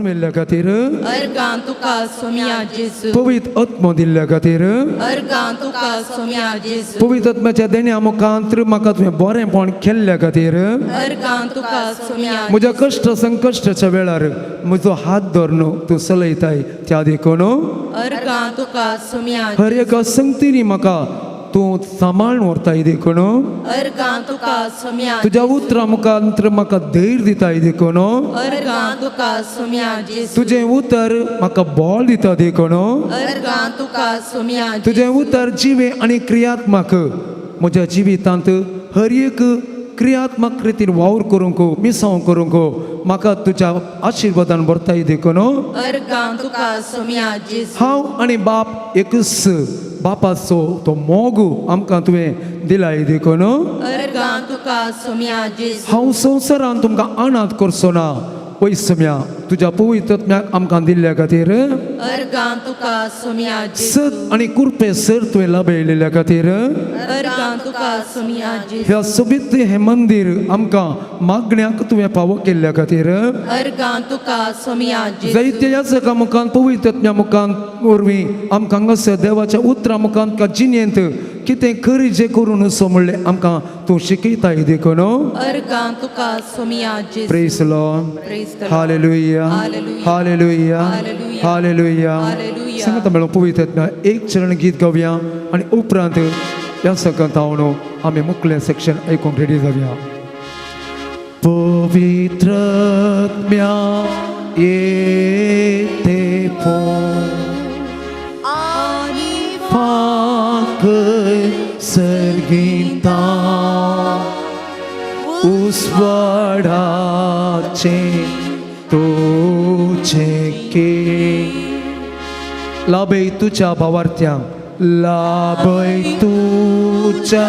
मेल्ल्या खातीर अर्गां तुका सोम्या जेजू पवित्र आत्मो दिल्ल्या खातीर अर्गां तुका सोम्या जेजू पवित्र आत्म्याच्या देण्या मुखांतर म्हाका तुवें बरेंपण केल्ल्या खातीर अर्गां तुका सोम्या म्हज्या कश्ट संकश्टाच्या वेळार म्हजो हात धरून तूं चलयताय त्या देखून अर्गां तुका सोम्या हर एका संगतीनी म्हाका तूं सांबाळून व्हरताय देखून अर्गां तुका सोम्या तुज्या उतरां मुखांतर म्हाका धैर्य दिताय देखून अर्गां तुका सोम्या जेजू तुजें उतर म्हाका बळ दिता देखून अर्गां तुका सोम्या तुजें उतर जिवे आनी क्रियात्मक म्हज्या जिवितांत हर एक क्रियात्मक रितीन वावर करूंक मिसांव करूंक म्हाका तुज्या आशिर्वादान भरताय देखून अर्गां तुका सोम्या जेजू हांव आनी बाप एकच बापाचो तो मोग आमकां तुवें दिलाय देखून अर्गां तुका सोम्या जेजू हांव संवसारांत तुमकां अनाथ करचो ना वैसम्या तुज्या पवित्र आत्म्याक आमकां दिल्ल्या खातीर अर्गां तुका सोम्या जेजू सत आनी कुरपे सर तुवें लाभयलेल्या खातीर अर्गां तुका सोम्या जेजू ह्या सोबीत हें मंदीर आमकां मागण्याक तुवें फावो केल्ल्या खातीर अर्गां तुका सोम्या जेजू जायत्या याचका मुखांत पवित्र आत्म्या मुखांत वरवीं आमकां हांगासर देवाच्या उतरां मुखांत जिणेंत कितें खरी जें करून असो म्हणलें आमकां तूं शिकयताय देखून अर्गां तुका सोम्या जेजू praise Lord praise the hallelujah Hallelujah. Hallelujah Hallelujah. Hallelujah Hallelujah. सांगता मेळून पवित्र आत्म्या एक चरण गीत गावया आनी उपरांत ह्या सकाळत हांव आमी मुखलें सेक्शन आयकूंक रेडी जावया पवित्र आत्म्या येते फाकय सर्गिता उसवाडाचे तुझे के लाभय तुझ्या भावार्थ्यांक लाभय तुझ्या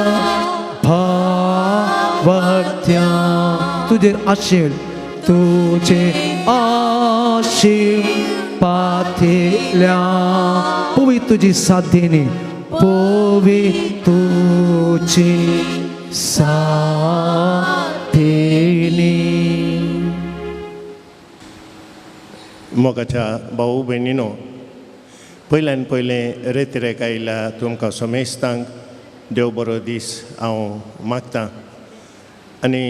भावार्थ्यांक तुजेर आशील तुझे आशील पाथेल्या पवी तुझी साधेनी पवी तुझी साधेनी मोगाच्या भाऊ भयणीनो पयल्यान पयलें रेतिरेक आयल्या तुमकां सोमेस्तांक देव बरो दीस हांव मागतां आनी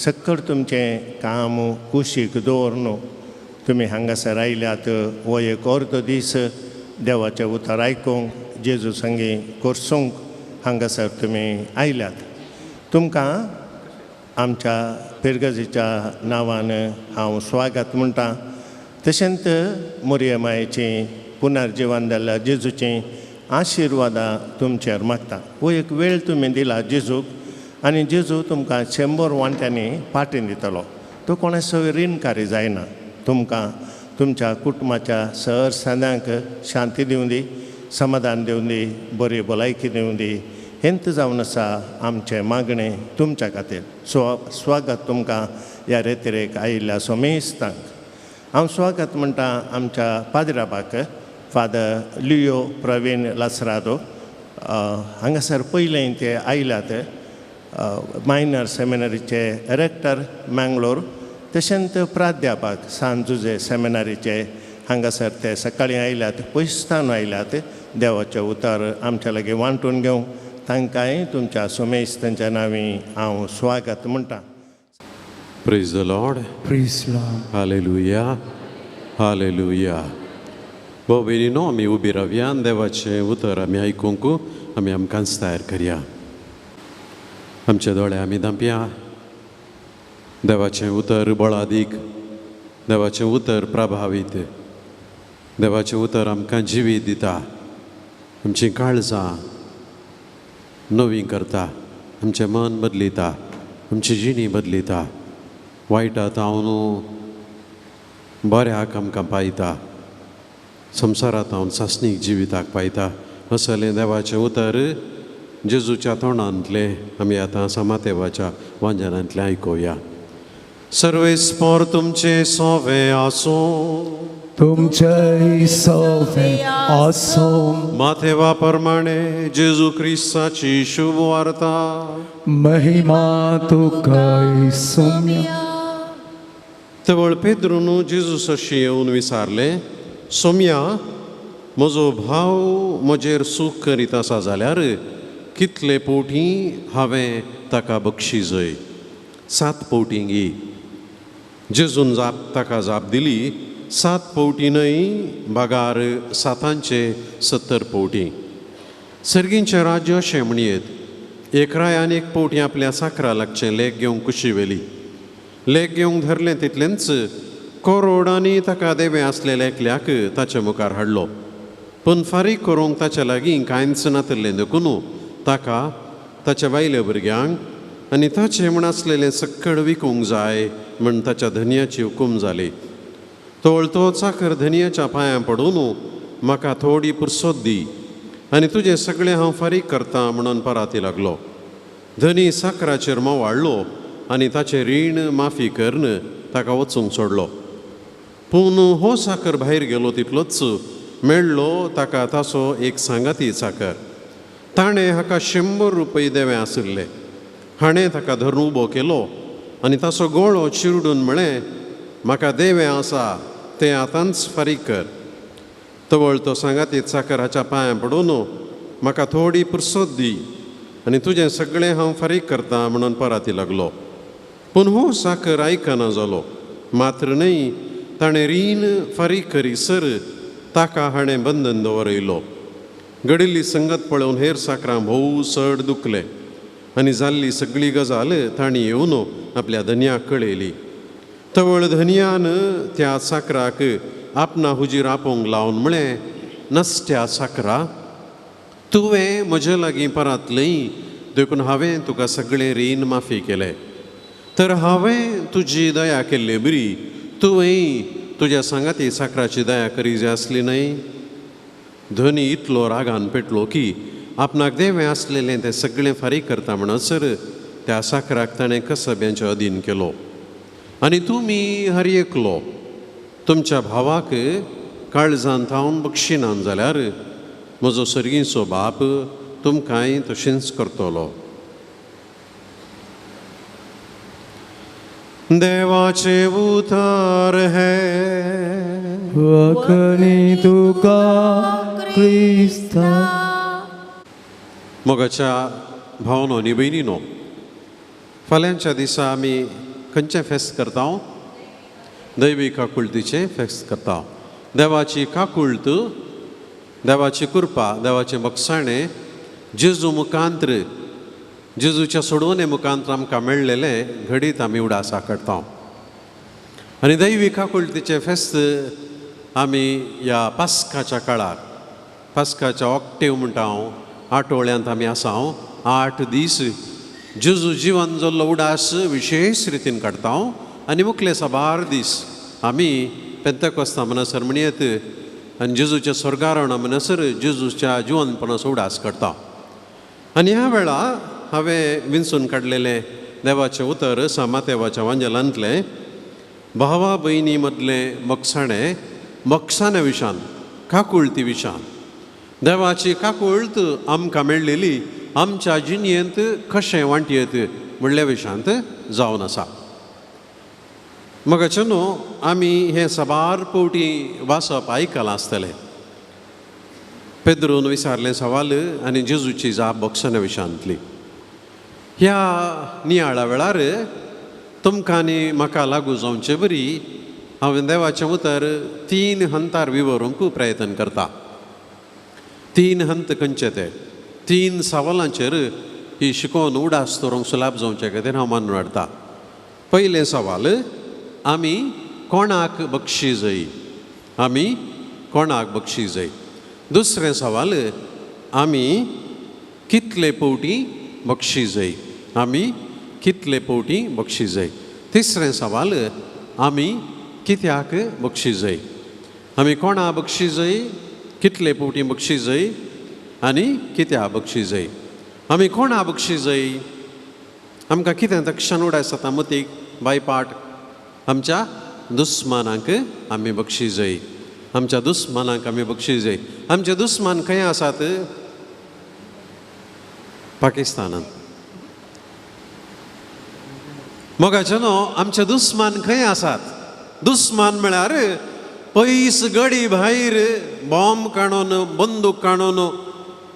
सक्कड तुमचें काम कुशीक दवरून तुमी हांगासर आयल्यात हो एक अर्दो दीस देवाचें उतर आयकूंक जेजू संगी करसूंक हांगासर तुमी आयल्यात तुमकां आमच्या पिरगजीच्या नांवान हांव स्वागत म्हणटां तशेंच मोरयमायेची पुनर्जिवन जाल्ल्या जेजूची आशिर्वादां तुमचेर मागता हो एक वेळ तुमी दिला जेजूक आनी जेजू तुमकां 100 वांट्यांनी पाटीन दितलो तो कोणाचो रीणकारी जायना तुमकां तुमच्या कुटुंबाच्या सर सद्यांक शांती दिवं दी समाधान दिवं दी बरी भलायकी दिवं दी हेंत जावन आसा आमचें मागणें तुमच्या खातीर स्वागत तुमकां ह्या रेतिरेक आयिल्ल्या सोमेस्तांक हांव स्वागत म्हणटा आमच्या पाद्राबाक फादर लियो प्रवीण लासरादो हांगासर पयलें ते आयल्यात मायनर सेमिनरीचे रेक्टर मँगलोर तशेंच प्राध्यापक सान जुजे सेमिनरीचे हांगासर ते सकाळीं आयल्यात पयसतान आयल्यात देवाचें उतर आमच्या लागीं वांटून घेवंक तांकांय तुमच्या सोमेस्तांच्या नांवी हांव स्वागत म्हणटा Praise the Lord. Praise Lord Hallelujah. Hallelujah. भाऊ भयणीनो आमी उबी रावया देवाचें उतर आमी आयकूंक आमी आमकांच तयार करया आमचे दोळे आमी धांपया देवाचें उतर बळादीक देवाचें उतर प्रभावीत देवाचें उतर आमकां जिवीत दिता आमचीं काळजां नवीं करता आमचें मन बदलिता आमची जिणी बदलिता वायटांत हांव बऱ्याक आमकां पायता संवसारांत हांव सासणीक जिविताक पायता असलें देवाचें उतर जेजूच्या तोंडांतलें आमी आतां समादेवाच्या वांजनांतलें आयकुया सर्वेस्पोर तुमचे सोवे आसूं तुमचे सोवे आसूं माथेवा प्रमाणे जेजू क्रिस्ताची शुभ वार्ता महिमा तुका सुम्या तवळ पेद्रून जेजूसाशी येवन विचारलें, सोम्या, म्हजो भाव म्हजेर सूख करीत आसा जाल्यार कितले पोवटी हांवें ताका बक्षिजय? 7 पोवटींगी. जेजून ताका जाप दिली, 7 पोवटी न्हय, बागार 770 पोवटी. सर्गींचें राज्य अशें म्हणयेत, एकरायान 1 पोवटी आपल्या साकरा लागचें लेक घेवंक कुशी वेली. लेक घेवंक धरलें तितलेंच करोडांनी ताका देवें आसलेल्या एकल्याक ताचे मुखार हाडलो. पूण फारीक करूंक ताच्या लागीं कांयच नातलें देखून ताका, ताच्या बायल्या भुरग्यांक आनी ताचें म्हण आसलेलें सक्कळ विकूंक जाय म्हण ताच्या धन्याची हुकूम जाली. तो चाकर धन्याच्या पांयां पडून, म्हाका थोडी पुरसोत दी आनी तुजें सगळें हांव फारीक करतां म्हणून पराती लागलो. धनी साकराचेर मोवाळ्ळो आनी ताचें रीण माफी करून ताका वचूंक सोडलो. पूण हो साकर भायर गेलो तितलोच मेळ्ळो ताका ताचो एक सांगाती साकर. ताणें हाका 100 रुपये देवें आशिल्ले. हाणें ताका धरून उबो केलो आनी ताचो गोळो चिरडून म्हळें, म्हाका देवें आसा तें आतांच फारीक कर. तवळ तो सांगाती साकराच्या पांयां पडून, म्हाका थोडी पुरसोत दी आनी तुजें सगळें हांव फारीक करतां म्हणून पराती लागलो. पूण हो साकर आयकना जालो. मात्र न्हय, ताणें रीण फारीक करीसर ताका हाणें बंदन दवरयलो. घडिल्ली संगत पळोवन हेर साकरां भोव चड दुखले आनी जाल्ली सगळी गजाल तांणी येवन आपल्या धन्याक कळयली. तवळ धन्यान त्या साकराक आपणा हुजीर आपोवंक लावन म्हळें, नसत्या साकरा, तुवें म्हजे लागीं परातलें देखून हांवें तुका सगळें रीण माफी केलें. तर हांवें तुजी दया केल्ली बरी, तुवेंय तुज्या सांगाती साकराची दया करी जाय आसली न्हय. धनी इतलो रागान पेटलो की आपणाक देवें आसलेलें तें सगळें फारीक करता म्हणसर त्या साकराक ताणें कसब्याचें अधीन केलो. आनी तुमी हरयेकलो तुमच्या भावाक काळजांत थावन बक्षिनान जाल्यार म्हजो सर्गीचो बाप तुमकांय तशेंच करतलो. देवाचे उतार है वखणी तुका क्रिस्ता. मोगाच्या भावनो आनी भयणीनो, फाल्यांच्या दिसा आमी खंयचें फेस्त करता? दैवीक काकुळतीचें फेस्त करता. देवाची काकुळत, देवाची कृपा, देवाचें बक्षाणें जेजू मुखांत्र, जेजूच्या सोडवणे मुखांत्र आमकां मेळ्ळेलें घडीत आमी उडासा करता. आनी दैवीक काकुळतीचें फेस्त आमी ह्या पास्काच्या काळार, पास्काच्या ऑक्टेव म्हणटा हांव, आठवड्यांत आमी आसा 8 दीस जेजू जिवन जाल्लो उडास विशेश रितीन काडटा. आनी मुखले साबार दीस आमी पेंतेकोस्ता म्हणसर म्हणयेत आनी जेजूच्या स्वर्गारोहणा म्हणसर जेजूच्या जिवनपणाचो उडास करता. आनी ह्या वेळा हांवें विंचून काडलेलें देवाचें उतर मातेवाच्या वांजेलांतलें भावा भयणी मदलें मोगसाणें मोगसाण्या विशान, काकुळती विशान. देवाची काकुळत आमकां मेळ्ळेली आमच्या जिणयेंत कशें वांटयेत म्हणल्या विशांत जावन आसा. मोगाचे न्हू, आमी हें साबार पावटी वाचप आयकलां आसतलें. पेद्रून विचारलें सवाल आनी जेजूची जाप बक्षाण्या विशांतली. ह्या नियाळा वेळार तुमकां आनी म्हाका लागू जावचे बरी हांवें देवाचें उतर 3 हंतार विवरूंक प्रयत्न करता. 3 हंत खंयचे ते 3 सवालांचेर ही शिकोवन उडास दवरूंक सुलाभ जावचे खातीर हांव मानून हाडटा. पयलें सवाल, आमी कोणाक बक्षिजय? आमी कोणाक बक्षिजय? दुसरें सवाल, आमी कितले पावटी बक्षिजय? आमी कितले पावटी बक्षिजय? तिसरें सवाल, आमी कित्याक बक्षिजय? आमी कोणा बक्षिजय, कितले पावटी बक्षिजय आनी कित्याक बक्षिजय? आमी कोणा बक्षिजय? आमकां कितें तक्षण उडास जाता मतीक बायपाट? आमच्या दुस्मानांक आमी बक्षिजय. आमच्या दुस्मानांक आमी बक्षिजय. आमचे दुस्मान खंय आसात? पाकिस्तानांत. मोगाचे न्हू, आमचे दुस्मान खंय आसात? दुस्मान म्हळ्यार पयस गडी भायर बॉम्ब काडून बंदूक काडून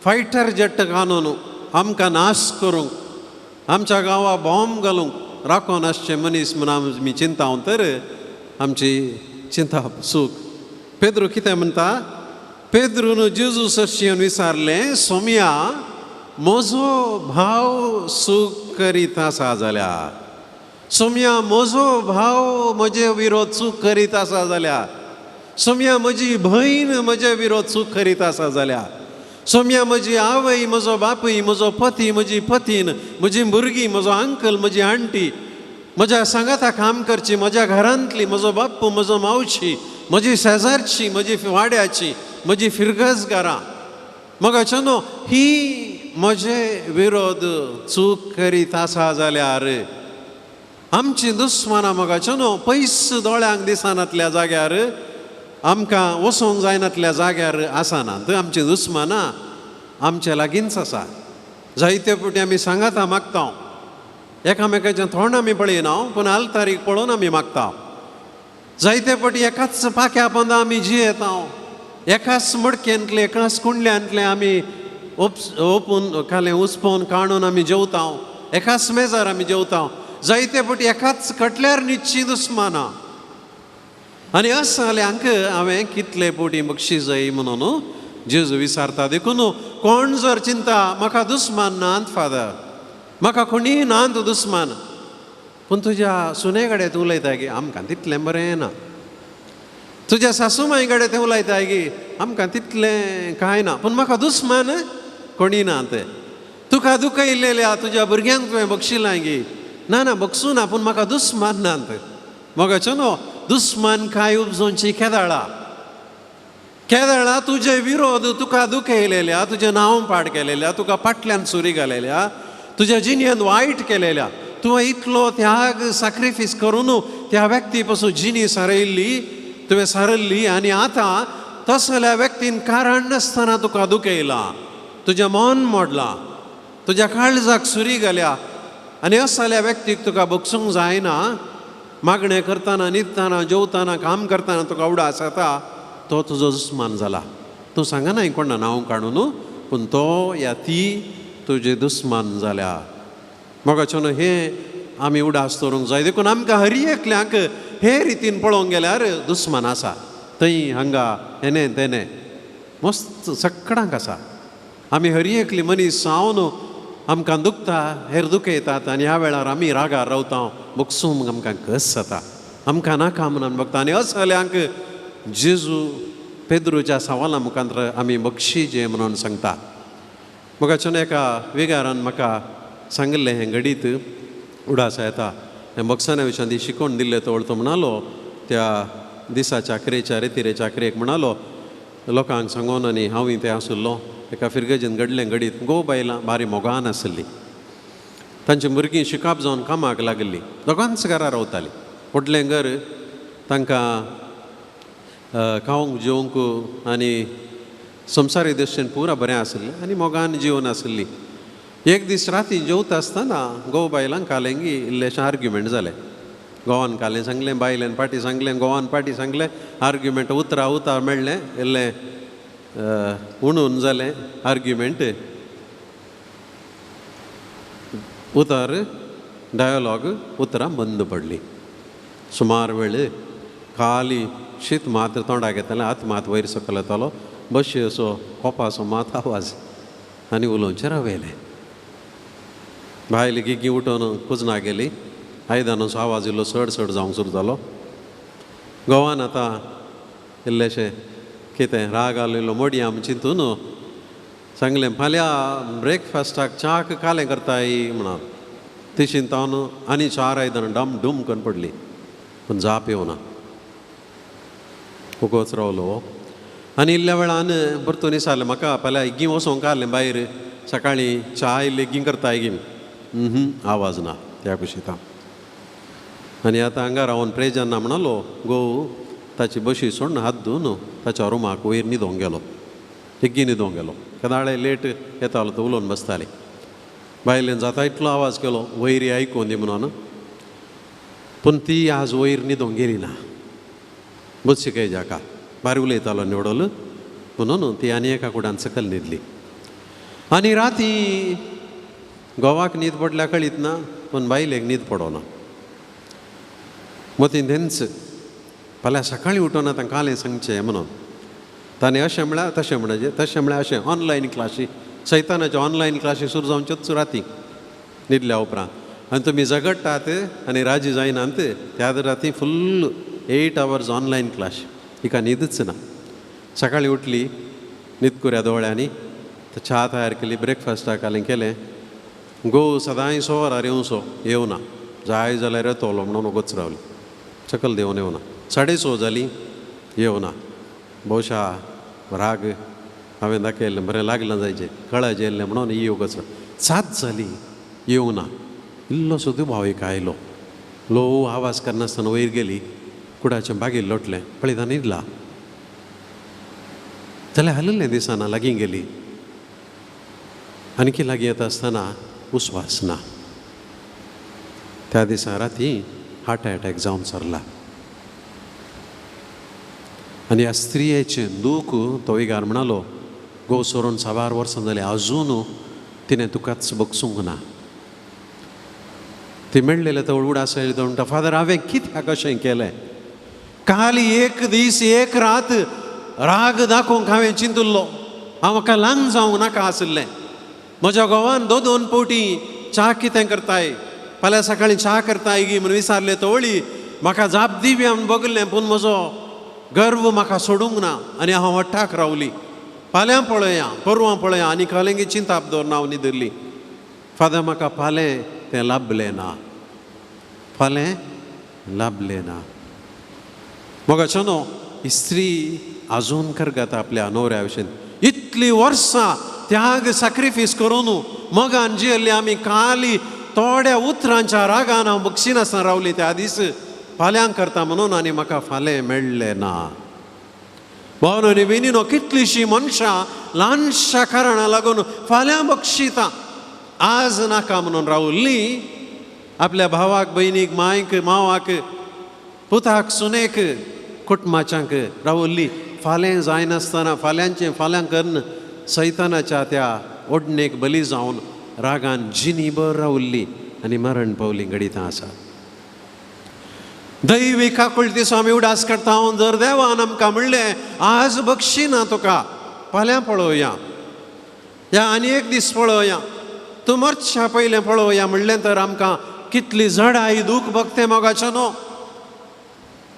फायटर जेट काडून आमकां नाश करूंक आमच्या गांवां बॉम्ब घालूंक राखोन आसचे मनीस म्हणून आमी चिंताव तर आमची चिंता सूख. पेद्रू कितें म्हणटा, पेद्रून जेजू सश्यान विचारलें, सोम्या म्हजो भाव सूख करीत आसा जाल्यार, सोम्या म्हजो भाव म्हजे विरोध चूक करीत आसा जाल्यार, सोम्या म्हजी भयण म्हजे विरोध चूक करीत आसा जाल्यार, सोम्या म्हजी आवय म्हजो बापूय म्हजो पती म्हजी पतीन म्हजी भुरगीं म्हजो अंकल म्हजी आंटी म्हज्या सांगाता काम करची म्हज्या घरांतली म्हजो बाप्पू म्हजो मावशी म्हजी शेजारची म्हजी वाड्याची म्हजी फिरगजगारां मगाच्या न्हू ही म्हजे विरोध चूक करीत आसा जाल्यार आमची दुस्मानां मगाच्या न्हू पयस दोळ्यांक दिसनातल्या जाग्यार आमकां वचोंक जायनातल्या जाग्यार आसानात. आमची दुस्मानां आमचे लागींच आसा. जायते फावटी आमी सांगाता मागता, एकामेकाचें तोंड आमी पळयना पूण आलतारीक पळोवन आमी मागता. जायते फावटी एकाच पाक्या पोंदा आमी जियेता, एकाच मडकेंतले एकाच कुंडल्यांतले आमी ओपून कालें उसपोवन काडून आमी जेवता, एकाच मेजार आमी जेवता. जायते फावटी एकाच कटल्यार न्हिदची दुस्मानां. आनी अस जाल्यांक हांवें कितले फावटी बक्षीस जाय म्हणून जेजू विचारता, देखून कोण जर चिंता म्हाका दुस्मान नात फादर, म्हाका कोणीय नात दुस्मान, पूण तुज्या सुने कडेन तूं उलयता गे आमकां तितलें बरें ना, तुज्या सासूमाई कडेन तें उलयता गे आमकां तितलें कांय ना, पूण म्हाका दुस्मान कोणी नात. तुका दुखयलेल्या तुज्या भुरग्यांक तुवें बक्षिलां गे, ना ना बक्षू ना पूण म्हाका दुस्मान नात. मोगाचो न्हू दुस्मान काय उपजोवची केदाळा तुजे विरोध तुका दुखयलेल्या, तुजें नांव पाड केलेल्या, तुका फाटल्यान सुरी घालेल्या, तुज्या जिणेंत वायट केलेल्या, तुवें इतलो त्याग सॅक्रिफीस करून त्या व्यक्ती पासून जिणी तुवें सारल्ली आनी आतां तसल्या व्यक्तीन कारण नासतना तुका दुखयला, तुजें मन मोडलां, तुज्या काळजाक सुरी घाल्या आनी असल्या व्यक्तीक तुका बक्षूंक जायना. मागणें करतना न्हिदतना जेवतना काम करतना तुका उडास येता, तो तुजो दुस्मान जाला. तूं सांगना कोणा नांव काडून, पूण तो या ती तुजे दुस्मान जाल्या. मोगाचें न्हू हें आमी उडास दवरूंक जाय. देखून आमकां हर एकल्यांक हे रितीन पळोवंक गेल्यार दुस्मान आसा, थंय हांगा हेने तेने मस्त सगळ्यांक आसा. आमी हर एकली मनीस सावन आमकां दुखता, हेर दुखयतात आनी ह्या वेळार आमी रागार रावता, बगसूंक आमकां कस जाता, आमकां नाका म्हणून बगता. आनी अस जाल्यांक जेजू पेद्रूच्या सवाला मुखांतर आमी बक्षीजे म्हणून सांगता. मोगाच्यान एका वेगारान म्हाका सांगलें हें घडीत उडास येता. हें बक्षान्या विशयान ती शिकोवन दिल्लें तो वळतो म्हणालो, त्या दिसा चाकरेच्या रेतीरे चाकरेक म्हणालो लोकांक सांगोन आनी हांवूय तें आसुल्लो. एका फिरगेजीन घडलें घडीत गो बायलां बारी मोगान आसली, तांची भुरगीं शिकाप जावन कामाक लागली, दोगांच घरा रावतालीं. व्हडलें घर तांकां खावंक जेवंक आनी संवसारी दृश्टीन पुरा बरें आसलें आनी मोगान जिवन आसली. एक दीस राती जेवता आसतना घोव बायलांक कालेंगी इल्लेशें आर्ग्युमेंट जालें. घोवान कालें सांगलें, बायलेन पाटी सांगलें, घोवान पाटी सांगलें, आर्ग्युमेंट उतर मेळ्ळें, इल्लें उणून जालें आर्ग्युमेंट. डायलॉग उतरां बंद पडली. सुमार वेळ खाली शीत मात तोंडाक घेतालें, हात मात वयर सकयल येतालो, बशी असो कोपासो मात आवाज आनी उलोवचें रावयलें. बायल गिगी उठोन कुजनाक गेली, आयदनाचो आवाज इल्लो चड चड जावंक सुरू जालो. घोवान आतां इल्लेशें कितें राग आलेलो मोडी आमी चिंतून सांगलें फाल्यां ब्रेकफास्टाक च्याक कालें करताय म्हणून. ती चिंतावन आनी 4 आयदनां डम डूम करून पडली, पूण जाप येवना. उगोच रावलो आनी इल्ल्या वेळान परतून विचारलें म्हाका फाल्यां इग्गी वचोंक आसलें भायर, सकाळीं च्या इल्ली इग्गी करताय गी. आवाज ना त्या कुशीता. आनी आतां हांगा रावन प्रेजान्ना म्हणलो घोव ताची बशी सोडून हात धुवन ताच्या रुमाक वयर न्हिदोंक गेलो, इग्गी न्हिदोंक गेलो. केदाळे लेट येतालो तो उलोवन बसताली. बायलेन जाता इतलो आवाज केलो वयर आयकून दी म्हणून, पूण ती आज वयर न्हिदोंक गेली ना. बुत्सिकै जाका बारी उलयतालो निवडोल म्हणून ती आनी एका कुडान सकल न्हिदली आनी राती घोवाक न्हीद पडल्या कळीत ना पूण बायलेक न्हीद पडोना मतीन तेंच फाल्यां सकाळीं उठोन आतां कालें सांगचें म्हणून ताणें अशें म्हळ्यार तशें म्हळ्यार अशें ऑनलायन क्लासी सैतानाच्यो ऑनलायन क्लासी सुरू जावच्योच राती न्हिदल्या उपरांत आनी तुमी झगडटात आनी राजी जायनात त्या राती फुल्ल 8 hours ऑनलायन क्लास हिका न्हीदच ना सकाळीं उठली न्हीदकुऱ्या दोळ्यांनी च्या तयार केली ब्रेकफास्टाक हालीं केलें घोव सदांय सोरार येवना जाय जाल्यार येतलो म्हणून वगोच रावली सकल देंवन येवना 6:30 जाली येवना भोवशा राग हांवें दाखयलें बरें लागलां जायचें कळज येयल्लें म्हणून ही वगोच 7 जाली येवना इल्लो सुद्दां भाव एक आयलो लो आवाज करनासतना वयर गेली कुडाचें बागेर लोटलें पळयता न्हिदला जाल्यार हललें दिसना लागीं गेली आणखी लागीं येता आसतना उस्वास ना त्या दिसा राती हार्ट एटॅक जावन सरला आनी ह्या स्त्रियेचें दूख तो विगार म्हणलो घोव सोडून 6 वर्सां जालीं आजून तिणें तुकाच बगसूंक ना ती मेळ्ळेले तो उडास आयली तो म्हणटा फादर हांवें कित्याक अशें केलें काल एक दीस एक रात राग दाखोवंक हांवें चिंतुल्लो हांव म्हाका ल्हान जावंक नाका आसलें म्हज्या घोवान 2 पावटी च्या कितें करताय फाल्यां सकाळीं च्या करताय गी म्हणून विचारलें तवळी म्हाका जाप दिवी हांवें बगलें पूण म्हजो गर्व म्हाका सोडूंक ना आनी हांव वट्टाक रावली फाल्यां पळया परवां पळया आनी कालेंगी चिंताप दवरना हांव न्हिदरली फादर म्हाका फालें तें लाभलें ना फालें लाभलें ना मोगाचो न्हू ही स्त्री आजून करता आपल्या न्हवऱ्या विशीं इतलीं वर्सां त्याग सॅक्रिफीस करून मोगान जियेल्ली आमी काली थोड्या उतरांच्या रागान हांव बक्षिनासतना रावली त्या दीस फाल्यां करता म्हणून आनी म्हाका फालें मेळ्ळें ना भावनो आनी भयणीनो कितलींशीं मनशां ल्हानशा कारणां लागून फाल्यां बक्षिता आज नाका म्हणून रावल्लीं आपल्या भावाक भयणीक मांयक मांवाक पुताक सुनेक कुटुंबाच्यांक रावल्लीं फाल्यां जायनासतना फाल्यांचें फाल्यां करन सैतानाच्या त्या ओडणेक बली जावन रागान जिनीभर रावल्लीं आनी मरण पावली घडितां आसा दैवी काकुळटीचो आमी उडास करता जर देवान आमकां म्हणलें आज बक्षिना तुका फाल्यां पळोवया या आनी एक दीस पळोवया तूं मरच्या पयलें पळोवया म्हणलें तर आमकां कितली जडाई दूख भोगतें मोगाचें न्हू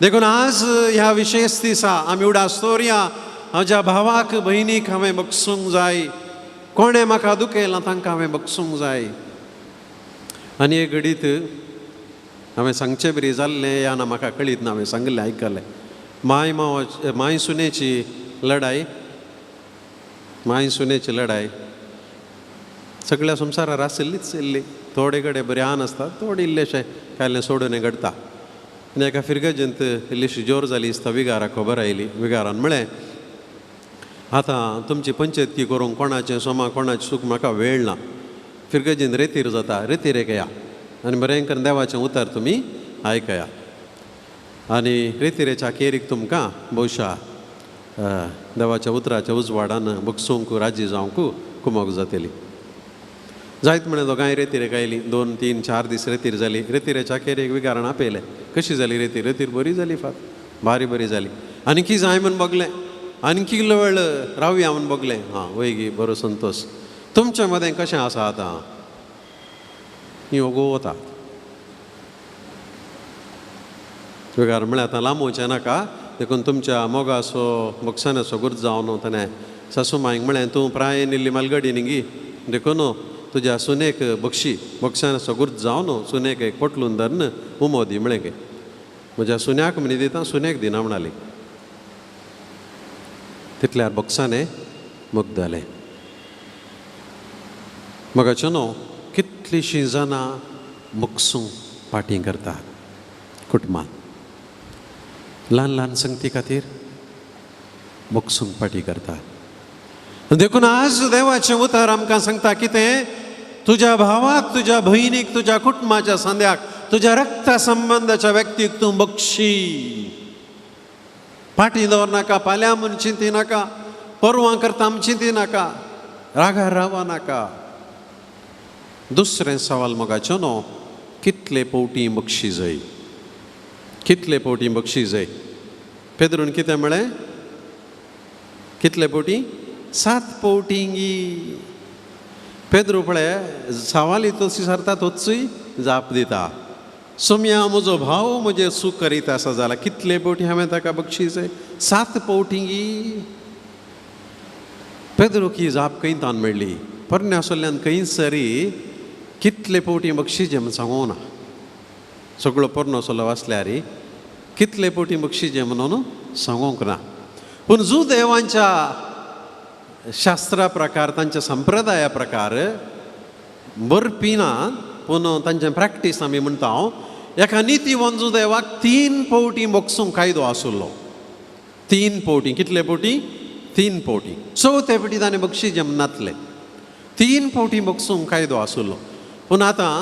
देखून आज ह्या विशेष दिसा आमी उडास दवरया म्हज्या भावाक भयणीक हांवें बगसूंक जाय कोणें म्हाका दुखयलां तांकां हांवें बगसूंक जाय आनी एक घडीत हांवें सांगचें बरी जाल्लें या ना म्हाका कळीत ना हांवें सांगलें आयकलें मांय सुनेची लढाय सगळ्या संवसारार आशिल्लीच इल्ली थोडे कडेन बरें आन आसता थोडे इल्लेशें कायलें सोडून हें घडटा आनी एका फिरगेजेंत इल्लीशी जोर जाली दिसता विगाराक खबर आयली विगारान म्हळें आतां तुमची पंचायती करूंक कोणाचें सोमा कोणाचें सूख म्हाका वेळ ना फिरगेजीन रेतीर जाता रेतीरेक या आनी बरें करून देवाचें उतर तुमी आयकया आनी रेतीरेच्या केरीक तुमकां भोवशा देवाच्या उतराच्या उजवाडान बगसूंक राजी जावंक कुमोग जातली जायत म्हणे दोगांय रेतीरेक आयलीं 2, 3, 4 दीस रेतीर जाली रेतीरेच्या केरीक विगारान आपयलें कशी जाली रेतीर बरी जाली बारी बरी जाली आनीकी जाय म्हूण बगलें आनीक इल्लो वेळ रावया म्हूण बगलें हां वयगी बरो संतोश तुमच्या मदें कशें आसा आतां ही ओगो वता विगार म्हळ्यार आतां लांबोवचें नाका देखून तुमच्या मोगाचो बक्षानाचो गुर्त जावन ताणें सासू मांयक म्हळें तूं प्रायेन इल्ली मालगडी न्ही देखून तुज्या सुनेक बक्षानाचो गुर्त जावन सुनेक एक पटलून धरन उमो दी म्हळें गे म्हज्या सुन्याक म्हणी दिता सुनेक दिना म्हणाली तितल्यार बक्षाने मुक्त जालें मोगाचें न्हू कितलींशीं जाणां बगसूंक पाटी करतात कुटुंबांत ल्हान संगती खातीर बगसूंक पाटी करतात देखून आज देवाचें उतर आमकां सांगता कितें तुज्या भावाक तुज्या भयणीक तुज्या कुटुंबाच्या सांद्याक तुज्या रक्ता संबंदाच्या व्यक्तीक तूं बक्षी फाटीं दवरनाका, फाल्यां म्हूण चिंती नाका, परवां करता म्हूण चिंती नाका, रागार रावा नाका. दुसरें सवाल मोगाचो न्हू, कितले पावटी बक्षी जाय, कितले पावटी बक्षी जाय. पेद्रून कितें म्हळें, कितले पावटी? 7 पावटींगी. पेद्रू पळय सवाल इतलो विचारता तोचूय जाप दिता. सोम्या म्हजो भाव म्हजें सूख करीत आसा जाल्यार कितले पावटी हांवें ताका बक्षी जाय? 7 पावटींगी. पेद्रूक ही जाप खंयतान मेळ्ळी? परन्यासोल्ल्यान खंय सरी कितले पावटी बक्षिजे म्हूण सांगूं ना. सगळो परनोसोलो वाचल्यार कितले पावटी बक्षिजे म्हणून सांगूंक ना. पूण जू देवांच्या शास्त्रा प्रकार, तांच्या संप्रदाया प्रकार बरपी ना, पूण तांचें प्रॅक्टीस आमी म्हणटा, एका नितीवन जू देवाक 3 पावटी बक्षूंक कायदो आसुल्लो. 3 पावटी. कितले पावटी? 3 पावटी. चवथे फावटी ताणें बक्षिजे नातले. 3 पावटी बक्षूंक कायदो आसुल्लो. पूण आतां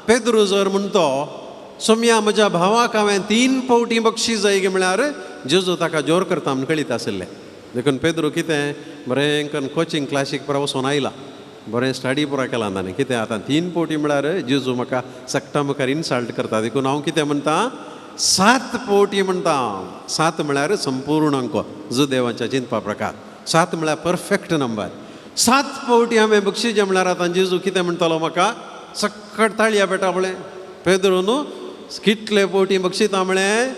पेद्रू जर म्हणतो सोम्या म्हज्या भावाक हांवें 3 पावटी बक्षी जाय गे म्हळ्यार जेजू ताका जोर करता म्हूण कळीत आसलें. देखून पेद्रू कितें बरें करून कोचिंग क्लासीक पुरो वचून आयला, बरें स्टडी पुरो केला ताणें. कितें आतां 3 पावटी म्हळ्यार जेजू म्हाका सक्ता मुखार इन्सल्ट करता. देखून हांव कितें म्हणटा, 7 पावटी म्हणटा. 7 म्हळ्यार संपूर्ण अंक जो देवाच्या चिंतपा प्रकार. 7 म्हळ्यार परफेक्ट नंबर. 7 पावटी हांवें बक्षिजे म्हळ्यार आतां जेजू कितें म्हणटलो म्हाका? सक्कट ताळया बेटा म्हळें. पेद्रू न्हू कितले पावटी बक्षिता म्हळें?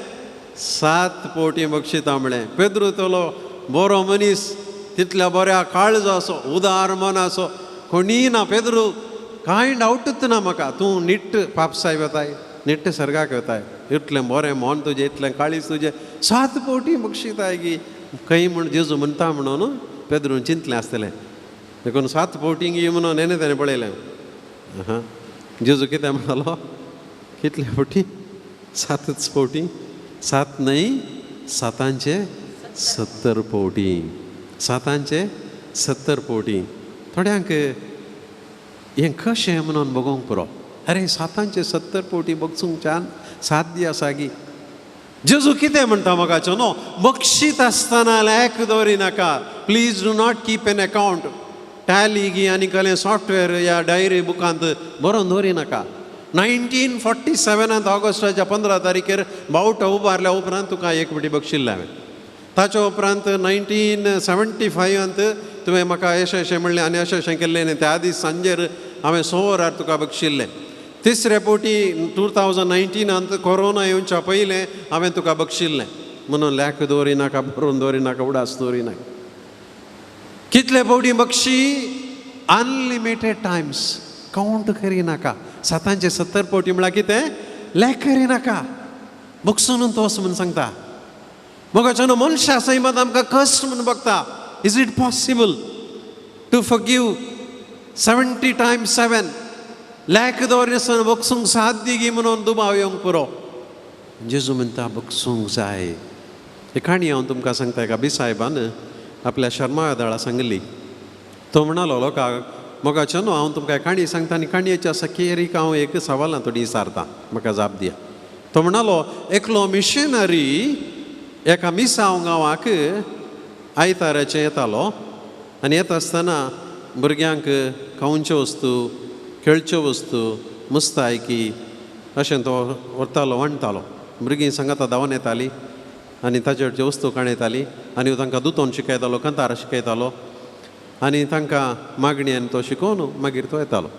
7 पावटी बक्षिता म्हळें. पेद्रू तोलो बरो मनीस, तितल्या बऱ्या काळजो असो, उदार मन असो कोणी ना. पेद्रू कांय डावटूच ना म्हाका. तूं नीट पापसाय वताय, नीट सर्गाक वताय, इतलें बरें मन तुजें, इतलें काळीज तुजें, 7 पावटी बक्षिताय गी खंय म्हूण जेजू म्हणटा म्हणून पेद्रून चिंतलें आसतलें. देखून 7 पावटींगी म्हणून नेने ताणें पळयलें. जेजू कितें म्हणलो? कितले पावटी? 7च पावटी. 7 न्हय, 7चे 70 पावटी. 7चे 70 पावटी. थोड्यांक हें कशें म्हणून बघूंक पुरो. अरे 7चे 70 पावटी बक्षूंकच्यान साध्य आसा गी. जेजू कितें म्हणटा मोगाचो न्हू, बक्षीत आसतना लॅक दवरी नाका. Please do not keep an account. Tally गी आनी कसलें सॉफ्टवेअर या डायरी बुकांत बरोवन दवरी नाका. 1947 ऑगस्टाच्या 15 तारखेर बावटो उबारल्या उपरांत तुका 1 पावटी बक्षिल्लें हांवें. ताच्या उपरांत 1975 तुवें म्हाका अशें अशें म्हणलें आनी अशें अशें केल्लें न्ही. त्या दीस सांजेर हांवें 6 वरार तुका बक्षिल्लें. 3रे पावटी 2019 कोरोना येवच्या पयलें हांवें तुका बक्षिल्लें. म्हणून लॅक दवरी नाका, बरोवन दवरी नाका, उडास दवरी नाका. कितले पावटी बक्षी? Unlimited times. कावंट करी नाका. 7चे 70 पावटी म्हळ्यार कितें? लॅक करी नाका. बक्षून तोच म्हूण सांगता. मोगाचो न्हू, मनशां सैमात आमकां कश्ट म्हूण बघता. Is it possible to forgive 70 times 7? लॅक दवरनासतना बक्षूंक साध्य गी म्हणून दुबाव येवंक पुरो. जेजू म्हणटा बक्षूंक जाय. ही काणी हांव तुमकां सांगता. एका बिसायबान आपल्या शर्मा येदाळा सांगली. तो म्हणालो लोकांक, मोगाचो न्हू हांव तुमकां काणी सांगता आनी काणयेच्या सकेरीक हांव एक सवालां थोडी विचारता, म्हाका जाप दिया. तो म्हणालो, एकलो मिशनरी एका मिसांव गांवाक आयताराचें येतालो आनी येता आसतना भुरग्यांक खावच्यो वस्तू, खेळच्यो वस्तू, मुस्तायकी अशें तो व्हरतालो, वांडटालो. भुरगीं सांगाता धांवन येतालीं आनी ताचे वटचे वस्तू काणयतालीं आनी तांकां दुतोवन शिकयतालो, कंतार शिकयतालो आनी तांकां मागणी आनी तो शिकोवन मागीर तो येतालो.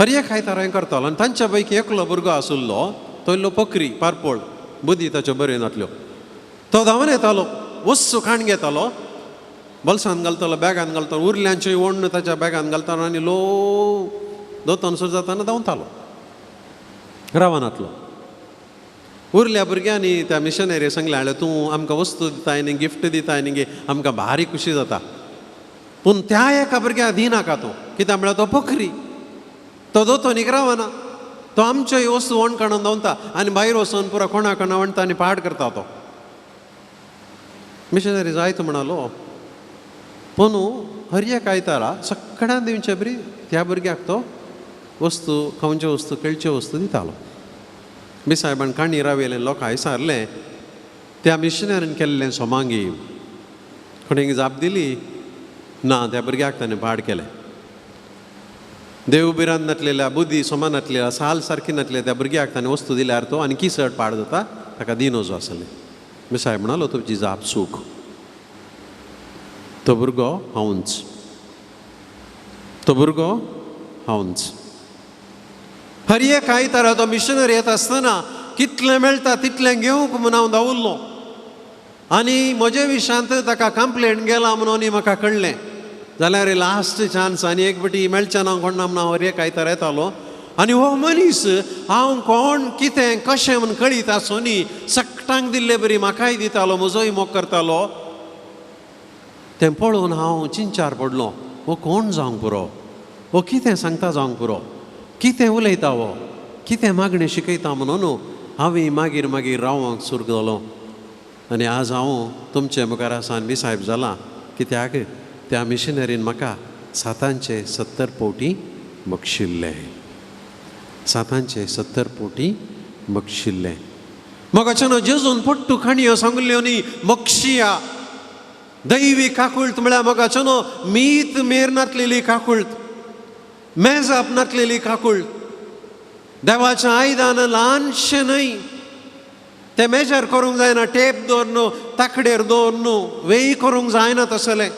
हर एक आयतार हें करतालो. आनी तांच्या पैकी एकलो भुरगो आसुल्लो, तो इल्लो पकरी पारपोळ, बुद्धी ताच्यो बऱ्यो नातल्यो. तो धांवन येतालो, वस्तू खाण घेतालो, बल्सान घालतालो, बॅगान घालतालो, उरल्यांच्यो ओण्ण ताच्या बॅगान घालतालो आनी लो दोतोन सुरू जाताना धांवतालो, रावनातलो. उरल्या भुरग्यांनी त्या मिशनरी सांगलें, तूं आमकां वस्तू दिताय न्ही, गिफ्ट दिताय न्ही, आमकां भारी खुशी जाता. पूण त्या एका भुरग्याक दिनाका तूं, कित्याक म्हळ्यार तो पखरी, तो दोतोनीक रावना. तो आमच्यो वस्तू वण काडून धांवता आनी भायर वचून पुरो कोणा कोणा वणटा आनी पाड करता. तो मिशनरी जायतो म्हणालो. पूण हर एक आयतारा सगळ्यान दिवचे बरी त्या भुरग्याक तो वस्तू, खावच्यो वस्तू, खेळच्यो वस्तू दितालो. बिसायबान काणी रावयलें लोकां विचारलें, त्या मिशनरीन केल्लें सोमांगी कोणें जाप दिली ना त्या भुरग्याक ताणें पाड केलें. देव बिरान नातलेल्या बुद्धी सोमान नातलेल्या साल सारकी नातलेल्या त्या भुरग्याक ताणें वस्तू दिल्यार तो आनी चड पाड जाता ताका दिनोजो आसलें. मिसाय म्हणालो तुमची जाप सूख. तो भुरगो हांवूच, तो भुरगो हांवूच. हर एक आयतारा तो मिशनरी येता आसतना कितलें मेळटा तितलें घेवंक म्हूण हांव धांवुरलो आनी म्हजे विशांत ताका कंप्लेंट गेला म्हणून म्हाका कळ्ळें. जाल्यार लास्ट चान्स आनी एक फावटी मेळचें ना कोण ना म्हणून हर एक आयतार येतालो आनी हो मनीस हांव कोण कितें कशें म्हूण कळीत आसुनी सक्टांक दिल्ले बरी म्हाकाय दितालो म्हजोय मोग करतालो. तें पळोवन हांव चिंचार पडलो हो कोण जावंक पुरो, हो कितें सांगता जावंक पुरो, कितें उलयता हो, कितें मागणें शिकयता म्हणून हांवें मागीर मागीर रावंक सुरू जालो. आनी आज हांव तुमचे मुखार सावन विसायब जाला कित्याक त्या मिशनरीन म्हाका 770 पोटी बक्षिल्ले. 770 पोटी बक्षिल्ले. मोगाच्यान जेजून पट्टू खाणयो सांगल्यो न्ही बक्षिया. दैवी काकुळट म्हळ्यार मोगाच्यान मीत मेर नातलेली काकुळट, मेजाप नातलेली काकुळट. देवाचें आयदान ल्हानशें न्हय, तें मेजर करूंक जायना, टेप दवर न्हू, ताकडेर दवर न्हू, वेई करूंक जायना तसलें.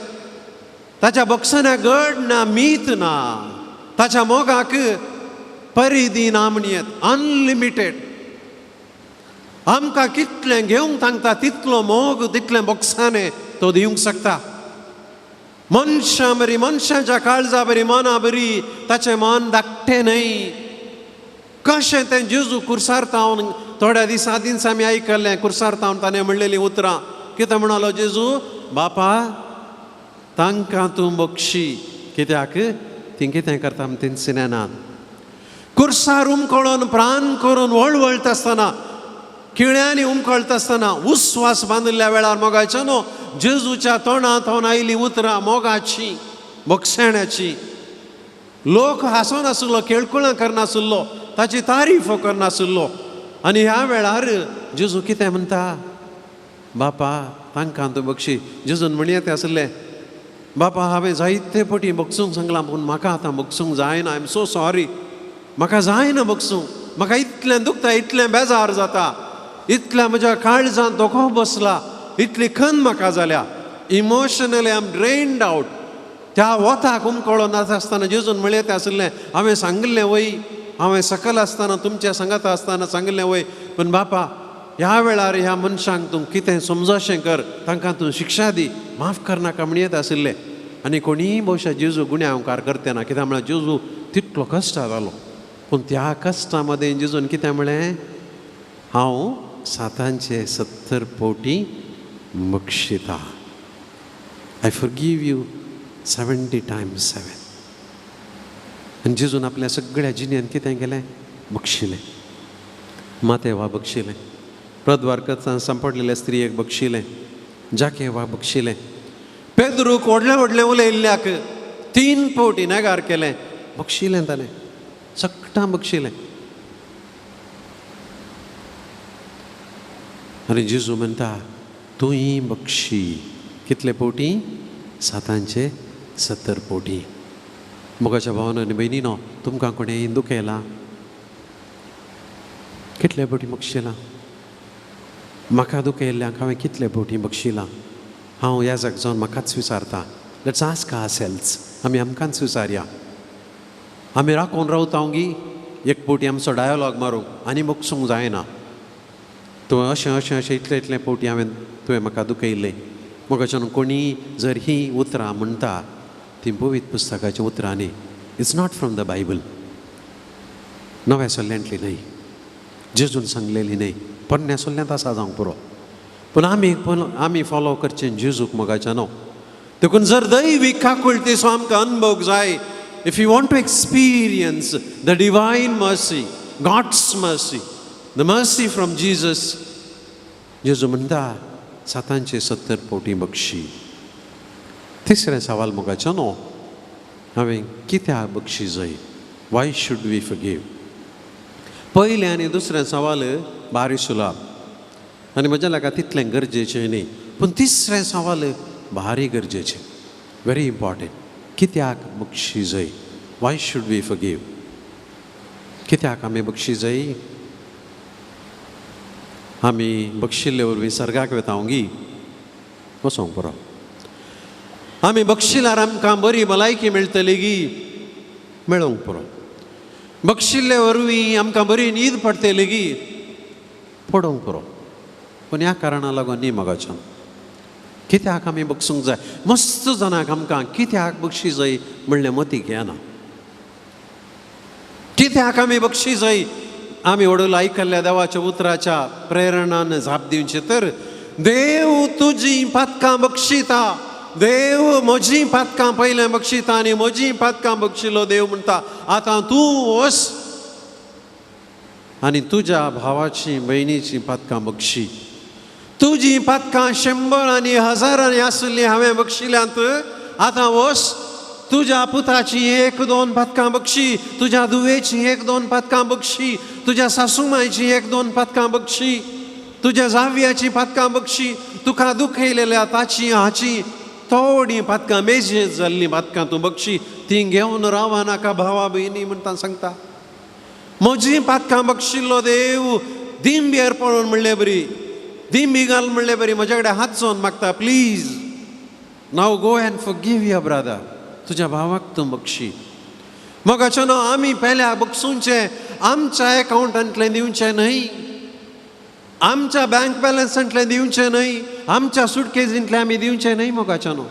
ताच्या बक्षांत गड ना, मीत ना, ताच्या मोगाक परिधी ना म्हणयेत, अनलिमिटेड. आमकां कितलें घेवंक सांगता तितलो मोग तितलें बक्षांनी तो दिवंक शकता. मनशां बरी, मनशाच्या काळजा बरी, मना बरी, ताचें मन धाकटें न्हय. कशें तें जेजू कुर्सारतावन थोड्या दिसा आमी आयकल्लें कुर्सारतावन ताणें म्हणलेलीं उतरां. कितें म्हणलो जेजू, बापा तांकां तूं बक्षी, कित्याक तीं कितें करता तें सिनेनात. कुर्सार उमकळोन प्राण करून वळवळटा आसतना, खिळ्यांनी उमकळटा आसतना उस्वास बांदिल्ल्या वेळार मोगाचें न्हू जेजूच्या तोंडांत आयलीं उतरां मोगाची, बक्षण्याची. लोक हांसोनासलो, केळकुळां करनासलो, ताची तारीफ करनासलो. आनी ह्या वेळार जेजू कितें म्हणटा, बापा तांकां तूं बक्षी. जेजून म्हणयें आसलें, बापा हांवें जायते फावटी बक्षूंक सांगलां पूण म्हाका आतां बक्षूंक जायना. आय एम सो सॉरी, म्हाका जायना बक्षूंक. म्हाका इतलें दुखता, इतलें बेजार जाता, इतल्या म्हज्या काळजांत दोखो बसला, इतली खंत म्हाका जाल्या. Emotionally I am drained out. त्या वताक उमकळो नासतना जेजून म्हळें आसलें, हांवें सांगिल्लें वय, हांवें सकल आसतना तुमच्या सांगाता आसतना सांगिल्लें वय, पूण बापा ह्या वेळार ह्या मनशांक तूं कितें समजोशें कर, तांकां तूं शिक्षा दी, माफ करनाका म्हणयेत आसलें. आनी कोणीय भशेन जेजू गुन्यांवकार करते ना, कित्याक म्हळ्यार जेजू तितलो कश्ट जालो. पूण त्या कश्टा मदें जेजून कितें म्हळें, हांव 770 पोटी बक्षिता. I forgive you 70 times 7. आनी जेजून आपल्या सगळ्या जिणेंत कितें केलें, बक्षिलें. मातेवा बक्षिलें, प्रद्वारकांत सांपडलेल्या स्त्रियेक बक्षिलें, जाकेवा बक्षिलें, पेद्रूक व्हडलें व्हडलें उलयल्ल्याक 3 फावटी नेगार केलें, बक्षिलें ताणें, सक्टां बक्षिलें. आनी जेजू म्हणटा तूंय बक्षी. कितले पोटी, 770 पोटी. मोगाच्या भावान आनी भयणीनो, तुमकां कोणेंय दुखयलां, कितले फावटी बक्षिलां. म्हाका दुखयल्ल्यांक हांवें कितले फावटी बक्षिलां. हांव ह्या जाग जावन म्हाकाच विचारता, लेट्स आस्क आवरसेल्व्स. आमी आमकांच विचारया, आमी राखून रावता गी एक फावटी आमचो डायलॉग मारूंक आनी बक्षूंक जायना. तुवें अशें अशें अशें इतले इतले फावटी तुवें म्हाका दुखयल्लें. मोगाच्यान कोणी जर ही उतरां म्हणटा ती पवित्र पुस्तकाची उतरां न्ही, it's not from the Bible. नव्या सोल्ल्यांतली न्हय, जेजून सांगलेली न्हय, पोरण्या सोल्ल्यांत आसा जावंक पुरो. पूण आमी फॉलो करचें जेजूक मोगाच्यान. देखून जर दैवीक काकुळटीचो आमकां अनुभव जाय, if you want to experience the divine mercy, God's mercy, the mercy from Jesus, Jezu म्हणटा 770 पोटी बक्षी. तिसरें सवाल मोगाचें न्हू, हांवें कित्याक बक्षी जाय, वाय शूड वी फॉरगिव. पयलें आनी दुसरें सवाल बारी सुलाब. आनी म्हज्या लागा तितलें गरजेचें न्ही. पूण तिसरें सवाल भारी गरजेचें, व्हेरी इम्पॉर्टंट. कित्याक बक्षी जाय? Why should we forgive? कित्याक आमी बक्षी जाय? आमी बक्षिल्ले वरवीं सर्गाक वेता ओंगी वचोंक पुरो. आमी बक्षिल्यार आमकां बरी भलायकी मेळटली गी, मेळोंक पुरो. बक्षिल्ले वरवीं आमकां बरी न्हीद पडटली गी, पडोंक पुरो. पूण ह्या कारणाक लागून न्ही मोगाच्यान. कित्याक आमी बक्षूंक जाय? मस्त जाणांक आमकां कित्याक बक्षी जाय म्हणलें मतीक येना. कित्याक आमी बक्षी जाय? आमी वडूल आयकल्ल्या देवाच्या उतराच्या प्रेरणान झाप दिवची तर देव तुजीं पातकां बक्षिता, देव म्हजीं पातकां पयलें बक्षिता आनी म्हजीं पातकां बक्षिलो देव म्हणटा. आतां तूं वच आनी तुज्या भावाचीं भयणीचीं पातकां बक्षी. तुजीं पातकां 100 आनी 1000 आसलीं हांवें बक्षिल्यांत. आतां वच तुज्या पुताची 1-2 पातकां बक्षी, तुज्या धुवेची 1-2 पातकां बक्षी, तुज्या सासूमायची 1-2 पातकां बक्षी, तुज्या जाव्याची पातकां बक्षी, तुका दुखयलेल्या ताची हाची थोडीं पातकां मेजेत जाल्लीं पातकां तूं बक्षी. तीं घेवन रावा नाका भावा भयणी म्हणटा सांगता. म्हजीं पातकां बक्षिल्लो देव दिंबी अर्पण म्हणलें बरी, दिंबी घाल म्हणलें बरी. म्हजे कडेन हात जोडून मागता, please now go and forgive your brother. तुज्या भावाक तूं बक्षी. मोगाचें न्हू, आमी पयल्या बक्षूंचें आमच्या एकावंटांतलें दिवचें न्हय, आमच्या बँक बॅलन्सांतलें दिवचें न्हय, आमच्या सुटकेजींतलें आमी दिवचें न्हय. मोगाचें न्हू,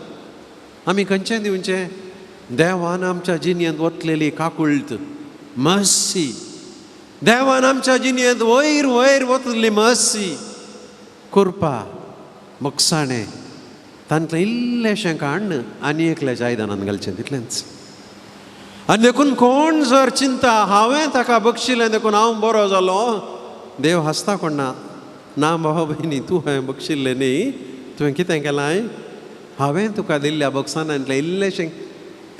आमी खंयचें दिवचें? देवान आमच्या जिणेंत वतलेली काकुळट, मर्सी. देवान आमच्या जिणेंत वयर वयर वतली मर्सी, कुरपा, मोगसाणें, तांतलें इल्लेंशें काडन आनी एकल्याच्या आयदनांत घालचें, तितलेंच. आनी देखून कोण जर चिंता हांवें ताका बक्षिल्लें देखून हांव बरो जालो, देव हांसता कोण ना. ना भावा भयणी, तूं हांवें बक्षिल्लें न्ही, तुवें कितें केलां? हांवें तुका दिल्ल्या बक्षांतलें इल्लेंशें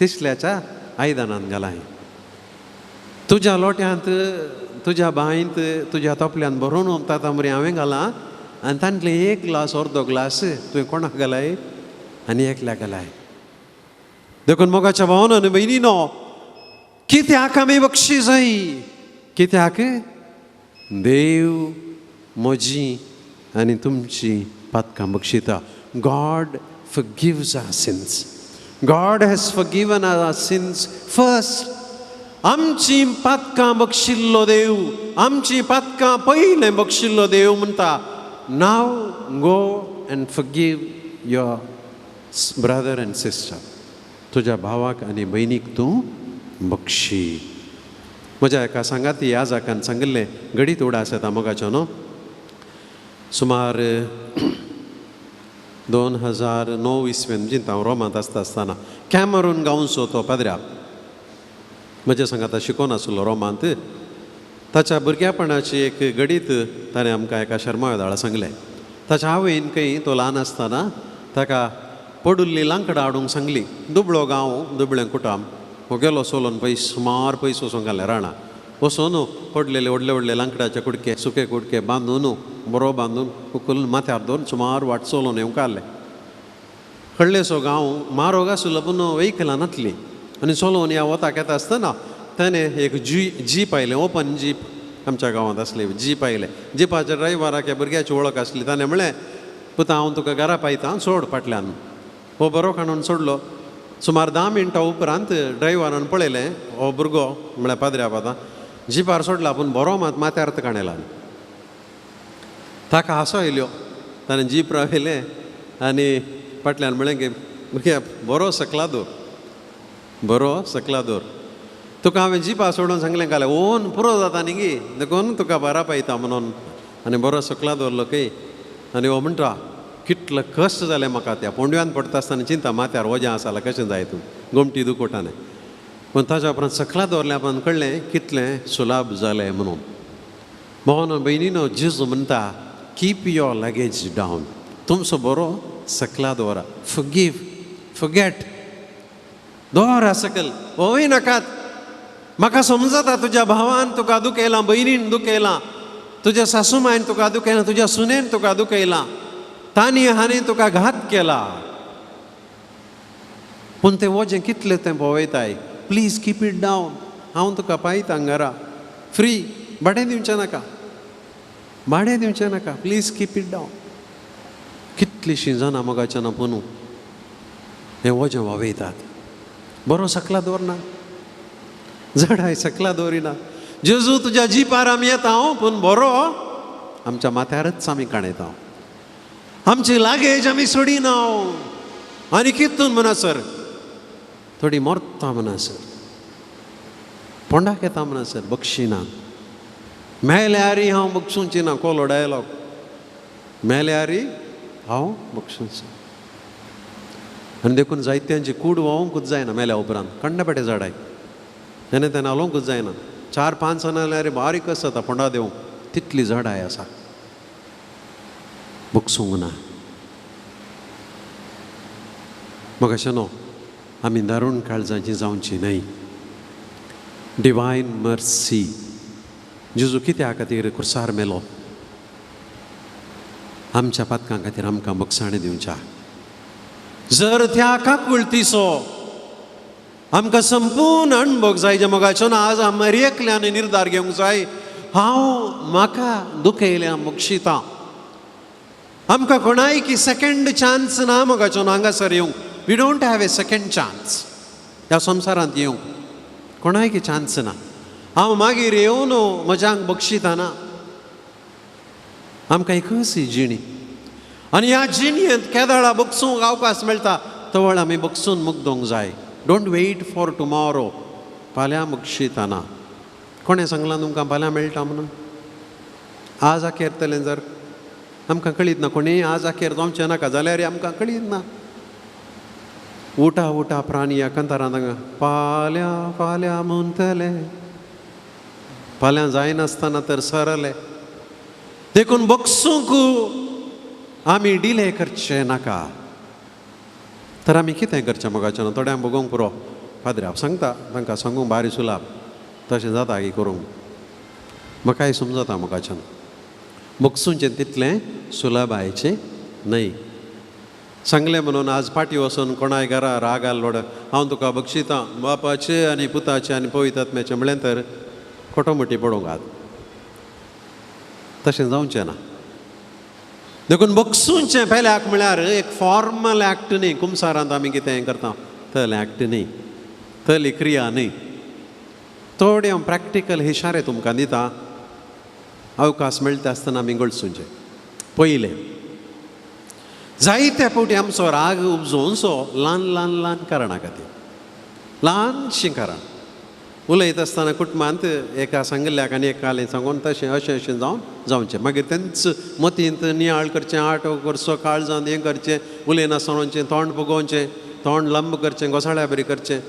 तिसल्याच्या आयदनांत घालाय. तुज्या लोट्यांत, तुज्या बांयंत, तुज्या तोपल्यांत भरून ताता मरे हांवें घालां आनी तांतले 1 ग्लास अर्दो ग्लास तुवें कोणाक घालाय? आनी एकल्याक घालाय. देखून मोगाच्या भावानो आनी भयणीनो, कित्याक आमी बक्षी जाय? कित्याक देव म्हजीं आनी तुमचीं पातकां बक्षिता. God forgives our sins. God has forgiven our sins first. आमचीं पातकां बक्षिल्लो देव, आमचीं पातकां पयलें बक्षिल्लो देव म्हणटा, now go and forgive your brother and sister. तुज्या भावाक आनी भयणीक तूं बक्षी. म्हज्या एका सांगाती याजाकान सांगिल्लें, घडीत उडास येता मोगाचो न्हू. सुमार 2009 इसवेन जिंत हांव रोमांत आसतना कॅमरून गांवचो तो पाद्र्या म्हज्या सांगाता शिकोवन आसलो रोमांत. ताच्या भुरग्यापणाची एक घडीत ताणें आमकां एका शर्मावेदाळा सांगलें. ताच्या आवयन खंय तो ल्हान आसतना ताका पडुल्ली लांकडां हाडूंक सांगली. दुबळो गांव, दुबळें कुटाम. हो गेलो चलोन सुमार पयस वचूंक घालें राणां. वचून पडलेले व्हडले व्हडले लांकडाचे कुडके, सुके कुडके बांदून बरो बांदून उखलून माथ्यार दवरून सुमार वाट चलोवन येवंक आसलें. व्हडलेसो गांव, म्हारग आसलो पूण वेहिकलां नासलीं. आनी चलोवन ह्या वताक येता आसतना ताणें एक जीप आयलें, ओपन जीप आमच्या गांवांत आसली. जीप आयलें. जिपाच्या ड्रायव्हराक ह्या भुरग्याची वळख आसली. ताणें म्हणलें, पुता हांव तुका घरा पायतां, सोड फाटल्यान. हो बरो काडून सोडलो. सुमार 10 मिनटां उपरांत ड्रायव्हरान पळयलें, हो भुरगो म्हळ्यार पाद्र्या पाता जिपार सोडला पूण बरो मात माथ्यार काणयला. ताका हांसो येयल्यो. ताणें जीप रावयलें आनी फाटल्यान म्हळें की भुरग्या बरो सकला दवर, बरो सकला दवर. तुका हांवें जिपा सोडून सांगलें काले ओन पुरो जाता न्ही गे, देखून तुका बारा पायता म्हणून. आनी बरो सकला दवरलो खंय. आनी हो म्हणटा, कितलें कश्ट जालें म्हाका त्या पोंडव्यान पडटा आसतना चिंता माथ्यार वजें आसा कशें जाय तूं गोमटी दुखोटाने. पूण ताच्या उपरांत सकला दवरल्या उपरांत कळ्ळें कितलें सुलाभ जालें म्हणून. भावानो भयणीनो, जेजू म्हणटा, कीप युअर लगेज डावन. तुमचो बरो सकला दवरा. Forgive, forget. दवरा सकल, वोय नाकात. म्हाका समजता तुज्या भावान तुका दुखयलां, भयणीन दुखयलां. तुज्या सासूमायन तुका दुखयला, तुज्या सुनेन तुका दुखयला, तांणी हांणी तुका घात केला, पूण तें वजें कितलें तें भोंवयताय. Please keep it down. हांव तुका पायता घरा फ्री, भाडें दिवचें नाका, भाडें दिवचें नाका, प्लीज कीप इट डावन. कितलींशीं जाणां मोगाच्यान पुनू हें वजें व्हांवयतात. बरो सकला दवरना, जडाय सकला दवरिना. जेजू तुज्या जिपार आमी येता पूण बरो आमच्या माथ्यारच आमी काणयता. आमची लागेज आमी सोडिना. आनी कितून म्हणसर थोडी मोरता म्हणसर, पोंडाक येता म्हणसर बक्षिना. मेल्यारी हांव बक्षूंची ना, कोलो डायलॉग. मेल्यारी हांव बक्षूंच. आनी देखून जायत्यांची कूड व्हांवूंकूच जायना मेल्या उपरांत. कंडपेटे झाडाय तेन्ना तेन्ना हालोवंकूच जायना. 4-5 जाल्यार बारीक आसा पोंडा देवूंक, तितली झाडाय आसा, बक्षूंक ना. मग अशें न्हू आमी दारूण काळजाची जावची न्हय. Divine mercy. जेजू कित्या खातीर खुर्सार मेलो? आमच्या पातकां खातीर आमकां बक्षाणी दिवच्या. जर त्या काकुळतीचो आमकां संपूर्ण अणभव जाय जे मोगाच्यान आज आमी एकल्यान निर्धार घेवंक जाय. हांव म्हाका दुखयल्या बक्षिता. आमकां कोणाय की सेकंड चान्स ना मोगाच्यान हांगासर येवंक. We don't have a second chance ह्या संवसारांत येवंक. कोणाय की चान्स ना. हांव मागीर येवन म्हज्यांक बक्षिताना. आमकां एकच ही जिणी, आनी ह्या जिणयेंत केदाळा बक्षूंक अवकाश मेळटा तवळ आमी बक्षून मुग्दोंक जाय. Don't wait for tomorrow. फाल्यां बक्षिताना. कोणें सांगलां तुमकां फाल्यां मेळटा म्हणून? आज आखेरतलें जर आमकां कळीत ना. कोणें आज आखेर जावचें नाका जाल्यार आमकां कळीत ना. उठा उठा प्राणी ह्या कंतारांत फाल्यां फाल्यां म्हणटले. फाल्यां जायनासतना तर सरले. देखून बक्षूंक आमी डिले करचे नाका. तर आमी कितें करचें मोगाच्यान? थोड्यांक बगोवंक पुरो पाद्री हांव सांगता तांकां सांगूंक बारी सुलाब तशें जाता की करूंक. म्हाकाय समजता मोगाच्यान बक्षूंचें तितलें सुलभायचें न्हय. सांगलें म्हणून आज फाटी वचून कोणाय घरा राग आलोड हांव तुका बक्षितां बापाचे आनी पुताचे आनी पवित्र आत्म्याचें म्हळें तर खोटोमोटी पडोवंक आत. तशें जावचें ना. देखून बक्षूंचें पयल्याक म्हळ्यार एक फॉर्मल एक्ट न्ही. कुमसारांत आमी कितें करता तल एक्ट न्ही, तली क्रिया न्ही. थोडें हांव प्रॅक्टिकल इशारे तुमकां दिता. अवकाश मेळटा आसतना आमी गळसूंचें. पयलें जायत्या फावटी आमचो राग उपजोवचो ल्हान ल्हान ल्हान कारणां खातीर. ल्हानशीं कारण उलयता आसतना कुटुंबांत एका सांगिल्ल्याक आनी एकालें सांगून तशें अशें अशें जावचें. मागीर तेंच मतींत नियाळ करचें, आटो करचो, काळजांत हें करचें, उलयनासतनाचें तोंड फुगोवचें, तोंड लंब करचें, घोसाळ्या बरी करचें.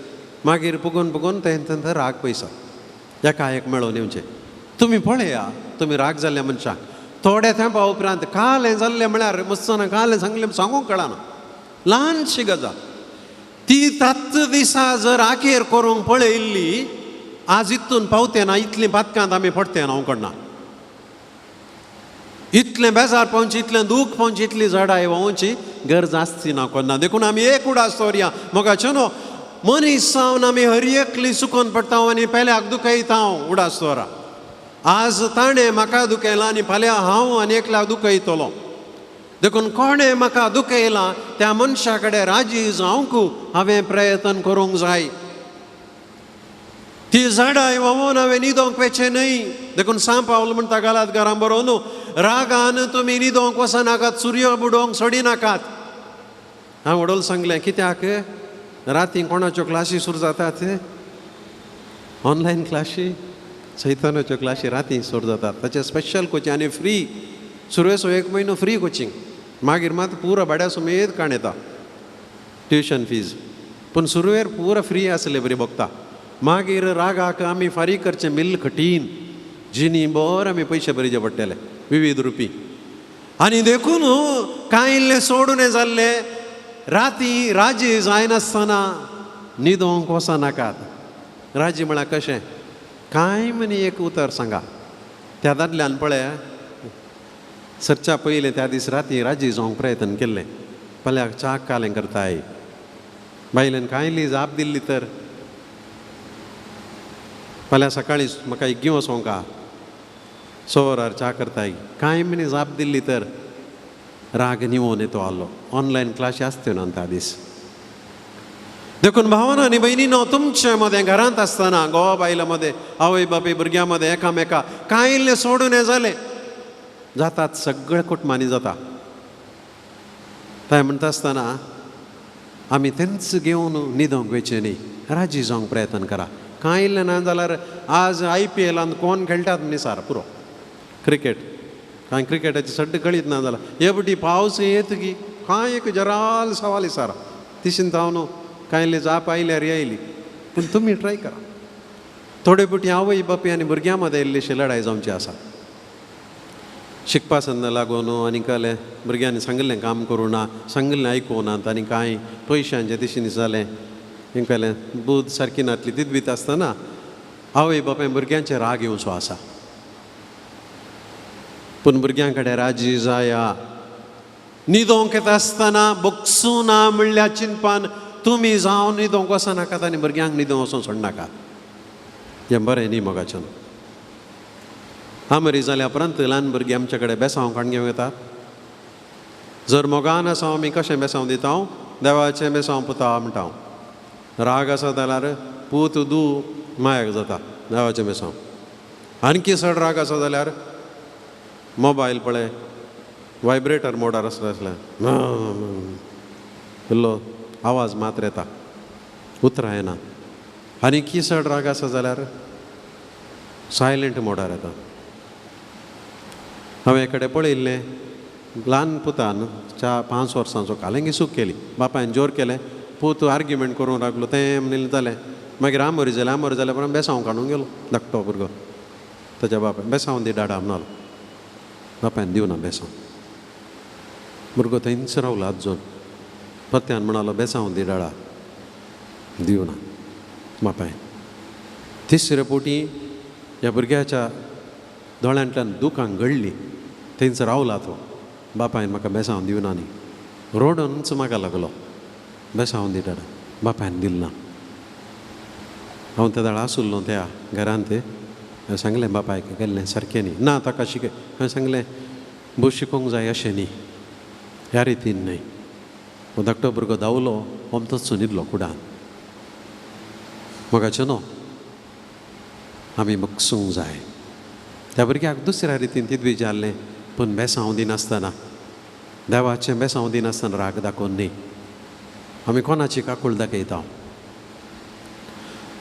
मागीर फुगोवन फुगोवन तें राग पयसा एका एक मेळोवन येवचें. तुमी पळया, तुमी राग जाल्ल्या मनशाक थोड्या तेंपा उपरांत काल हें जाल्लें म्हळ्यार मस्तना काल हें सांगलें सांगूंक कळना. ल्हानशी गजाल ती ताच दिसा जर आखेर करूंक पळयल्ली आज इतून पावतें ना, इतलीं पातकांत आमी पडटें ना. हांव कडना इतलें बेजार पावची, इतलें दूख पावची, इतली जडाय व्हांवची गरज आसची ना कोन्ना. देखून आमी एक उडास दवरया मोगाचें न्हू. मनीस जावन आमी हर एकली चुकोवन पडटा आनी पेल्याक दुखयता उडास दवरा. आज ताणें म्हाका दुखयलां आनी फाल्यां हांव आनी एकल्याक दुखयतलो. देखून कोणें म्हाका दुखयलां त्या मनशा कडेन राजी जावंक हांवें प्रयत्न करूंक जाय. ती झाडाय व्हांवून हांवें न्हिदोंक वेचें न्हय. देखून सांग पावल म्हणटा घालात घरां बरो न्हू. रागान तुमी न्हिदोंक वचनाकात, सूर्य बुडोवंक सोडिनाकात. हांव वडोल सांगलें कित्याक राती कोणाच्यो क्लासी सुरू जातात, ऑनलायन क्लासी, सैतानाच्यो क्लासी राती सुरू जातात. ताचे स्पेशल कोचिंग आनी फ्री. सुरवेचो 1 म्हयनो फ्री कोचिंग. मागीर मात पुरो भाड्या सुमेत काणयता ट्युशन फीज. पूण सुरवेर पुरो फ्री आसलें बरी बगता. मागीर रागाक आमी फारीक करचें बिल कठीण. जिनी बर आमी पयशे भरचे पडटले विविध रुपी. आनी देखून कांय इल्लें सोडून हें जाल्लें राती राजी जायनासतना न्हिदोंक वचनाकात. राजी म्हळ्यार कशें? कांय मनी एक उतर सांगा. त्या दादल्यान पळय सरच्या पयलें त्या दीस राती राजी जावंक प्रयत्न केल्ले पल्याक च्या कालें करताय बायलेन कांयली जाप दिल्ली तर फाल्यां सकाळीं म्हाका एक घेवन वचोंक का सवरार च्या करताय कांय मिनी जाप दिल्ली तर राग निवोन येतो आलो ऑनलायन क्लासी आसत्यो ना त्या दीस देखून भावांनो आनी भयणींनो तुमचे मदें घरांत आसतना घोवा बायला मदें आवय बापूय भुरग्यां मदें एकामेका कांय सोडून हें जालें जातात सगळे कुटुंबांनी जाता थंय म्हणटा आसतना आमी तेंच घेवन न्हिदोंक वयचें न्ही राजी जावंक प्रयत्न करा कांय इल्लें ना जाल्यार आज IPL कोण खेळटात न्ही सार पुरो क्रिकेट कांय क्रिकेटाची सड्ड कळीत ना जाल्यार हे बटी पावस येत की कांय एक जराल सवाल सारा तिशीन हांव न्हू कांयले जाप आयल्यार येयली पूण तुमी ट्राय करा थोडे बटी आवय बापूय आनी भुरग्यां मदें इल्लीशी लढाय जावची आसा शिकपा संद लागून आनी काले भुरग्यांनी सांगिल्लें काम करूं ना सांगिल्लें आयकूं नात आनी कांय पयशांचे दिशीन जालें हेंकालें बूद सारकी नातली तीच बीत आसतना आवय बापाय भुरग्यांचे राग येवचो आसा पूण भुरग्यां कडेन राजी जाया न्हिदोंक येता आसतना बोगसूं ना म्हणल्यार चिंतपान तुमी जावन न्हिदोंक वचनाकात आनी भुरग्यांक न्हिदोंक वचोंक सोडनाकात हें बरें न्ही मोगाचें मरी जाल्या उपरांत ल्हान भुरगीं आमचे कडेन बेसांव काण घेवंक येतात जर मोगान आसा आमी कशें बेसांव दिता देवाचें बेसांव पुता म्हणटा हांव राग आसा जाल्यार पूत दू मायक जाता देवाचें बेसांव आणकी चड राग आसा जाल्यार मोबायल पळय वायब्रेटर मोडार आसता इल्लो आवाज मात्र येता उतरां येना आनी चड राग आसा जाल्यार सायलेंट मोडार येता हांवें एकडे पळयल्लें ल्हान पुतान 5 वर्सांचो कालेंगी सूक केली बापायन जोर केलें पूत आर्ग्युमेंट करूंक लागलो तें म्हणिल्लें जालें मागीर आमोरी जाल्यार परत बेसांव काडूंक गेलो धाकटो भुरगो ताच्या बापाय बेसांव दी डाडा म्हणलो बापायन दिवना बेसांव भुरगो थंयच रावलो आजून पत्यान म्हणालो बेसांव दी डाडा दिवना बापायन तिसरे पोटी ह्या भुरग्याच्या दोळ्यांतल्यान दुखांक गळ्ळी थंयच रावला तो बापायन म्हाका बेसांव दिवना न्ही रोडूनच म्हाका लागलो बेसांव दी डाडा बापायन दिल ना हांव त्या दाळा आसुल्लो त्या घरांत हांवें सांगलें बापायक गेल्लें सारकें न्ही ना ताका शिकय हांवें सांगलें बू शिकोवंक जाय अशें न्ही ह्या रितीन न्हय हो धाकटो भुरगो धांवलो ओमतोच न्हिदलो कुडान मोगाचें न्हू आमी बगसूंक जाय त्या भुरग्याक दुसऱ्या रितीन तीच विचारलें पूण बेसांव दिनासतना देवाचें बेसांव दिनासतना राग दाखोवन न्ही आमी कोणाची काकूळ दाखयता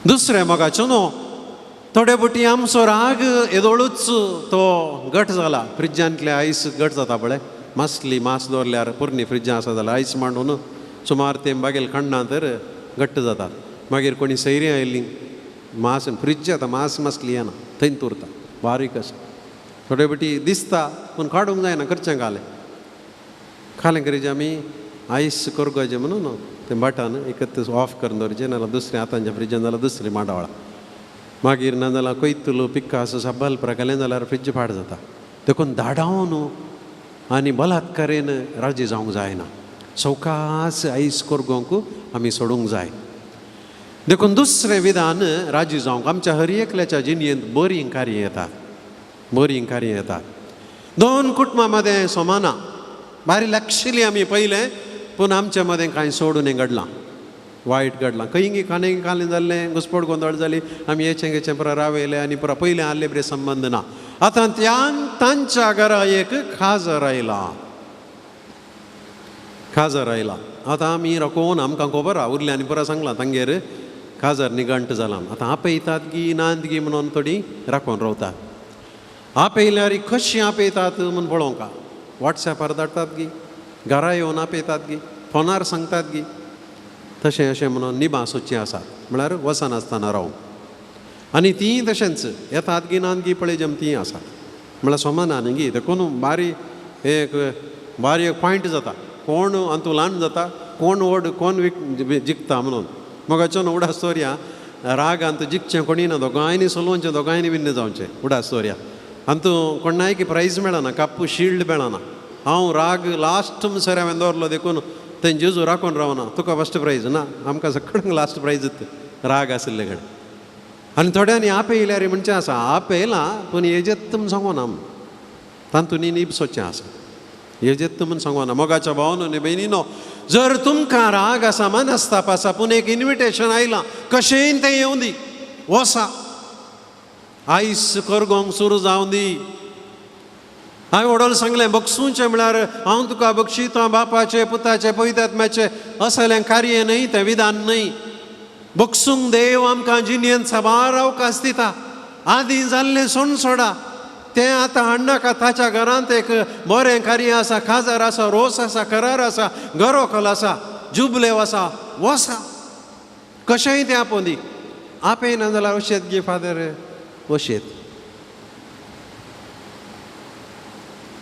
दुसरें मोगाचें न्हू थोडे बुटी आमचो राग येदोळूच तो घट जाला फ्रिजांतले आयस घट जाता पळय मासली मास दवरल्यार पुरणी फ्रिजां आसा जाल्यार आयस मांडून सुमार ते बागेल खण्णां तर घट्ट जातात मागीर कोणी सैरी आयली मास फ्रीज जाता मास मासली येना थंय उरता बारीक आसा थोडे बटी दिसता पूण काडूंक जायना करचें खालें करीचे आमी आयस करगोचे म्हणून तें बटन एकच ऑफ करून दवरचें नाजाल्यार दुसरें आतांच्या फ्रिजान जाल्यार दुसरें माडावळा मागीर नाजाल्यार कोयतलो पिक्कास बल्ब घालें जाल्यार फ्रीज फाट जाता देखून धाडावन आनी बलात्कारेन राजी जावंक जायना सवकास आयस करगोंक आमी सोडूंक जाय देखून दुसरें विधान राजी जावंक आमच्या हर एकल्याच्या जिणयेंत बरीं कार्य येतात दोन कुटुंबां मदें समाना बारीक लागशिल्लीं आमी पयलें पूण आमच्या मदें कांय सोडून हें घडलां वायट घडलां खंयी खाणें कालें जाल्लें घुसपड गोंदळ जाली आमी हेचें पुरा रावयलें आनी पुरा पयलें आसले बरे संबंद ना आतां तांच्या घरा एक खाजर आयला आतां आमी राखोवन आमकां खबर आहा उरलें आनी पुरा सांगलां तांगेर खाजर निगंट जालां आतां आपयतात गी नांद गी म्हणून थोडीं राखोवन रावतात आपयल्यार कशीं आपयतात म्हूण पळोवंक वॉट्सॅपार धाडटात गी घरा येवन आपयतात गी फोनार सांगतात गी तशें अशें म्हणून निबां सोदचीं आसात म्हळ्यार वचनासतना रावंक आनी तीं तशेंच येतात गी नांद गी पळय जमतीं आसात म्हळ्यार सोमाना न्ही गी देखून एक पॉयंट जाता कोण अंतू ल्हान जाता कोण व्हड कोण जिखता म्हणून मोगाचें उडास दवरया राग अंत जिखचें कोणी ना दोगांयनी सोलोवचें दोगांयनी भिन्न जावचें उडास दवरया ಅಂತೂ ಕೊಣ್ಣಾಯ್ಕೆ ಪ್ರೈಸ್ ಮೇಳನ ಕಪ್ಪು ಶೀಲ್ಡ್ ಮೇಳನ हांव राग लास्ट सर हांवें दवरलो देखून थंय जेजू राखून रावना तुका फस्ट प्रायज ना आमकां सगळ्यांक लास्ट प्रायज राग आसले कडेन आनी थोड्यांनी आपे येयल्यार म्हणचें आसा आपे येयलां पूण हेजेत म्हूण सांगोना तातूंत नीब सोदचें आसा हेजेत म्हूण सांगोना मोगाच्या भावानो आनी भयणीनो जर तुमकां राग आसा मनस्ताप आसा पूण एक इन्विटेशन आयलां कशेंय तें येवं दी वसा आयस करगोंक सुरू जावं दी हांवें वडोल सांगलें बक्षूचें म्हळ्यार हांव तुका बक्षितां बापाचें पुताचें पवित्र आत्म्याचें असलें कार्य न्हय तें विधान न्हय बक्षूंक देव आमकां जिणेंत साबार अवकाश दिता आदीं जाल्लें सोण सोडा तें आतां हाडनाका ताच्या घरांत एक बरें कार्य आसा काजार आसा रोस आसा करार आसा गरोकल आसा जुबलेव आसा वसा कशेंय तें आपोवन दी आपय ना जाल्यार अशेंच गे फादर अशेंच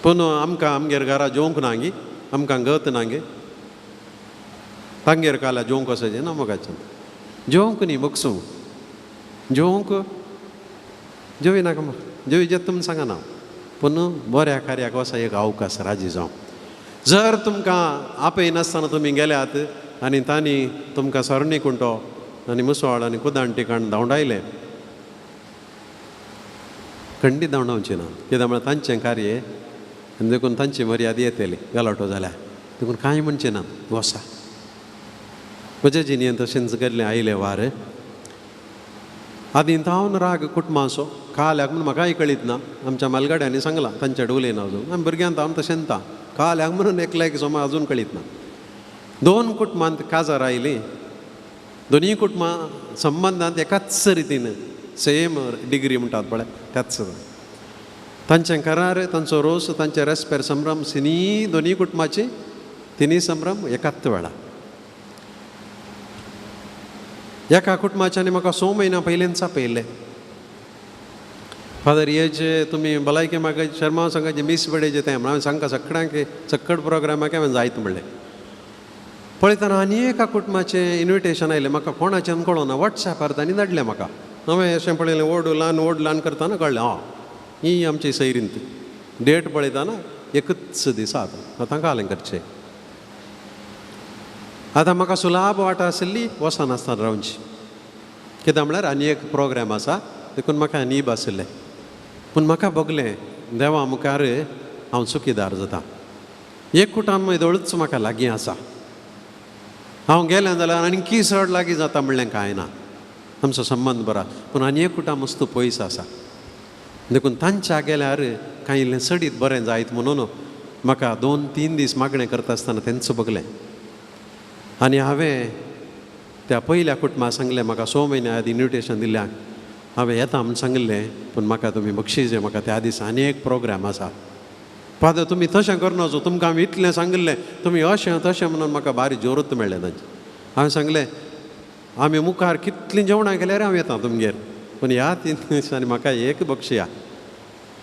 पूण आमकां आमगेर घरा जेवंक ना गे आमकां गत ना गे तांगेर काला जेवंक वचचें ना मोगाचें जेवंक न्ही बक्षूंक जेवंक जेवी नाका म्हाका जेवी जेत तुमी सांगना पूण बऱ्या कार्याक वसा एक अवकाश राजी जावं जर तुमकां आपय नासतना तुमी गेल्यात आनी तांणी तुमकां सरणी कुंटो आनी मुसवाळ आनी कुदाण टिकाण धांवडायलें खंडीत धांवडावचें ना कित्याक म्हळ्यार तांचें कार्य आनी देखून तांची मर्यादा येतली गलाटो जाल्यार देखून कांय म्हणचें ना वसा म्हज्या जिणेंत तशेंच गेल्लें आयलें वार आदीं तावन राग कुटुंबाचो काल्याक म्हणून म्हाकाय कळीत ना आमच्या मालगाड्यांनी सांगलां तांच्या उलयना अजून आमी भुरग्यांत हांव तशें ता काल्याक म्हणून एकल्याक समज अजून कळीत ना 2 कुटुंबांत काजार आयलीं दोनूय कुटुंबां संबंदांत एकाच रितीन सेम डिग्री म्हणटात पळय त्याच तांचें करार तांचो रोस तांचे रेस्पेर संभ्रम दोनूय कुटुंबाची तिनूय संभ्रम एकाच वेळा एका कुटुंबाच्यानी म्हाका 6 म्हयन्या पयलींच आपयल्लें फादर हे जे तुमी भलायकी म्हाका शर्मा संघाचे मीस बडेचे तें हांवें सांगता सगळ्यांक सक्कड प्रोग्रामाक हांवें जायत म्हणलें पळयतना आनी एका कुटुंबाचें इन्विटेशन आयलें म्हाका कोणाचें कळना वॉट्सॅपार तांणी धाडलें म्हाका हांवें अशें पळयलें ओड ल्हान करतना कळ्ळें ही आमची सैरींत डेट पळयतना एकच दीस आतां तांकां हालें करचें आतां म्हाका सुलाब वाट आशिल्ली वचनासतना रावची कित्याक म्हळ्यार आनी एक प्रोग्राम आसा देखून म्हाका नीब आशिल्लें पूण म्हाका बगलें देवा मुखार हांव चुकीदार जाता एक कुटुंब येदोळूच म्हाका लागीं आसा हांव गेलें जाल्यार आनीकी चड लागीं जाता म्हणलें कांय ना आमचो संबंद बरो पूण आनी एक कुटुंब मस्त पयस आसा देखून तांच्या गेल्यार कांय इल्लें सडीत बरें जायत म्हणून म्हाका 2-3 दीस मागणें करता आसतना तेंच बगलें आनी हांवें त्या पयल्या कुटुंबाक सांगलें म्हाका 6 म्हयन्या आदी इन्विटेशन दिल्ल्याक हांवें येता म्हूण सांगलें पूण म्हाका तुमी बक्षीस म्हाका त्या दीस आनी एक प्रोग्राम आसा फादर तुमी तशें करनाचो तुमकां हांवें इतलें सांगलें तुमी अशें तशें म्हणून म्हाका बारी जोरूत मेळ्ळें तांचें हांवें सांगलें आमी मुखार कितलीं जेवणां केल्यार हांव येता तुमगेर पूण ह्या 3 दिसांनी म्हाका एक बक्षिया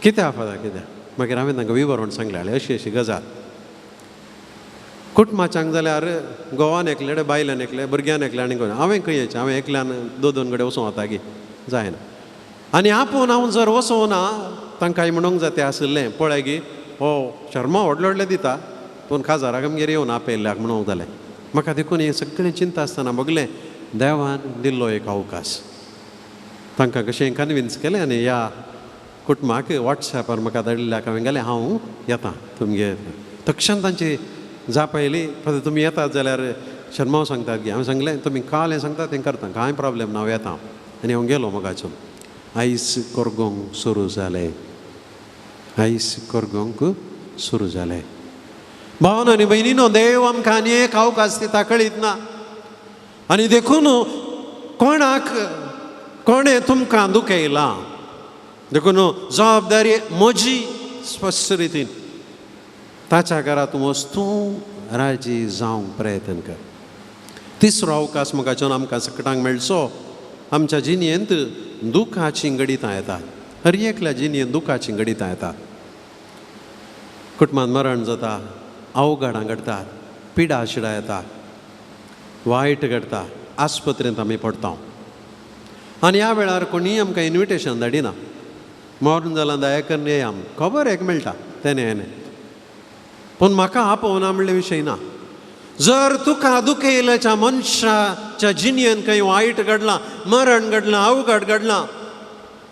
कित्याक फादर कित्याक मागीर हांवें तांकां विवरण सांगलें अशी गजाल कुटुंबाच्यांक जाल्यार गोवान एकले बायलान एकले भुरग्यान एकले आनी हांवें खंय येचें हांवें एकल्यान 2 कडेन वचूं वता गे जायना आनी आपूण हांव जर वचूं ना तांकांय म्हणूंक जाय तें आशिल्लें पळय गे हो शर्मा व्हडले दिता पूण काजाराक आमगेर येवन आपयल्ल्याक म्हणूंक जालें म्हाका देखून हें सगळें चिंता आसतना बगलें देवान दिल्लो एक अवकाश तांकां कशें कन्विन्स केलें आनी ह्या कुटुंबाक वॉट्सॅपार म्हाका धाडिल्ल्याक हांवें गेलें हांव येता तुमगेर तक्षण तांची जाप आयली फादर तुमी येतात जाल्यार शर्मा सांगतात गे हांवें सांगलें तुमी काल हें सांगता तें करता कांय प्रॉब्लेम ना हांव येता आनी हांव गेलो मोगाचो आयस कोरगोंक सुरू जालें आयस कोरगोंक सुरू जालें भावानो आनी भयणीनो देव आमकां आनी एक अवकाश दिता कळीत ना आनी देखून कोणें तुमकां दुखयलां देखून जबाबदारी म्हजी स्पश्ट रितीन ताच्या घरा तूं वचूं राजी जावंक प्रयत्न कर तिसरो अवकाश मोगाच्यान आमकां सकटांक मेळचो आमच्या जिणेंत दुखाचीं गडितां येतात हर एकल्या जिणेंत दुखाचीं गडितां येतात कुटुंबांत मरण जाता अवघडां घडटात पिडा शिडा येता वायट घडटा आस्पत्रेंत आमी पडटा आनी ह्या वेळार कोणीय आमकां इन्विटेशन धाडिना मरून जालां दयाकरन येया खबर एक मेळटा तेणे हेणे पूण म्हाका आपोवना म्हणले विशय ना. जर तुका दुखेलाच्या मनशाच्या जिणेन खंय वायट घडलां, मरण घडलां, अवघड घडलां,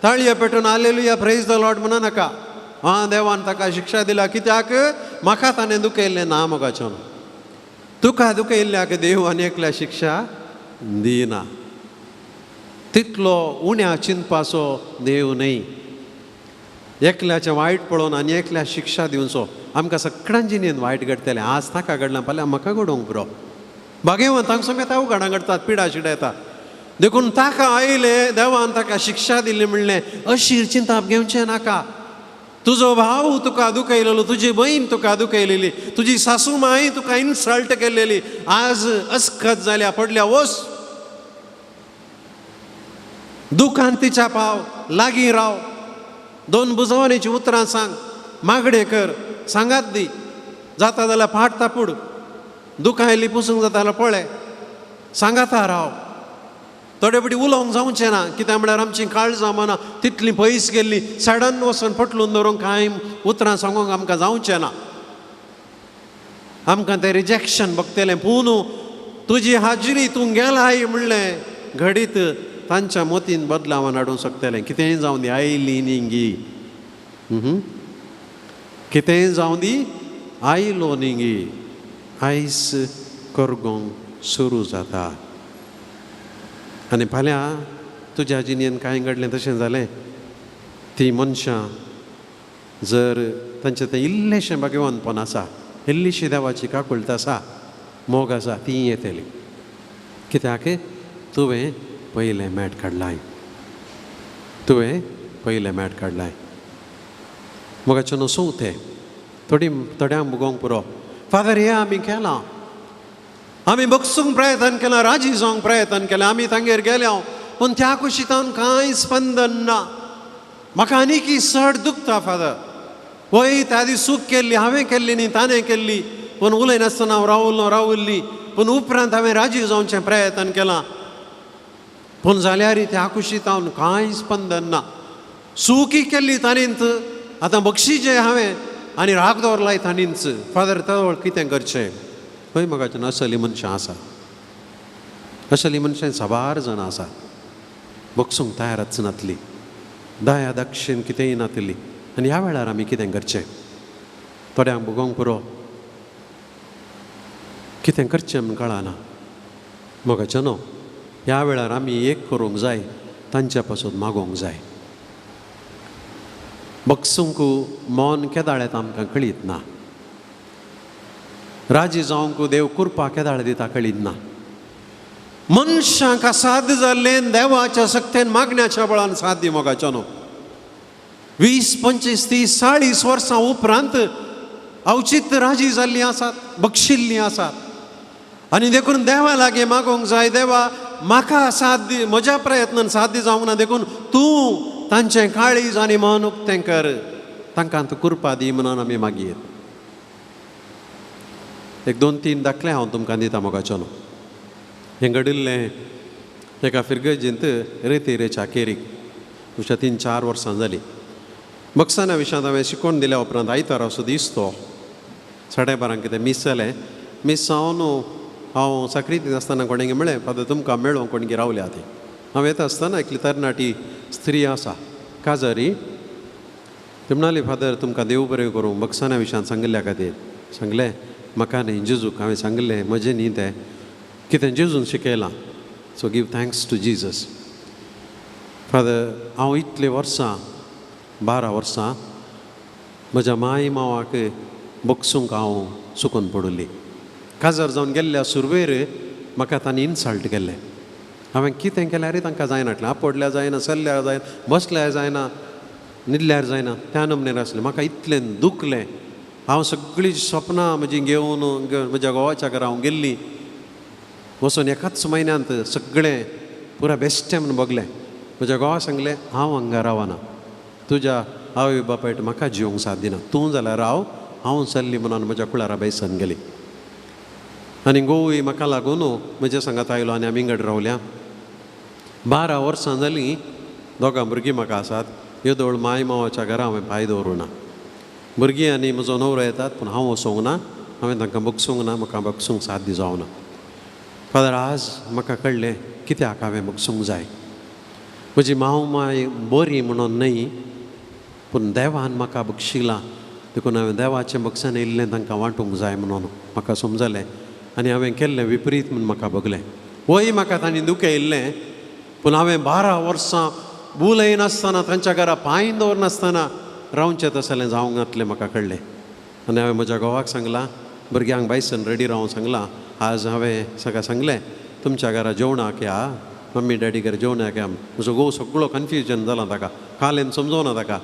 ताळयो पेटून हालेलुया प्रेज द लॉर्ड म्हणा नाका. देवान ताका शिक्षा दिला कित्याक म्हाका ताणें दुखयल्लें ना मोगाचें. तुका दुखयल्ल्याक देवान एकल्या शिक्षा दिना. तितलो उण्या चिंतपाचो देव न्हय. एकल्याचें वायट पळोवन आनी एकल्या शिक्षा दिवचो. आमकां सगळ्यां जिणेन वायट घडटलें. आज ताका घडलां फाल्यां म्हाका घडोवंक पुरो. भाग्यवंतांक समेत अवघडां घडटात, पिडा शिडा येता. देखून ताका आयले देवान ताका शिक्षा दिली म्हणलें अशी चिंताप घेवचें नाका. तुजो भाव तुका दुखयलेलो, तुजी बहीण तुका दुखयलेली, तुजी सासू माय तुका इन्सल्ट केलेली, आज अस्खत जाल्या पडल्या वस दुखान तिच्या पाव, लागीं राव, 2 बुजवणेची उतरां सांग, मागणे कर, सांगात दी, जाता जाल्यार फाट तापूड, दुखायली पुसूंक जाता जाल्यार पळय, सांगाता राव. थोडे फावटी उलोवंक जावचें ना. कित्याक म्हळ्यार आमची काळजां मना तितली पयस गेल्ली, सडन वचून फटलून दवरूंक कांय उतरां सांगूंक आमकां जावचें ना. आमकां तें रिजेक्शन भोगतलें. पूण तुजी हाजिरी तूं गेलाय म्हणलें घडीत तांच्या मोतीन बदलावन हाडूंक शकतलें. कितेंय जावं दी, आयली निंगी, कितेंय जावं दी, आयलो निंगी, आयस करगोंक सुरू जाता. आनी फाल्यां तुज्या जिणेन कांय घडलें तशें जालें. ती मनशां जर तांचें तें इल्लेशें भाग्यवानपण आसा, इल्लीशी देवाची काकुळट आसा, मोग आसा, ती येतली. कित्याक तुवें पयलें मॅट काडलाय. तुवें पयलें मॅट काडलाय. मोगाचें न्हू चवथें थोड्यांक मुगोवंक पुरो. फादर हें आमी केलां, आमी बगसूंक प्रयत्न केला, राजी जावंक प्रयत्न केला, आमी तांगेर गेल्या, पूण त्या कुशीतान कांय स्पंदन ना. म्हाका आनीक चड दुखता फादर. वय त्या दीस चूक केल्ली, हांवें केल्ली न्ही, ताणें केल्ली, पूण उलयनासतना हांव रावल्ली, पूण उपरांत हांवें राजी जावचें प्रयत्न केलां, पूण जाल्यार त्या कुशीतान कांय स्पंदन ना. चूकी केल्ली ताणेंच, आतां बक्षिजें हांवें आनी राग दवरलाय ताणींच. फादर तवळ कितें करचें? खंय म्हाका असली मनशां आसा, असली मनशां साबार जाणां आसा, बगसूंक तयारच नातली, दया दक्षिण कितेंय नातली. आनी ह्या वेळार आमी कितें करचें? थोड्यांक भोगोवंक पुरो कितें करचें म्हूण कळना. मोगाचें न्हू, ह्या वेळार आमी एक करूंक जाय, तांच्या पासून मागोवंक जाय. बगसूंक मौन केदाळ येता आमकां कळीत ना. राजी जावंक देव कृपा केदाळ दिता कळीत ना. मनशांक साध्य जाल्लें देवाच्या सक्तेन मागण्याच्या बळान साध्य मोगाचें न्हू. 20, 25, 30, 40 वर्सां उपरांत अवचित राजी जाल्लीं आसात, बक्षिल्लीं आसात. आनी देखून देवा लागीं मागोवंक जाय, देवा म्हाका साध्य, म्हज्या प्रयत्नान साध्य जावंक ना, देखून तूं तांचें काळीज आनी मन उक्तें कर, तांकां तूं कृपा दी म्हणून आमी मागीर. एक 2-3 दाखले हांव तुमकां दिता मोगाचें न्हू. हें घडिल्लें एका फिरगजींत रेतेरेच्या केरीक, अशें 3-4 वर्सां जालीं. बक्साना विशयांत हांवें शिकोवन दिल्या उपरांत आयतार असो दीस तो 12:30 कितें मीस जालें. मीस जावन हांव साकरीत आसतना कोणेंगे म्हळें, फादर तुमकां मेळोवंक कोणगे रावल्या ती. हांव येता आसतना एकली तरणाटी स्त्री आसा काजारी, ती म्हणाली फादर तुमकां देव बरें करूं, बक्साना विशयांत सांगिल्ल्या खातीर. सांगलें म्हाका न्ही जेजूक. हांवें सांगलें म्हजें न्ही तें, कितें जेजून शिकयलां, so give thanks to Jesus. Father हांव इतले वर्सां 12 वर्सां म्हज्या माय मांवाक बगसूंक हांव चुकून पडुल्ली. काजार जावन गेल्ल्या सुरवेर म्हाका तांणी इन्सल्ट केल्लें. हांवें कितें केल्यार तांकां जायनाटलें. आपडल्यार जायना, चल्ल्यार जायना, बसल्यार जायना, न्हिदल्यार जायना, त्या नमनेर आसलें. म्हाका इतलें दुखलें. हांव सगळीं सपनां म्हजीं घेवन म्हज्या घोवाच्या घरा हांव गेल्लीं. वचून एकाच म्हयन्यांत सगळें पुरा बेश्टें म्हूण बगलें. म्हज्या घोवा सांगलें हांव हांगा रावना, तुज्या आवय बापायट म्हाका जिवंक साथ दिना, तूं जाल्यार राव, हांव चल्ली म्हणून म्हज्या कुळारा बेसन गेली. आनी घोवूय म्हाका लागून म्हज्या सांगात आयलो आनी आमी इंगड रावल्या. 12 वर्सां जालीं, दोगां भुरगीं म्हाका आसात. ह्यो देवूळ माय मावाच्या घरा हांवें पांय दवरूं ना. भुरगीं आनी म्हजो नवरो येतात पूण हांव वचोंक ना, हांवें तांकां बगसूंक ना, म्हाका बगसूंक साध्य जावना. फादर आज म्हाका कळ्ळें कित्याक हांवें बगसूंक जाय. म्हजी मांव माय बरी म्हणून न्हय, पूण देवान म्हाका बक्षिलां, देखून हांवें देवाचें बक्षण येयल्लें तांकां वांटूंक जाय म्हणून म्हाका समजलें. आनी हांवें केल्लें विपरीत म्हूण म्हाका बगलें. वय म्हाका तांणी दुखयल्लें, पूण हांवें 12 वर्सां बुलय नासतना तांच्या घरा पांय दवरनासतना रावचें तसलें जावंक नातलें म्हाका कळ्ळें. आनी हांवें म्हज्या घोवाक सांगलां, भुरग्यांक बायसन रेडी रावंक सांगलां. आज हांवें सगळ्या सांगलें तुमच्या घरा जेवणाक या, मम्मी डॅडीगेर जेवणाक या. म्हजो घोव सगळो कन्फ्युजन जाला ताका, कालेन समजोना ताका.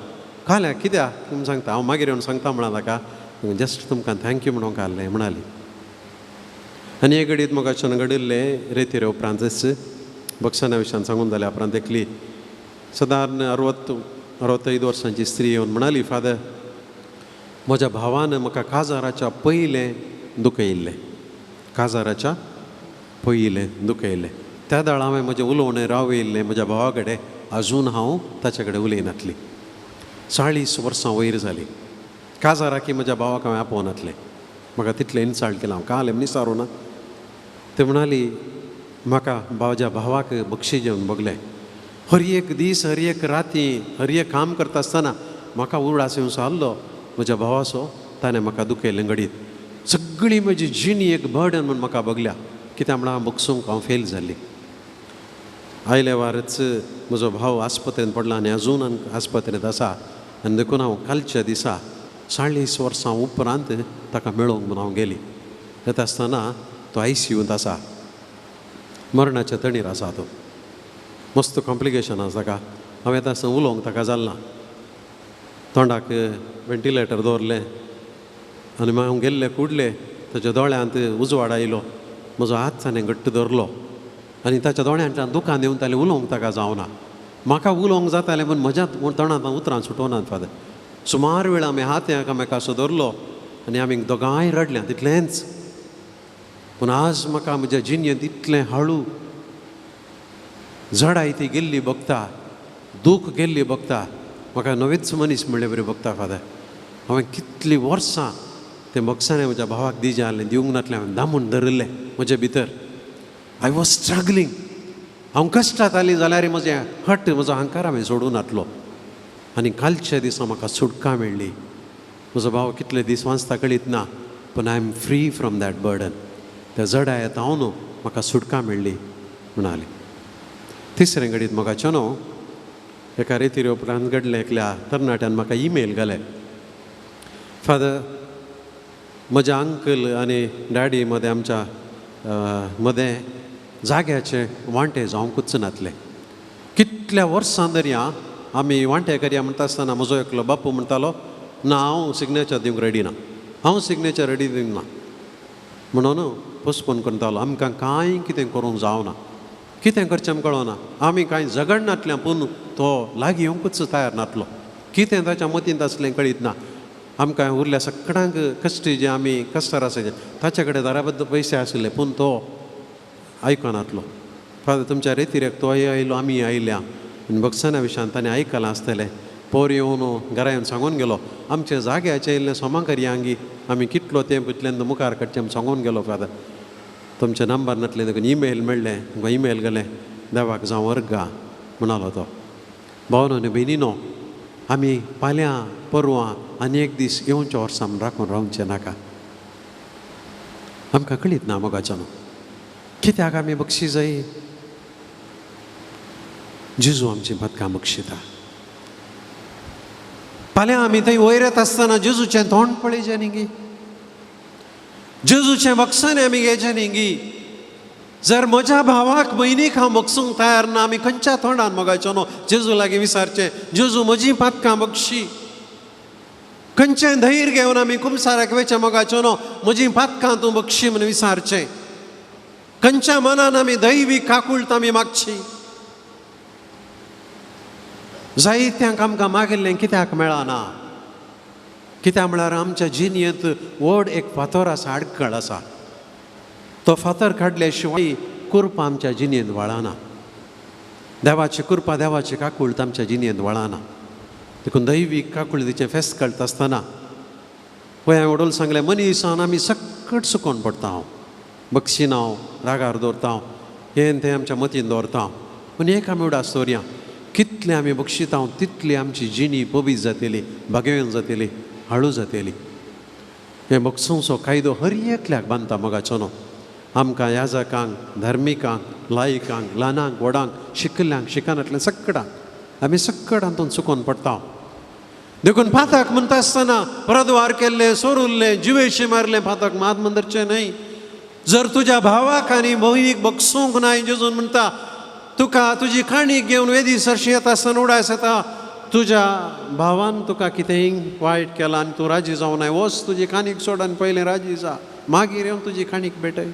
काल्या कित्याक तुमी सांगता, हांव मागीर येवन सांगता म्हणा ताका. जस्ट तुमकां थँक्यू म्हणूंक आहलें म्हणाली. आनी एक घडीत म्हाका घडिल्लें रेतीरे उपरांतच बक्षाना विशयान सांगून जाल्या उपरांत एकली सादारण 60-65 वर्सांची स्त्री येवन म्हणाली, फादर म्हज्या भावान म्हाका काजाराच्या पयलें दुखयल्लें, काजाराच्या पयलें दुखयल्लें. त्या दाळ हांवें म्हजें उलोवणें रावयल्लें म्हज्या भावा कडेन. आजून हांव ताचे कडेन उलयनातली. 40 वर्सां वयर जालीं. काजाराकी म्हज्या भावाक हांवें आपोवनातलें. म्हाका तितलें इन्सल्ट केलां, हांव कालें निसारूं ना. ते म्हणाली म्हाका म्हज्या भावाक बक्षी जेवन बगलें. हर एक दीस, हर एक राती, हर एक काम करता आसतना म्हाका उगडास येवंसो आहलो म्हज्या भावाचो. ताणें म्हाका दुखयलें घडीत. सगळी म्हजी जिणी एक बर्डन म्हूण म्हाका बगल्या. कित्याक म्हळ्यार बगसूंक हांव फेल जाल्ली. आयल्या वारच म्हजो भाव आस्पत्रेंत पडला आनी आजून आस्पत्रेंत आसा. आनी देखून हांव कालच्या दिसा 40 वर्सां उपरांत ताका मेळोवंक म्हूण हांव गेली. येता आसतना तो ICUंत आसा, मरणाच्या तणीर आसा. तो मस्त कॉम्प्लिकेशन आसा ताका. हांव येता आसतना उलोवंक ताका जालना. तोंडाक वेंटिलेटर दवरलें आनी मागीर हांव गेल्ले कुडले ताच्या दोळ्यांत उजवाड आयलो. म्हजो हात ताणें घट्ट धरलो आनी ताच्या दोळ्यांतल्यान दुकान येवन ताणें उलोवंक ताका जावना. म्हाका उलोवंक जातालें पूण म्हज्या तोंडांत उतरां सुटोनात. फादर सुमार वेळ आमी हात एकामेकाचो धरलो आनी आमी दोगांय रडल्या तितलेंच. पूण आज म्हाका म्हज्या जिणेंत इतलें हळू झडाय ती गेल्ली बगता, दूख गेल्ली बगता, म्हाका नवेच मनीस म्हणले बरें बगता. फादर हांवें कितलीं वर्सां तें बक्षाणें म्हज्या भावाक दिजें आहलें दिवंक नातलें. हांवें दामून धरलें म्हजे भितर. I was स्ट्रगलींग. हांव कश्टांत आली जाल्यार म्हजें हट, म्हजो अहंकार हांवें सोडून नातलो. आनी कालच्या दिसा म्हाका सुटका मेळ्ळी. म्हजो भाव कितले दीस वाचता कळीत ना, पूण I am free from that burden. त्या जडा येता हांव न्हू, म्हाका सुटका मेळ्ळी म्हणाली. तिसरें घडीत म्हाका चनो एका रेतीर उपरांत घडलें. एकल्या तरणाट्यान म्हाका ईमेल घालें, फादर म्हज्या अंकल आनी डॅडी मदें आमच्या मदें जाग्याचे वांटे जावंकूच नातले. कितल्या वर्सां दर्या आमी वांटे करया म्हणटा आसतना म्हजो एकलो बापू म्हणटालो, ना हांव सिग्नेचर दिवंक रेडी ना, हांव सिग्नेचर रेडी दिवंक ना म्हणून पोस्टपोन करतालो. आमकां कांय कितें करूंक जावना, कितें करचें आमकां कळना. आमी कांय झगड नातल्या पूण तो लागीं येवंकूच तयार नातलो. कितें ताच्या मतींत आसलें कळीत ना. आमकां उरल्या सगळ्यांक कश्ट जे आमी कस्टर आसाचे ताचे कडेन दाराबद्द पयशे आसले पूण तो आयकनातलो. फादर तुमच्या रेतीरेक तोय आयलो, आमी आयल्या. आनी बक्षाना विशयान ताणें आयकलां आसतलें. पोर येवन घरा येवन सांगून गेलो, आमचे जाग्याचे येयल्लें सोमां करयांगी, आमी कितलो तेंप इतल्यान मुखार काडचें आमी सांगून गेलो. फादर तुमचे नंबर नातले देखून ईमेल मेळ्ळें. तुमकां ईमेल गेलें, देवाक जावं वर्गा म्हणालो तो. भावनो आनी भयणीनो, आमी फाल्यां परवां आनी एक दीस येवच्या वर्सां राखून रावचें नाका. आमकां कळीत ना मोगाच्यान कित्याक आमी बक्षी जायी. जेजू आमची बदकां बक्षिता. फाल्यां आमी थंय वयर येता आसतना जेजूचें तोंड पळयचें न्ही गी, जेजूचें बक्षान आमी घेवचें न्ही गी. जर म्हज्या भावाक भयणीक हांव बगसूंक तयार ना, आमी खंयच्या तोंडान मोगाचो न्हू जेजू लागीं विचारचें, जेजू म्हजी पातकां बक्षी. खंयचें धैर्य घेवन आमी कुमसाराक वेचें मोगाचो न्हू, म्हजी पातकां तूं बक्षी म्हूण विचारचें. खंयच्या मनान आमी दैवी काकुळट आमी मागची. जायत्यांक आमकां मागिल्लें कित्याक मेळना, कित्याक म्हळ्यार आमच्या जिणेंत व्हड एक फातर आसा, आडखळ आसा. तो फातर काडले शिवाय कृपा आमच्या जिणेंत वळना. देवाची कृपा, देवाची काकुळट आमच्या जिणेंत वळना. देखून दैवीक काकुळतीचें फेस्त काडटा आसतना पळय हांवें वडोल सांगलें मनीसान आमी सक्कट सुकोवन पडटा हांव बक्षीन हांव रागार दवरता हांव हें तें आमच्या मतीन दवरता हांव पूण एक आमी उडास दवरया कितलें आमी बक्षिता हांव तितली आमची जिणी पबीत जातली भाग्यवान जातली हाळू जातली हें बक्षुंचो कायदो हर एकल्याक बांदता मोगाचो न्हू आमकां याजकांक धार्मिकांक लायकांक ल्हानांक व्हडांक शिकल्यांक शिकनातल्या सक्कडांक आमी सक्कड हातून चुकोवन पडटा हांव देखून फाताक म्हणटा आसतना परद्वार केल्ले सोरुल्ले जिवेशी मारले फाताक मात मंदरचे न्हय जर तुज्या भावाक आनी भयणीक बक्षूंक नाय जेजून म्हणटा तुका तुजी काणीक घेवन वेदी सरशी येता आसतना उडास येता तुज्या भावान तुका कितेंय वायट केलां आनी तूं राजी जावं नाय वच तुजी काणीक सोड आनी पयलें राजी जा मागीर येवन तुजी काणीक भेटय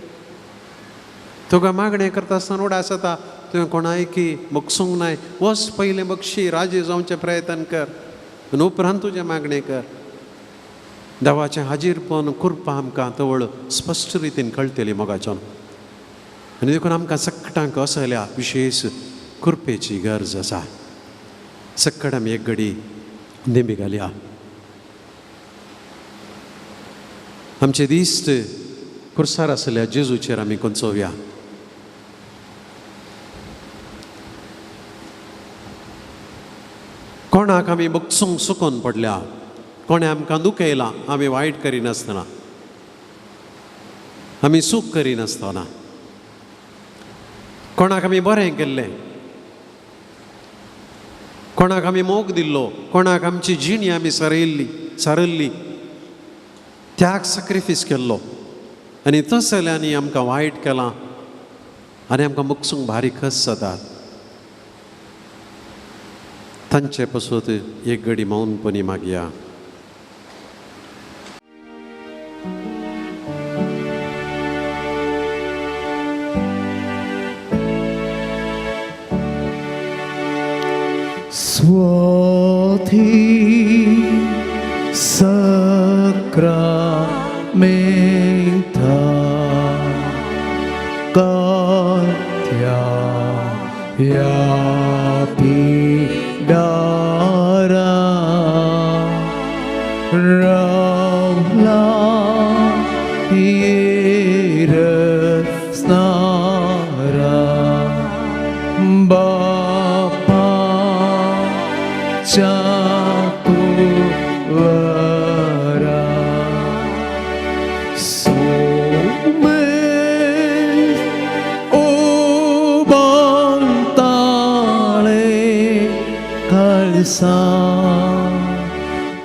तुका मागणें करता आसतना उडास येता तुवें कोणायकी बक्षूंक नाय वच पयलें बक्षी राजी जावचें प्रयत्न कर आनी उपरांत तुजें मागणें कर देवाचें हाजीरपण कृपा आमकां तवळ स्पश्ट रितीन कळटली मोगाच्यान आनी देखून आमकां सक्कटांक असल्या विशेश कृपेची गरज आसा सक्कट आमी एक घडी देंबी घालया आमचे दिश्ट कुर्सार आसल्या जेजूचेर आमी कोंचोवया कोणाक आमी बक्षूंक सुकोवन पडल्या कोणें आमकां दुखयलां आमी वायट करिनासतना आमी सूख करिनासतना कोणाक आमी बरें केल्लें कोणाक आमी मोग दिल्लो कोणाक आमची जिणी आमी सारल्ली त्याग सॅक्रिफीस केल्लो आनी तसल्यांनी आमकां वायट केलां आनी आमकां बक्षूंक भारी खस जातात तांचे पासून एक घडी मौनपणी मागया Swati Sacramenta Katya Yapidara Ramla Yeresnara Bapa Chakuvara Sume Obantale Kalsa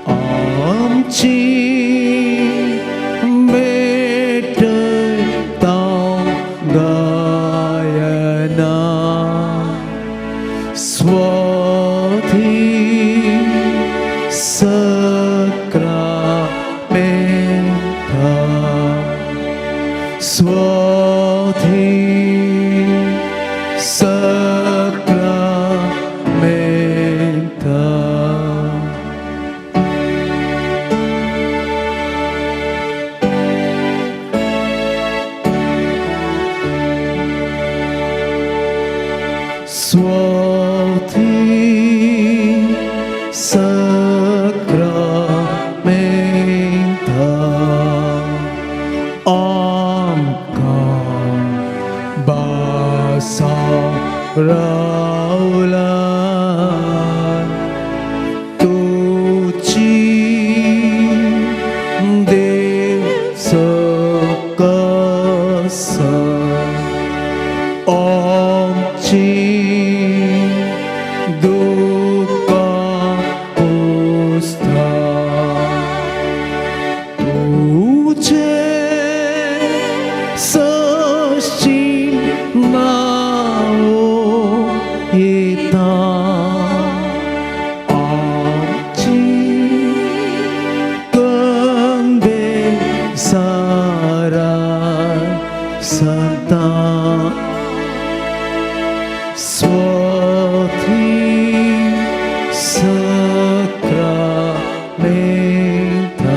Amchi Mete Gayana Swati Sacramenta Swati Sacramenta Swati Sacramenta Amka Basa Raula Tuci De Sokasa Omchi Duka Pusta Tuce Sashin Nao Ita Omchi Kande Sara Santa Swati Sacramenta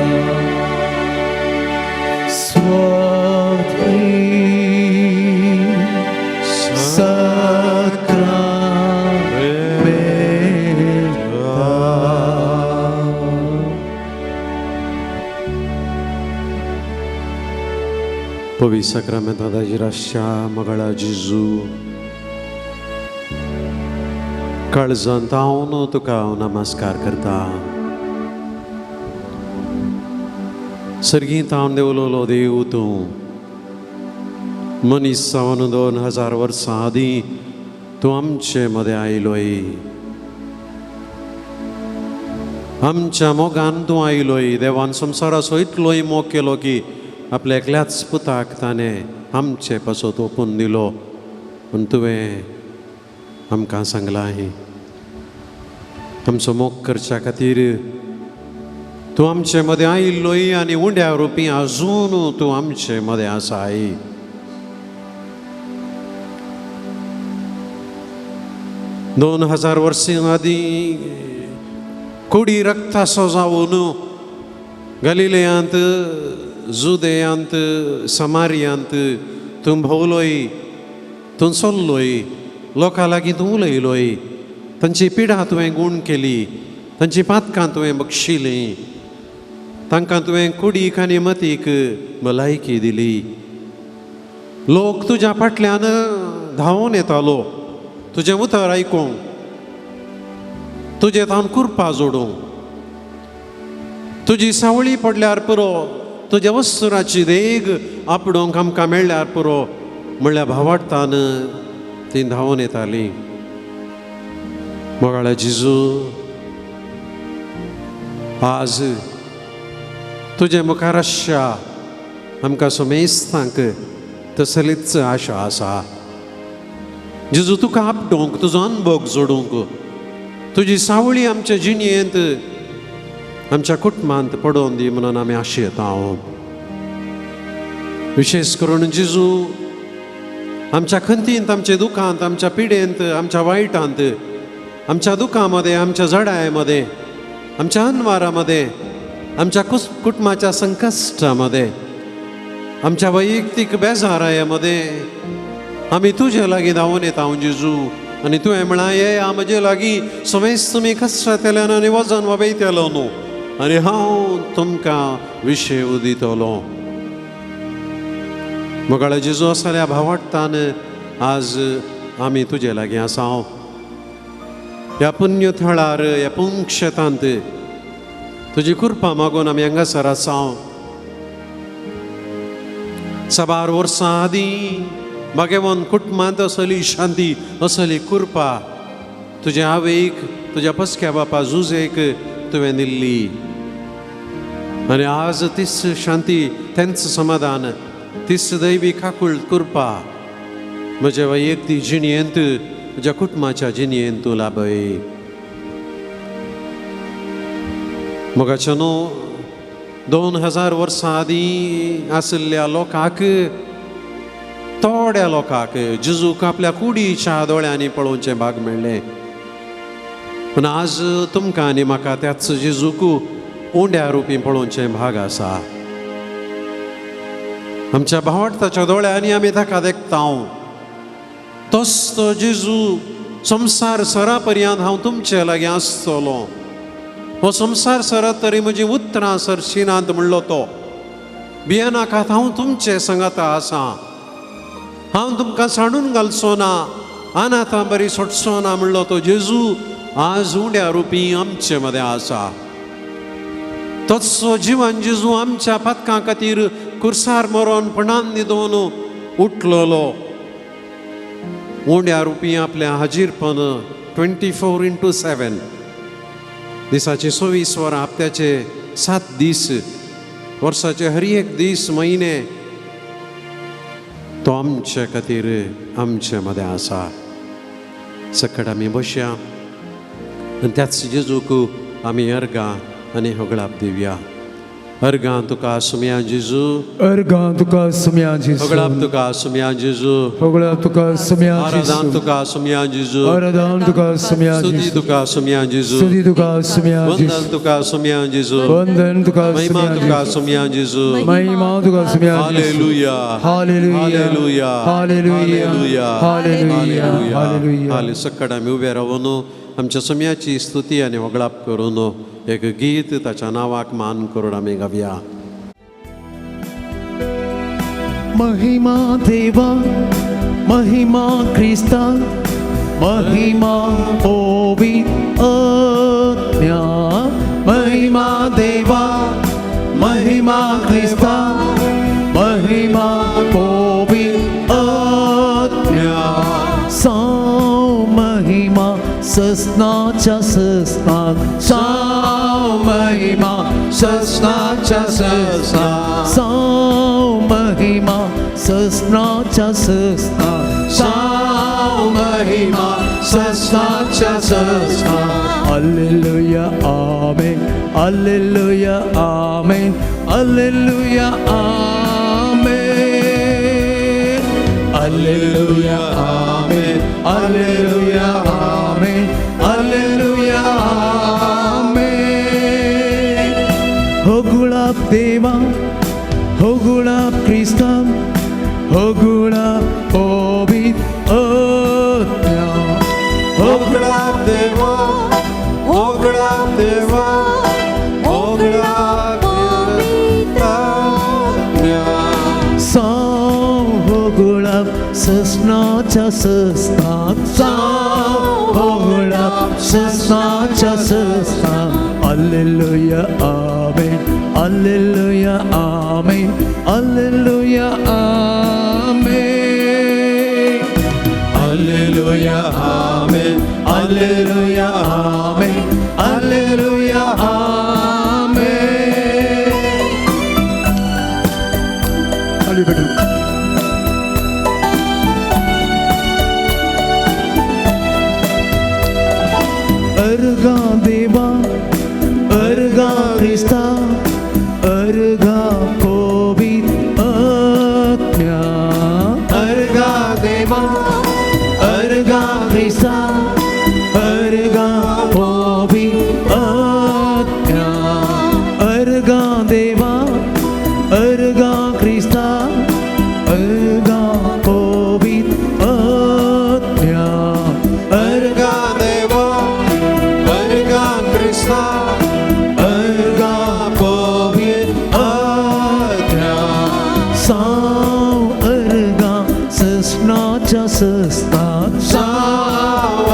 Swati Sacramenta पवी सक्रमेंताची Rasha मगळा जिजू काळजांत हांव तुका नमस्कार करता. सर्गींत हांव देवलोलो देव तूं मनीस जावन 2000 वर्सां आदीं तूं आमचे मदें आयलोय. आमच्या मोगान तूं आयलोय. देवान संवसाराचो इतलोय मोग केलो की आपल्या एकल्याच पुताक ताणें आमचे पासत ओपून दिलो. पूण तुवें आमकां सांगलां आमचो मोग करच्या खातीर तूं आमचे मदें आयिल्लोय आनी उंड्या रुपी आजून तूं आमचे मदें आसाय. दोन 2000 वर्सां आदीं कुडी रक्ताचो जावन गलिलेयांत जुदेयांत समारियांत तूं भोंवलोय. तूं चल्लोय. लोकां लागीं तूं उलयलोय. तांची पिडा तुवें गूण केली. तांची पातकां तुवें बक्षिलीं. तांकां तुवें कुडीक आनी मतीक भलायकी दिली. लोक तुज्या फाटल्यान धांवून येतालो तुजें उतर आयकूंक, तुजें तावन कुरपा जोडूंक. तुजी सावळी पडल्यार पुरो, तुज्या वस्तुराची देग आपडोवंक आमकां मेळ्ळ्यार पुरो म्हणल्यार भावार्थान तीं धांवून येतालीं. मोगाळ्या जिजू आज तुजे मुखार आशा आमकां सोमेस्तांक तसलीच आशा आसा. जिजू तुका आपटोवंक, तुजो अनुभव जोडूंक, तुजी सावळी आमच्या जिणयेंत आमच्या कुटुंबांत पडोवन दी म्हणून आमी आशयता. विशेश करून जिजू आमच्या खंतींत, आमच्या दुखांत, आमच्या पिडेंत, आमच्या वायटांत, आमच्या दुखामध्ये, आमच्या जडायमध्ये, आमच्या अनवारामध्ये, आमच्या कुटुंबाच्या संकश्टामध्ये, आमच्या वैयक्तीक बेजारायामध्ये आमी तुजे लागीं धांवून येता जिजू. आनी तुवें म्हळां येया म्हजे लागीं समेस्त तुमी कश्टांतल्यान आनी वजन वबयतलो न्हू आनी हांव तुमकां विशेव दितलो. मोगाळ्या जिजू आसल्या भावार्थान आज आमी तुजे लागीं आसा. ह्या पुण्य थळार, ह्या पुंक्षेतांत तुजी कृपा मागून आमी हांगासर आसा. 1000 वर्सां आदीं भगवान कुटुंबांत असली शांती, असली कृपा तुज्या आवयक, तुज्या पसक्या बापा जुजेक तुवें दिल्ली. आनी आज तीच शांती, तेंच समाधान, तीच दैवी काकूळ कृपा म्हज्या वैयक्तीक जिणयेंत, म्हज्या कुटुंबाच्या जिणयेंत तूं लाभय. मोगाच्या न्हू 2000 वर्सां आदीं आशिल्ल्या लोकांक, थोड्या लोकांक जिजूक आपल्या कुडीच्या दोळ्यांनी पळोवचें भाग मेळ्ळें. पूण आज तुमकां आनी म्हाका त्याच जिजूक उंड्या रुपी पळोवचें भाग आसा. आमच्या भावार्थाच्या दोळ्यांनी आमी ताका देखता. तोच तो जिजू संवसार सरा पर्यंत हांव तुमचे लागीं आसतलो. हो संवसार सरात तरी म्हजी उतरां सरशिनांत म्हणलो तो. भियेनाकात, हांव तुमचे संगता आसा. हांव तुमकां साडून घालचो ना, अनाथां बरी सोडचो ना म्हणलो तो जेजू आज उंड्या रुपी आमचे मदें आसा. तोच जिवन जेजू आमच्या पातकां खातीर कुर्सार मरोन पणान न्हिदोवन उठलोलो. उंड्या रुपी आपल्या हाजीरपण 24/7 दिसाचे 24 वरां, हप्त्याचे 7 दीस, वर्साचे हर एक दीस, म्हयने तो आमचे खातीर आमचे मदें आसा. सकट आमी बसया आनी त्याच जेजूक आमी अर्गां आनी होगळाप दिवया. अर्गां तुका सुम्या जेजू, अर्गां तुका सुम्या जेजू, होगळाप तुका सुम्या जेजू, होगळाप तुका सुम्या आराधन जेजू, तुका सुम्या जेजू, आराधन तुका सुम्या स्तुती जेजू, तुका सुम्या जेजू, स्तुती तुका सुम्या वंदन जेजू, तुका सुम्या जेजू, वंदन तुका महिमा सुम्या तुका जेजू, सुम्या जेजू. महिमा तुका सुम्या जेजू. हालेलुया, हालेलुया, हालेलुया, हालेलुया, हालेलुया, हालेलुया, हालेलुया. हाले सकट आमी उबे रावून आमच्या सुम्याची स्तुती आनी वगळाप करून एक गीत ताच्या नांवाक मान करून आमी गावया. महिमा देवा महिमा ख्रिस्ता महिमा पवित्रज्ञा महिमा देवा महिमा ख्रिस्ता महिमा पवित्रज्ञा सौ महिमा सस्नाच्या सस्नात सौ महिमा सस्नाच्या सस्नात सौ महिमा सस्नाच्या सस्नात सौ महिमा सस्नाच्या सस्नात Alleluia amen Alleluia amen Alleluia amen Alleluia amen Alleluia amen Alleluia amen हो गुलाब देवा हो गुलाब ख्रिस्ता हो गुलाब पवित्रज्ञा हो गुलाब देवा हो गुलाब देवा हो गुलाब पवित्रज्ञा सौ हो गुलाब सस्नाच्या सस्नात सौ हो गुलाब सस्नाच्या सस्नात Alleluia amen Alleluia amen Alleluia amen Alleluia amen Alleluia amen Alleluia amen Hallelujah अर्गा देवा अर्गा ख्रिस्ता अर्गा पवित्रज्ञा अर्गा देवा अर्गा ख्रिस्ता अर्गा पवित्रज्ञा अर्गा देवा अर्गा ख्रिस्ता अर्गा पवित्रज्ञा अर्गा देवा अर्गा ख्रिस्ता अर्गा पवित्रज्ञा सौ अर्गा सस्नाच्या सस्नात सौ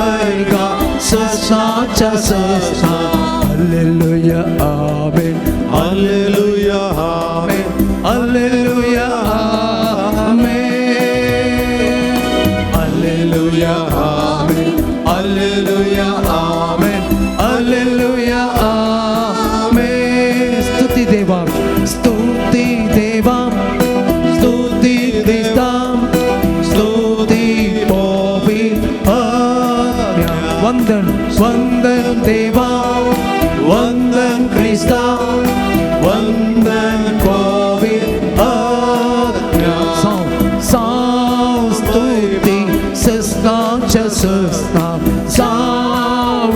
अर्गा सस्नाच्या सस्नात Alleluia amen Alleluia amen Alleluia amen Alleluia amen Alleluia amen Alleluia amen स्तुति देवा स्तुति देवा स्तुति ख्रिस्ता स्तुति पवित्रज्ञा वंदन वंदन देवा वंदन ख्रिस्ता वंदन पवित्रज्ञा सौ स्तुति सस्नाच्या सस्नात सौ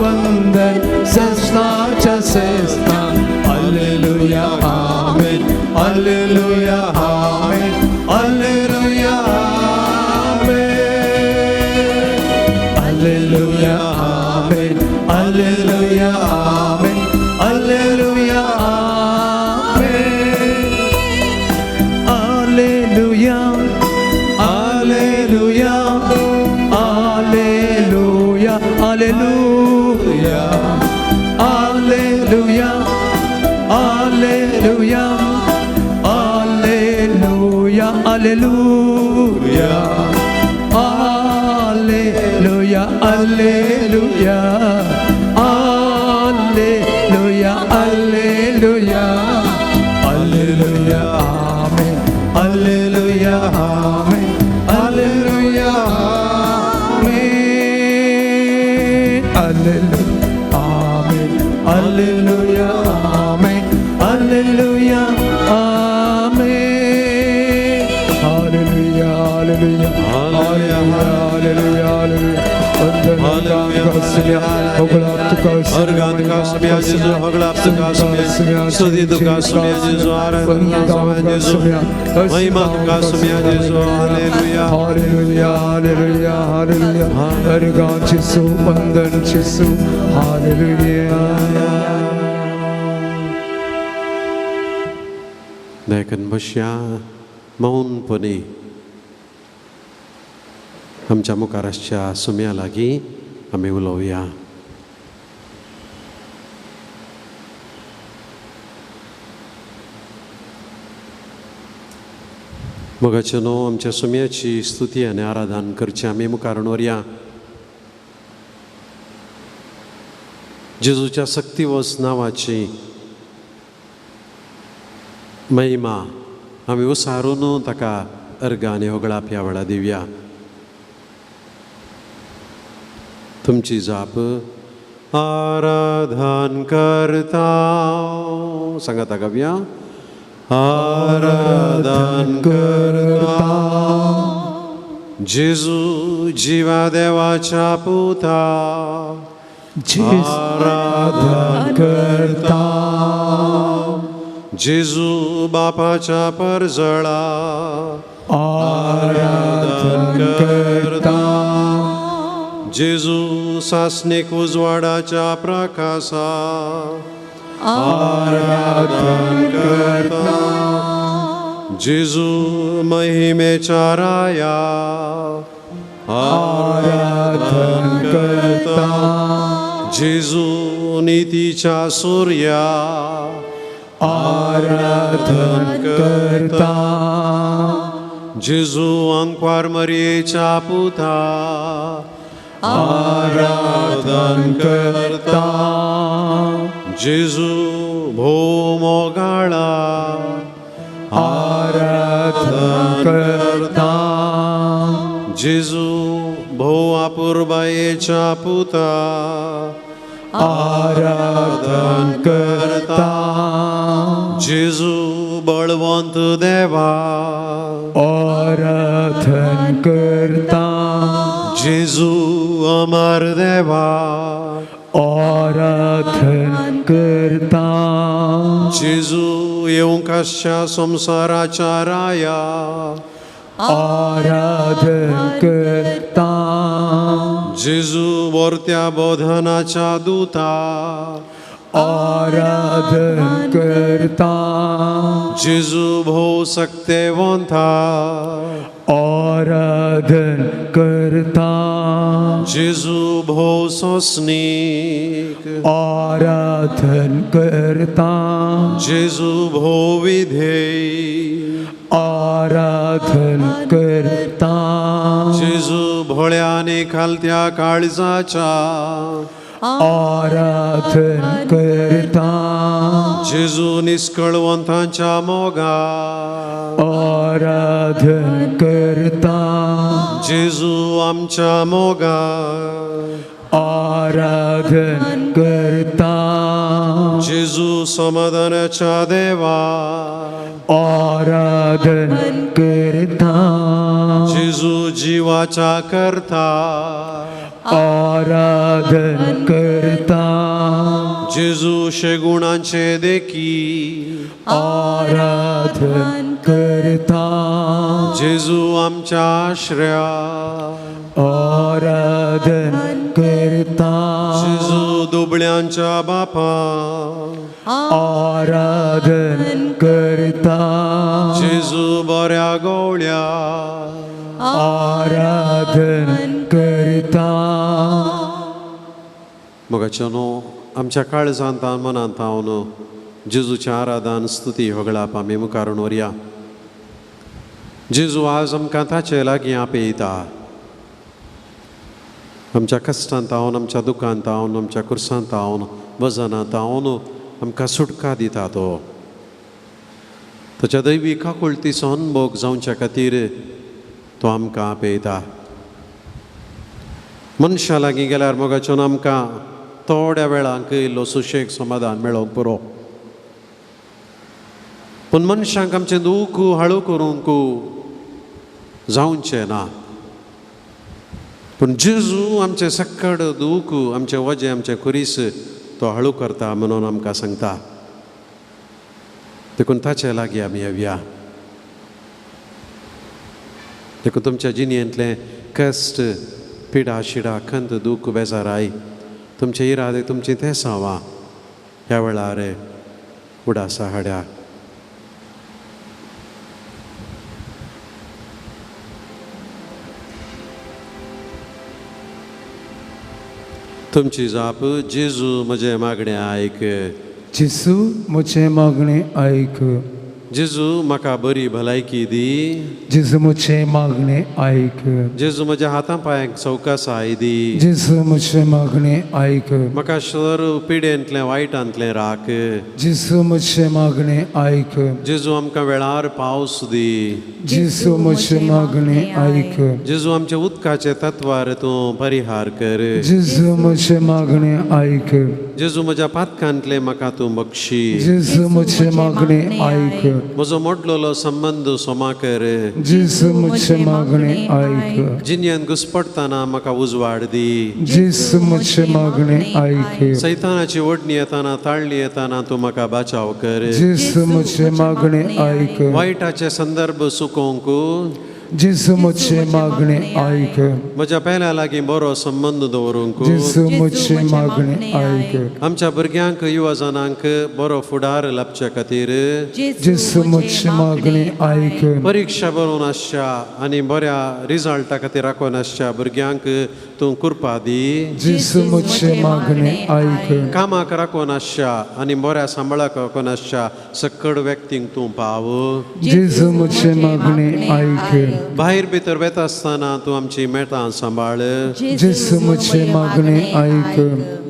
वंदन सस्नाच्या सस्नात Alleluia amen Alleluia amen Alleluia amen Alleluia amen Alleluia amen Alleluia amen Alleluia Alleluia Alleluia Alleluia Alleluia Alleluia Alleluia Alleluia Alleluia Alleluia Alleluia Alleluia Alleluia amen Alleluia amen Alleluia amen Alleluia amen Alleluia amen Alleluia amen Hallelujah Hallelujah Hallelujah Hallelujah Hallelujah Để cần bớt xa मौनपणे आमच्या मुखार आसच्या सुम्या लागीं आमी उलोवया. मोगाचे न्हू आमच्या सुम्याची स्तुती आनी आराधन करचें आमी मुखार व्हरया. जेजूच्या सक्तिवस नांवाची महिमा आमी उसारून ताका अर्घ आनी होगळाप ह्या वेळा दिवया. तुमची जाप आराधन करता सांगा ताका या आराधन करता जेजू जिवा देवाच्या पुता आराधन करता जेजू बापाच्या परजळा आराधन करता जेजू सासणीक उजवाडाच्या प्रकाशा आराधन करता जेजू महिमेच्या राया आराधन करता जेजू नीतीच्या सूर्या आराधन करता जेजू अंक्वार मरियेच्या पुता आराधन करता जेजू भोवमोगाळा आराधन करता जेजू भोव आपुरबायेच्या पुता आराधन करता जेजू बळवंत देवा आराधन करता जेजू अमर देवा आराधन करता जेजू येवंकाशा संसाराच्या राया आराधन करता जेजू वर्त्या बोधनाच्या दूता आराधन करता जेजू भोव सक्तेवंता आराधन करता जेजू भोव सोसनीक आराधन करता जेजू भोव विधेय आराधन करता जेजू भोळ्या आनी खालत्या काळजाच्या आराधन करता जेजू निष्कळवंतांच्या मोगा आराधन करता जेजू आमच्या मोगा आराधन करता जेजू समाधानाच्या देवा आराधन करता जेजू जीवाचा करता आराधन करता जेजू शेगुणांचे देखी आराधन करता जेजू आमच्या आश्रया आराधन करता जेजू दुबळ्यांच्या बापा आराधन करता जेजू बऱ्या गवळ्या आराधन करता. मोगाच्यानो आमच्या काळजांत मनांत हांव जेजूच्या आराधन स्तुती होगळाप आमी मुखारून व्हरया. जेजू आज आमकां ताचे लागीं आपयता. आमच्या कश्टांत हांवन आमच्या दुखांत हांवन आमच्या कुर्सांत हांवन वजनांत हांवन आमकां सुटका दिता तो. ताच्या दैवी काकुळतीचो अनुभव जावच्या खातीर तो आमकां आपयता. मनशा लागीं गेल्यार मोगाच्यान आमकां थोड्या वेळांक इल्लो सुशेग समाधान मेळोंक पुरो. पूण मनशांक आमचें दूख हळू करूंक जावचें ना. पूण जेजू आमचें सक्कड दूख आमचें वजें आमचें कुरीस तो हळू करता म्हणून आमकां सांगता. देखून ताचे लागीं आमी येवया. देखून तुमच्या जिणेंतलें कश्ट पिडा शिडा खंत दूख बेजाराय तुमचे इरादे तुमची तेंसावां ह्या वेळार, 「 उडासा हाड्या. 「 「 「 「 「 「 「 「 「 「 「 「 「 「 「 「 「 「 「 「 「 「 「 「 「 「 「 「 「 「 " 「 「 " 「 「 " 「 " 「 「 " 「 「 「 " तुमची जाप जेजू म्हजे मागणें आयक. जेसू म्हजें मागणें आयक. जेजू म्हाका बरी भलायकी दी. जेसू म्हजें मागणें आयक. जेजू म्हज्या हातां पांयांक सवकासाय दी. जेसू म्हजें मागणें आयक. म्हाका सर्व पिडेंतलें वायटांतलें राख. जेसू म्हजें मागणें आयक. जेजू आमकां वेळार पावस दी. जेसू म्हजें मागणें आयक. जेजू आमच्या उदकाचे तत्वार तूं परिहार कर. जेसू म्हजें मागणें आयक. जेजू म्हज्या पातकांतले म्हाका तूं बक्षी. जेसू म्हजें मागणें आयक. म्हजो मोडलोलो संबंद सोमा कर. जेसू म्हजें मागणें आयक. जिन्यान घुस्पटतना म्हाका उजवाड दी. जेसू म्हजें मागणें आयक. सैतानाची ओडणी येताना ताळणी येताना तूं म्हाका बचाव कर. जेसू म्हजें मागणें आयक. वायटाचे संदर्भ सुकोवंक जेसू म्हजें मागणें आयक. म्हज्या पेल्या लागीं बरो संबंद दवरूंक जेसू म्हजें मागणें आयक. आमच्या भुरग्यांक युवजनांक बरो फुडार लाभचे खातीर जेसू म्हजें मागणें आयक. परीक्षा बरोवन आसच्या आनी बऱ्या रिजल्टा खातीर राखून आसच्या भुरग्यांक तूं कृपा दी. जेसू म्हजें मागणें आयक. कामाक राखून आसच्या आनी बऱ्या सांबाळाक राखून आसच्या सक्कड व्यक्तींक तूं पाव. जेसू म्हजें मागणें आयक. भायर भितर वेता आसतना तूं आमची मेटां सांबाळ. जेसू म्हजें मागणें आयक.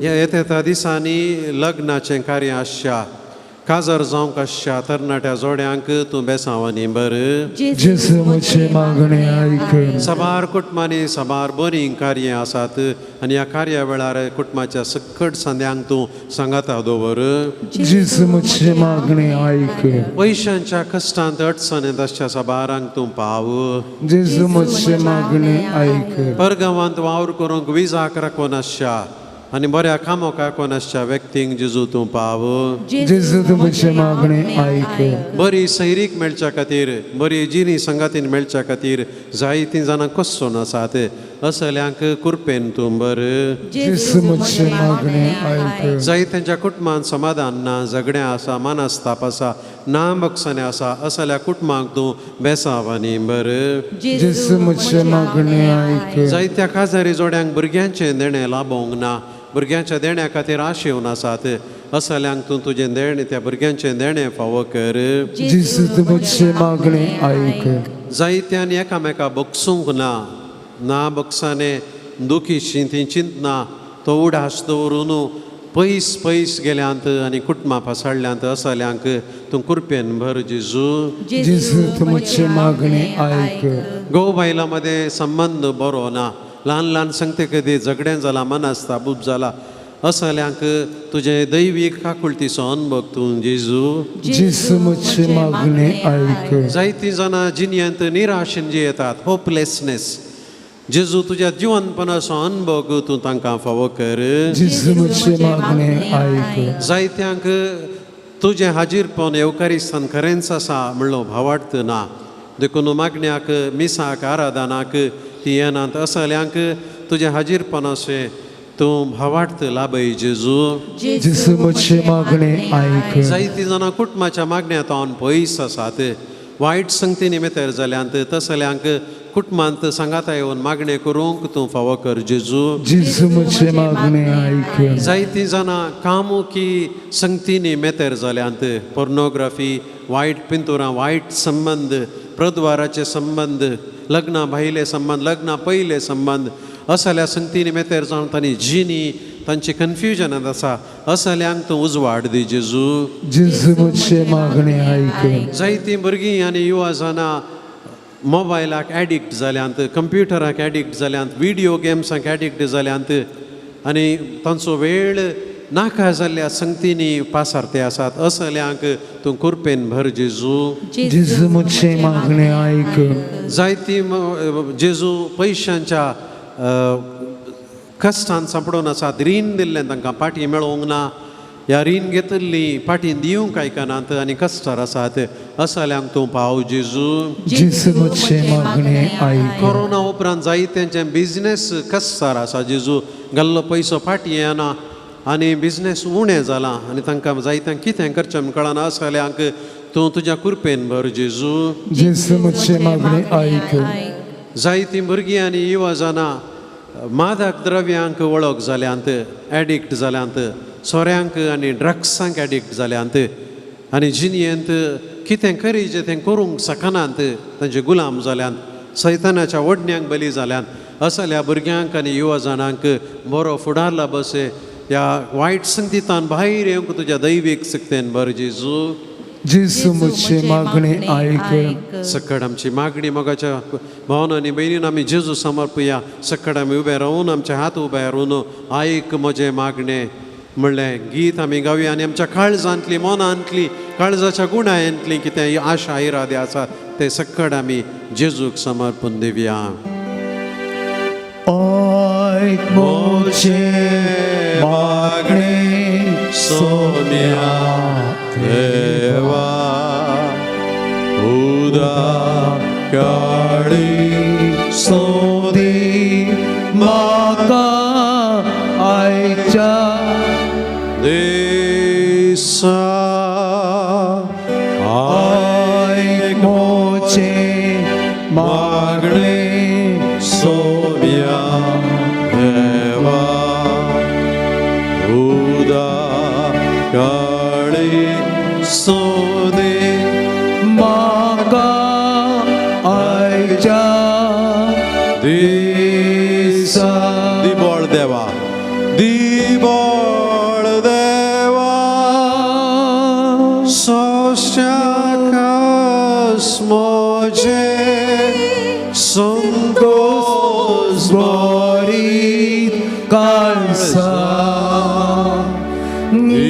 ह्या येता त्या दिसांनी लग्नाचें कार्य आसच्या काजर जावंक आसच्या तरणाट्या जोड्यांक तूं बेसांवांनी बर. जेसू म्हजें मागणें आयक. सबार कुटुंबांनी सबार बरीं कार्यां आसात आनी ह्या कार्या वेळार कुटुंबाच्या सक्कट संद्यांक तूं सांगाता दवर. जेसू म्हजें मागणें आयक. पयशांच्या कश्टांत अडचणींत आसच्या सबारांक तूं पाव. जेसू म्हजें मागणें आयक. परगांवांत वावर करूंक विजाक राखून आसच्या आनी बऱ्या कामाक राखून आसच्या व्यक्तींक जेजू तूं पाव. जेसू म्हजें मागणें आयक. बरी सैरीक मेळच्या खातीर बरी जिनी संगातीन मेळच्या खातीर जायतीं जाणां कसून आसात असल्यांक कृपेन तूं बर. जेसू म्हजें मागणें आयक. जायत्यांच्या कुटुंबांत समाधान ना, झगड्यां आसा, मानस्ताप आसा, नामक्षणे आसा असल्या कुटुंबांक तूं बेसांवांनी बर. जेसू म्हजें मागणें आयक. जायत्या काजारी जोड्यांक भुरग्यांचें देणें लाभोंक ना, भुरग्यांच्या देण्या खातीर आश येवन आसात असल्यांक तूं तुजें देणें त्या भुरग्यांचें देणें फावो कर. जेसू म्हजें मागणें आयक. जायत्यांनी एकामेका बगसूंक ना बगसाने दुखी तीं चिंतना तो उडास दवरून पयस पयस गेल्यांत आनी कुटुंबां पासाडल्यांत असल्यांक तूं कृपेन भर जेजू. जेसू म्हजें मागणें आयक. घोव बायलां मदें संबंद बरो ना, ल्हान ल्हान संगते कधी झगडें जालां, मनस्तापूप जाला असल्यांक तुजें दैवीक काकुळटीचो अनुभव तूं जेजू. जेसू म्हजें मागणें आयक. जायतीं जाणां जिन्यांत निराशेन जियेतात, होपलेसनेस. जेजू तुज्या जिवंतपणाचो अनुभव तूं तांकां फावो कर. जेसू म्हजें मागणें आयक. जायत्यांक तुजें हाजीरपण येवकारिस्तान खरेंच आसा म्हणलो भावार्थ ना, देखून मागण्याक मिसाक आराधनाक ती येनात असल्यांक तुजें हाजीरपणाचें तूं भावार्थ लाभय जेजू. जेसू म्हजें मागणें आयक. जायतीं जाणां कुटुंबाच्या मागण्यांत पयस आसात, वायट संगती निमित्तर जाल्यांत तसल्यांक कुटुंबांत सांगाता येवन मागणें करूंक तूं फावो कर जेजू. जेसू म्हजें मागणें आयक. जायतीं जाणां कामुकी संगतींनी मेतेर जाल्यांत, पोर्नोग्राफी, वायट पिंतुरां, वायट संबंद, प्रद्वाराचे संबंद, लग्ना भायले संबंद, लग्ना पयले संबंद असल्या संगतींनी मेतेर जावन तांणी जिनी तांची कन्फ्युजनांत आसा असल्यांक तूं उजवाड दी जेजू. जेसू म्हजें मागणें आयक. जायतीं भुरगीं आनी युवा जाणां मोबायलाक एडिक्ट जाल्यांत, कंप्युटराक एडिक्ट जाल्यांत, व्हिडिओ गेम्साक एडिक्ट जाल्यांत आनी तांचो वेळ नाका जाल्ल्या संगतींनी पासारते आसात असल्यांक तूं कृपेन भर जेजू. जेसू म्हजें मागणें आयक. जायतीं जेजू पयशांच्या कश्टांत सांपडून आसात, रीण दिल्लें तांकां पाटी मेळोवंक ना, ह्या रीण घेतिल्ली पाटी दिवंक आयकनात आनी कश्टार आसात असल्यांक तूं पाव जेजू. जेसू म्हजें मागणें आयक. कोरोना उपरांत जायत्यांचे बिझनेस कश्टार आसा जेजू, घाल्लो पयसो फाटी येना आनी बिझनेस उणें जालां आनी तांकां जायत्यांक कितें करचें म्हूण कळना असल्यांक तूं तुज्या कृपेन भर जेजू. जेसू म्हजें मागणें आयक. जायतीं भुरगीं आनी युवा जाणां मादक द्रव्यांक वळख जाल्यांत एडिक्ट जाल्यांत सोऱ्यांक आनी ड्रग्सांक एडिक्ट जाल्यांत आनी जिणयेंत कितें करीचें तें करूंक शकनात तांचे गुलाम जाल्यांत सैतानाच्या वडण्यांक बली जाल्यांत असल्या भुरग्यांक आनी युवा जाणांक बरो फुडारला बसे ह्या वायट संगतींतल्यान भायर येवंक तुज्या दैवीक सक्तेन बर जेजू जेजू म्हजे मागणे आयक. सकड आमची मागणी मोगाच्या भावना आनी बहिणीन आमी जेजू समर्पया. सकड आमी उबे रावन आमचे हात उबे रावन आयक म्हजे मागणे म्हणलें गीत आमी गावया आनी आमच्या काळजांतली मनांतली काळजाच्या गुणांतली कितें आशा इरादे आसात ते सकड आमी जेजूक समर्पण दिवया. आयक म्हजे मागणे सोम्या देवा उदा काळी सोदी म्हाका आयच्या दिसा आयक म्हजे मागणे सोम्या देवा उदा काळी सोदे म्हाका आयच्या दिसा दिबोळ देवा दिबोळ देवा सोश्याकास मोजे संतोष बरीत काळसा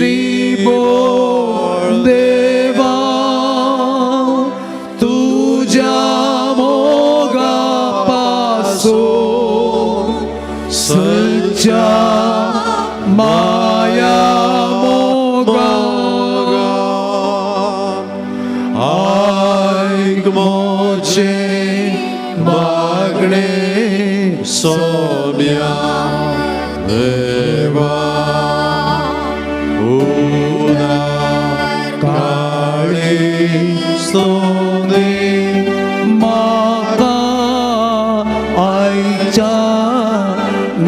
दिबोळ देवा तुझ्या मोगा पासून सच्चा माया मोगा आयक मोचे मागणे सोम्या देवा उदा काळी सोदे म्हाका आयच्या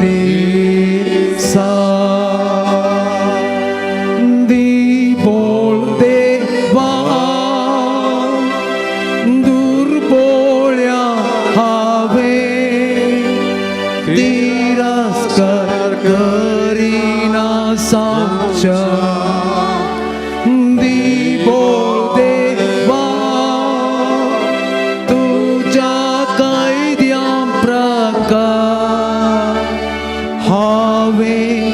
दिसा दिबोळ देवा दुर्बोळ्या हांवें तिरस्कार करिना सांगच्या दिबोळ देवा तुझ्या कैद्या प्रकार हांवें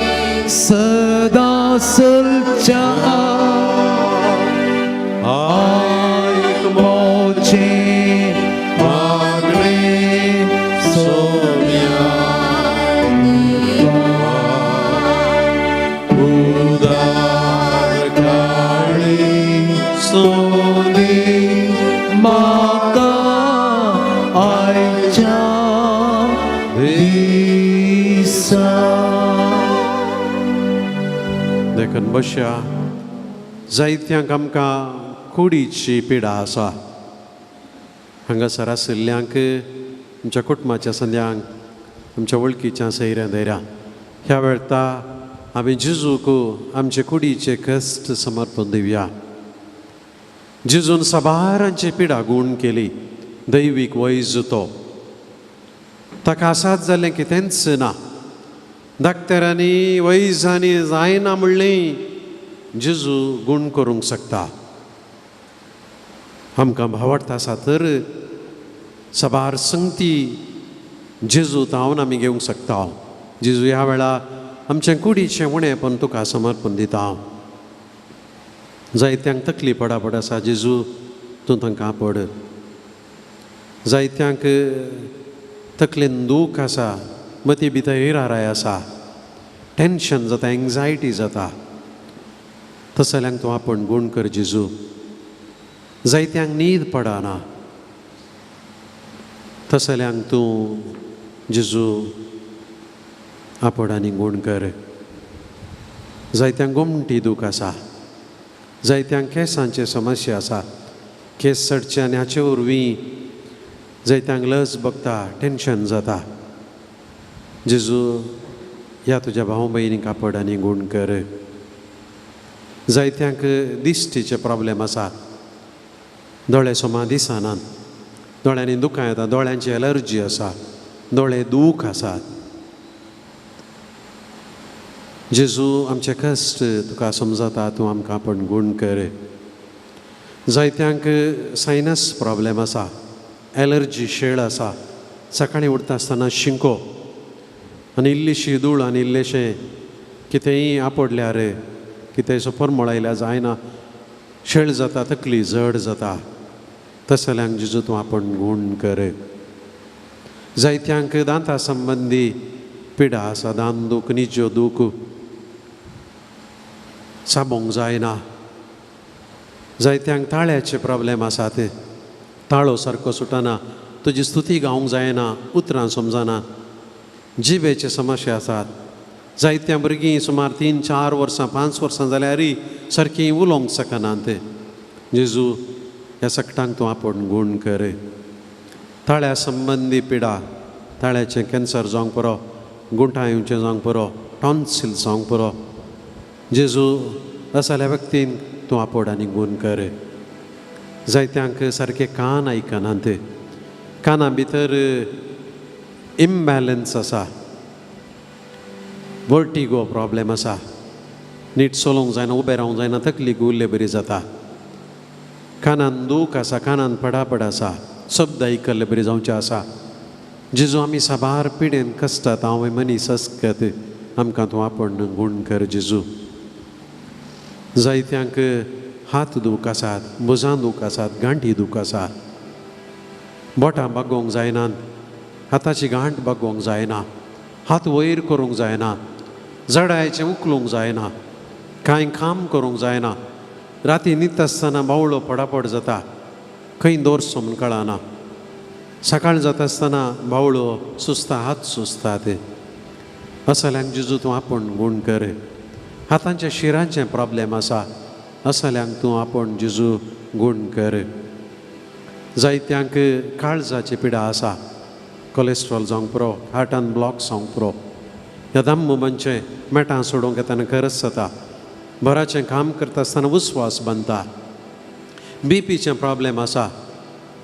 सदा सलच्या आयक मोचे मागणे सोम्या उदार काळी सोदे म्हाका आयच्या दिसा. देखून बशा जायत्यांक आमकां कुडीची पिडा आसा. हांगासर आशिल्ल्यांक आमच्या कुटुंबाच्या संद्यांक आमच्या वळखीच्या सैऱ्या धैर्या ह्या वेळता आमी जेजूक आमचे कुडीचे कश्ट समर्पण दिवया. जेजून सबारांची पिडा गूण केली दैवीक वैज तो ताका आसात जाल्लें कितेंच ना. धाकटेरांनी वैजांनी जायना म्हणलें जेजू गूण करूंक शकता. आमकां भावार्थ आसा तर सबार संगती जेजू तावन आमी घेवंक शकता. जेजू ह्या वेळा आमचें कुडीचें उणेंपण तुका समर्पण दिता हांव. जायत्यांक तकली पडापड आसा जेजू तूं तांकां पड. जायत्यांक तकलेन दूख आसा मती भितर हिराराय आसा टेन्शन जाता एंग्जायटी जाता तसल्यांक तूं आपण गूण कर जेजू. जायत्यांक न्हीद पडना तसल्यांक तूं जेजू आपण आनी गूण कर. जायत्यांक गोमटी दूख आसा जायत्यांक केंसांचे समस्या आसा केस सडचे आनी हाचे वरवीं जायत्यांक लज बगता टेन्शन जाता जेजू ह्या तुज्या भाव भयणीक आपड आनी गूण कर. जायत्यांक दिश्टीचे प्रॉब्लेम आसात. दोळे सोमा दिसनात, दोळ्यांनी दुखां येता, दोळ्यांची एलर्जी आसा, दोळे दूख आसात. जेजू आमचे कश्ट तुका समजता, तूं आमकां आपण गूण कर. जायत्यांक सायनस प्रॉब्लेम आसा, एलर्जी शेळ आसा, सकाळीं उठता आसतना शिंको आनी इल्लीशी धूळ आनी इल्लेशें कितेंय आपडल्यार कितेंय सुपर मळयल्यार जायना, शेळ जाता, तकली जड जाता. तसल्यांक जेजू तूं आपण गूण कर. जायत्यांक दांता संबंदी पिडा आसा, दांत दूख, निज्यो दूख, साबोंक जायना. जायत्यांक ताळ्याचे प्रॉब्लेम आसात, ताळो सारको सुटना, तुजी स्तुती गावंक जायना, उतरां समजना. जिबेचे समस्या आसात. जायत्या भुरगीं सुमार 3-4 वर्सां 5 वर्सां जाल्यारय सारकीं उलोवंक शकनात. जेजू ह्या सकटांक तूं आपण गूण कर. ताळ्या संबंदी पिडा, ताळ्याचें कॅन्सर जावंक पुरो, गुंठाळ्यांचें जावंक पुरो, टॉन्सिल जावंक पुरो. जेजू असल्या व्यक्तींक तूं आपड आनी गूण कर. जायत्यांक सारके कान आयकनात, काना भितर इम्बॅलन्स आसा, वर्टिगो प्रॉब्लेम आसा, नीट चलोवंक जायना, उबें रावंक जायना, तकली गुल्ले बरी जाता. कानान दूख आसा, कानान पडापड आसा, शब्द आयकल्ले बरी जावचे आसा. जेजू आमी साबार पिडेन कश्टात, हांव मनीस अस्कत, आमकां तूं आपण गूण कर. जेजू जायत्यांक हात दूख आसात, भुजां दूख आसात, गांठी दूख आसात, बोटां बागोवंक जायनात, हाताची गांठ बागोवंक जायना, हात वयर करूंक जायना, जडायचें उखलूंक जायना, कांय काम करूंक जायना. राती न्हिदता आसतना बावळो पडापड जाता, खंय दवरचो म्हूण कळना. सकाळ जाता आसतना बावळो सुस्ता, हात सुस्तात. असल्यांक जेजू तूं आपण गूण कर. हातांच्या शिरांचे प्रॉब्लेम आसा, असल्यांक तूं आपण जेजू गूण कर. जायत्यांक काळजाची पिडा आसा, कोलेस्ट्रॉल जावंक पुरो, हार्टान ब्लॉक जावंक पुरो. ह्या धम्म मनचे मेटां सोडूंक येताना गरज जाता, बराचें काम करता आसतना उस्वास बनता. बीपीचें प्रॉब्लेम आसा,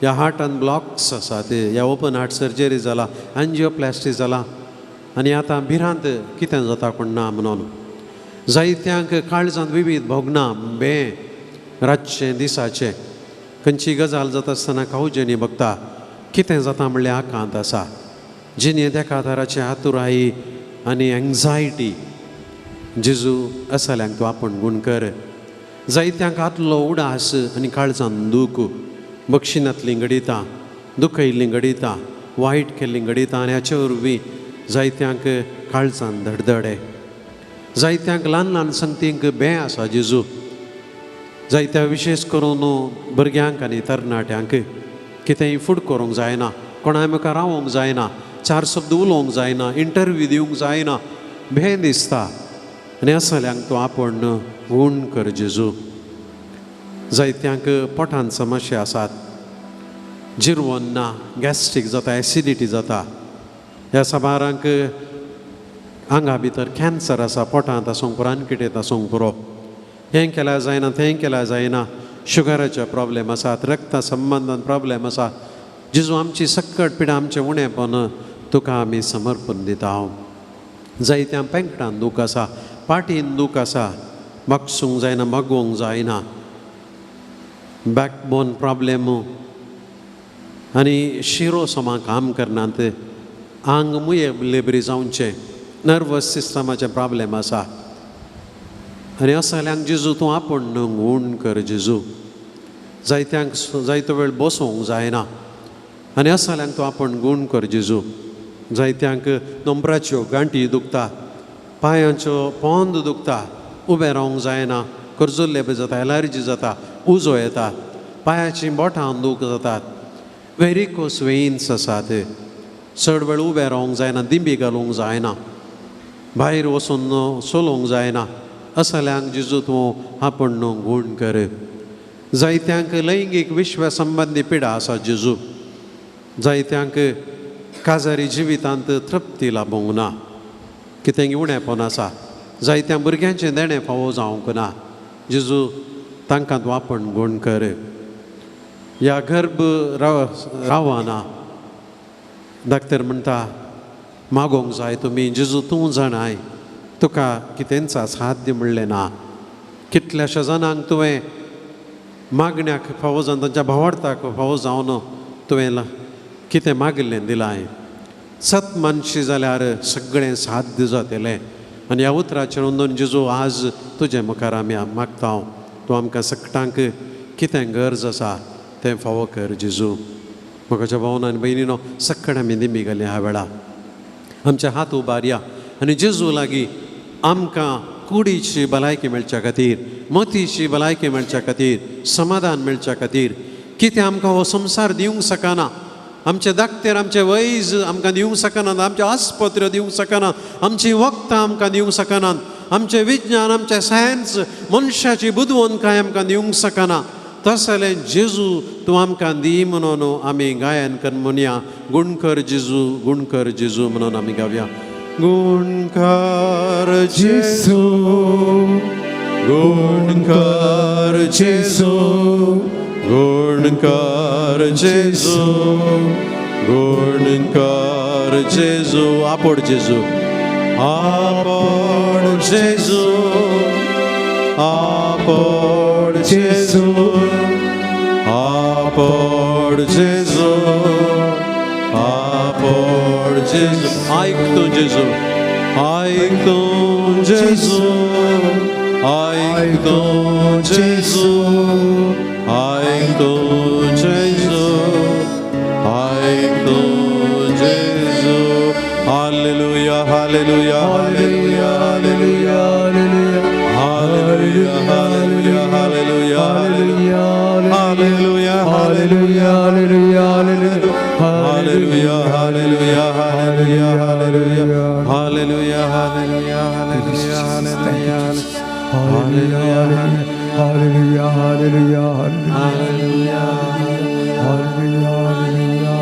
ह्या हार्टान ब्लॉक्स आसा, ते ह्या ओपन हार्ट सर्जरी जाला, एंजिओप्लास्टी जाला, आनी आतां भिरांत कितें जाता कोण ना म्हणून. जायत्यांक काळजांत विविध भोगना, बें रातचें दिसाचें, खंयची गजाल जाता आसतना कावजेनी बगता, कितें जाता म्हणल्यार आकांत आसा. जिने देखादाराची आतुराई आनी एंग्जायटी. जेजू असल्यांक तूं आपण गूण कर. जायत्यांक आतलो उडास आनी काळजांत दूख, बक्षिनांतलीं घडितां, दुखयल्लीं घडितां, वायट केल्लीं घडितां, आनी हाचे वरवीं जायत्यांक काळजांत धडधडे. जायत्यांक ल्हान ल्हान संगतींक बें आसा. जेजू जायत्या विशेश करून भुरग्यांक आनी तरणाट्यांक कितेंय फूड करूंक जायना, कोणाय मुखार रावोंक जायना, 4 शब्द उलोवंक जायना, इंटरव्यू दिवंक जायना, भें दिसता. आनी असल्यांक तूं आपण गूण कर. जेजू जायत्यांक पोटांत समस्या आसात, जिरवण ना, गॅस्ट्रीक जाता, एसिडिटी जाता. ह्या साबारांक आंगा भितर कॅन्सर आसा, पोटांत आसूंक पुरो, आनी कितें आसूंक पुरो. हें केल्यार जायना, तें केल्यार जायना, शुगराचे प्रॉब्लेम आसात, रक्ता संबंदान प्रॉब्लेम आसा. जेजू आमची सक्कट पिडा, आमचें उणेपण तुका आमी समर्पण दिता. हांव जायत्या पेंकटान दूख आसा, पाटीन दूख आसा, मागसूंक जायना, मागोवंक जायना, बॅकबोन प्रॉब्लेम आनी शिरो सोमा काम करनात, आंग मुये बरी जावचें, नर्वस सिस्टमाचे प्रॉब्लेम आसा. आनी असल्यांक जेजू तूं आपण गूण कर. जेजू जायत्यांक जायतो वेळ बसोवंक जायना, आनी असल्यांक तूं आपण गूण कर. जेजू जायत्यांक नंबराच्यो गांठी दुखता, पांयांच्यो पोंद दुखता, उबें रावंक जायना, कर्जुल्ले बी जाता, एलर्जी जाता, उजो येता, पांयाचीं बोटां दूख जातात, व्हेरिकोस वेन्स आसात, चड वेळ उबें रावंक जायना, दिंबी घालूंक जायना, भायर वचून चलोवंक जायना. असल्यांक जेजू तूं आपण गूण कर. जायत्यांक लैंगीक विश्व संबंदी पिडा आसा. जेजू जायत्यांक काजारी जिवितांत तृप्ती लाभूंक ना कितें उणेंपण आसा जायत्या भुरग्यांचें देणें फावो जावंक ना जेजू तांकां तूं आपण गूण कर ह्या गर्भ रावाना डाक्टर म्हणटा मागोंक जाय तुमी जेजू तूं जाणाय तुका कितेंच साध्य म्हणलें ना कितल्याशा जाणांक तुवें मागण्याक फावो जावन तांच्या भावार्थाक फावो जावन तुवें कितें मागिल्लें दिलाय सत मानशी जाल्यार सगळें साध्य जातलें आनी ह्या उतराचेर नोंदून जेजू आज तुजे मुखार आमी मागता तूं आमकां सगळ्यांक कितें गरज आसा तें फावो कर जेजू म्हाकाच्या भावना आनी भयणीनो सक्कड आमी दिमी घाली ह्या वेळा आमचे हात उबारया आनी जेजू लागीं आमकां कुडीची भलायकी मेळच्या खातीर मतीची भलायकी मेळच्या खातीर समाधान मेळच्या खातीर कितें आमकां हो संवसार दिवंक शकना आमचे दाखतेर आमचे वैज आमकां दिवंक शकनात आमचे आस्पत्र्यो दिवंक शकनात आमची वखदां आमकां दिवंक शकनात आमचें विज्ञान आमचें सायन्स मनशाची बुदवंतकाय आमकां दिवंक शकना तसलें जेजू तूं आमकां दी म्हणून आमी गायन कर म्हणया गुणकर जेजू म्हणून आमी गावया गुणकार जेजू गुणकार जेजू गुणकार जेजू गुणकार जेजू आपोड जेजू आपोड जेजू आपोड जेजू आपोड जेजू आपोड जेजू आयकतो जेजू आयकतो जेजू आयकतो जेजू आयकतो जेजू आयकतो जेजू हालेलुया हालेलुया हालेलुया हालेलुया हालेलुया हालेलुया हालेलुया हालेलुया हालेलुया हालेलुया हालेलुया हालेलुया हालेलुया हालेलुया हालेलुया हालेलुया hallelujah Hallelujah, hallelujah, hallelujah, hallelujah, hallelujah.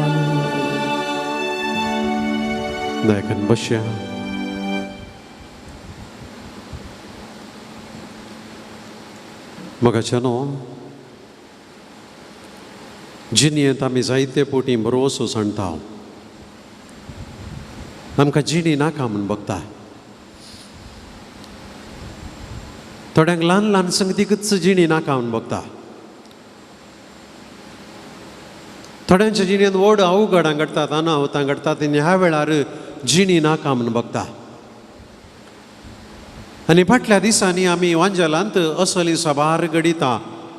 Dayakan bashya. Magachano जिणेंत आमी जायते पोटी बरोसो सांडटा आमकां जिणी नाका म्हूण बगता थोड्यांक ल्हान ल्हान संगतीकच जिणी नाका म्हूण बगता थोड्यांच्या जिणेंत व्हड अवघडां घडटात अनाहुतां घडटात आनी ह्या वेळार जिणी नाका म्हूण बगता आनी फाटल्या दिसांनी आमी वांजेलांत असली सभार घडिता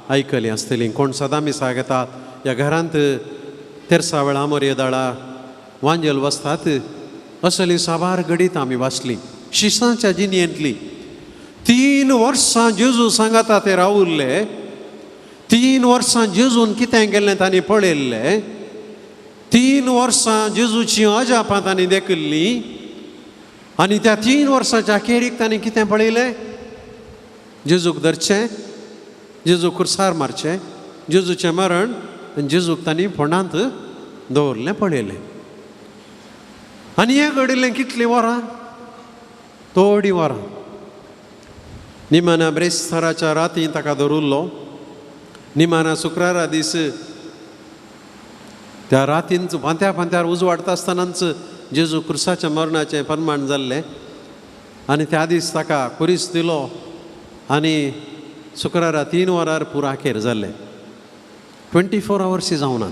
आयकली आसतली कोण सदां मिसा घेतात ह्या घरांत तेरसा वेळा मोर्येदाळा वांजेल वसतात असली सभार घडीत आमी वाचली शिसांच्या जिणयेंतली 3 वर्सां जेजू सांगाता ते रावुरले 3 वर्सां जेजून कितें केल्लें तांणी पळयल्लें 3 वर्सां जेजूची अजापां तांणी देखिल्ली आनी त्या 3 वर्सांच्या अखेरीक तांणी कितें पळयलें जेजूक धरचें जेजू खुर्सार मारचें जेजूचें मरण आनी जेजूक तांणी फोंडांत दवरलें पळयलें आनी हें घडिल्लें कितलीं वरां थोडीं वरां निमाण्या ब्रेस्ताराच्या राती ताका दवरिल्लो निमाण्या शुक्रारा दीस त्या रातीन पांत्यार उजवाडटा आसतनाच जेजू क्रुसाच्या मरणाचें फर्माण जाल्लें आनी त्या दीस ताका कुरीस दिलो आनी शुक्रारा 3 वरार पुराखेर जाल्लें 24 hours जावना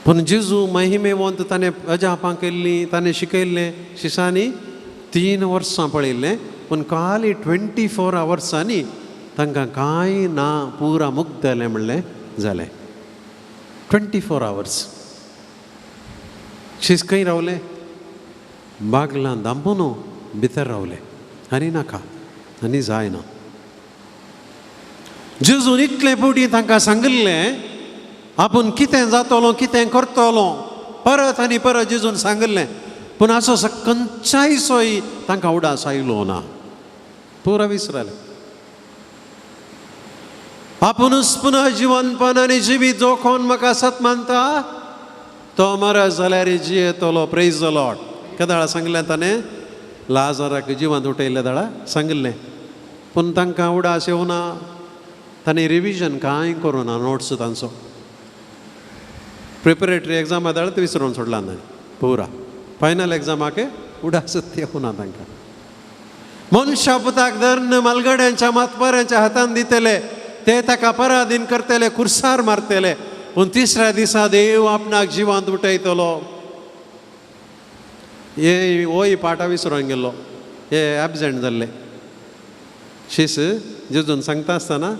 पूण जेजू महिमेवंत ताणें अजापां केल्लीं ताणें शिकयल्लें शिसांनी 3 वर्सां पळयल्लें पूण खाली 24 hours तांकां कांय ना पुरा मुक्त जालें म्हणलें जालें 24 hours शिस खंय रावलें बागलां दांपून भितर रावलें आनी नाका आनी जायना जेजून इतले फावटी तांकां सांगिल्लें आपूण कितें जातलो कितें करतलो परत आनी परत जेजून सांगिल्लें पूण असो खंयच्याय सोय तांकां उडास आयलो ना पुरो विसरले आपुणूच पुन्हा जिवंतपण आनी जिवीत जो कोण म्हाका सत मानता तो मर जाल्यार जियेतलो. Praise the Lord. केदाळा सांगलें ताणें लाजाराक जिवंत उठयले दाळा सांगलें, पूण तांकां उडास येवना. ताणें रिविजन कांय करूं ना नोट्स तांचो. प्रिपरेटरी एग्जामा दाळ ते विसरून सोडला ताणें पुरा. फायनल एग्जामाक उडासच येवना तांकां. मनशा पुताक धरून मालगड्यांच्या मातबाऱ्यांच्या हातान दितले, ते ताका पराधीन करतले, कुर्सार मारतले, पूण तिसऱ्या दिसा देव आपणाक जिवंत उठयतलो. हे होय पाटा विसरून गेल्लो, हे एबसेंट जाल्ले. शीस जेजून सांगता आसतना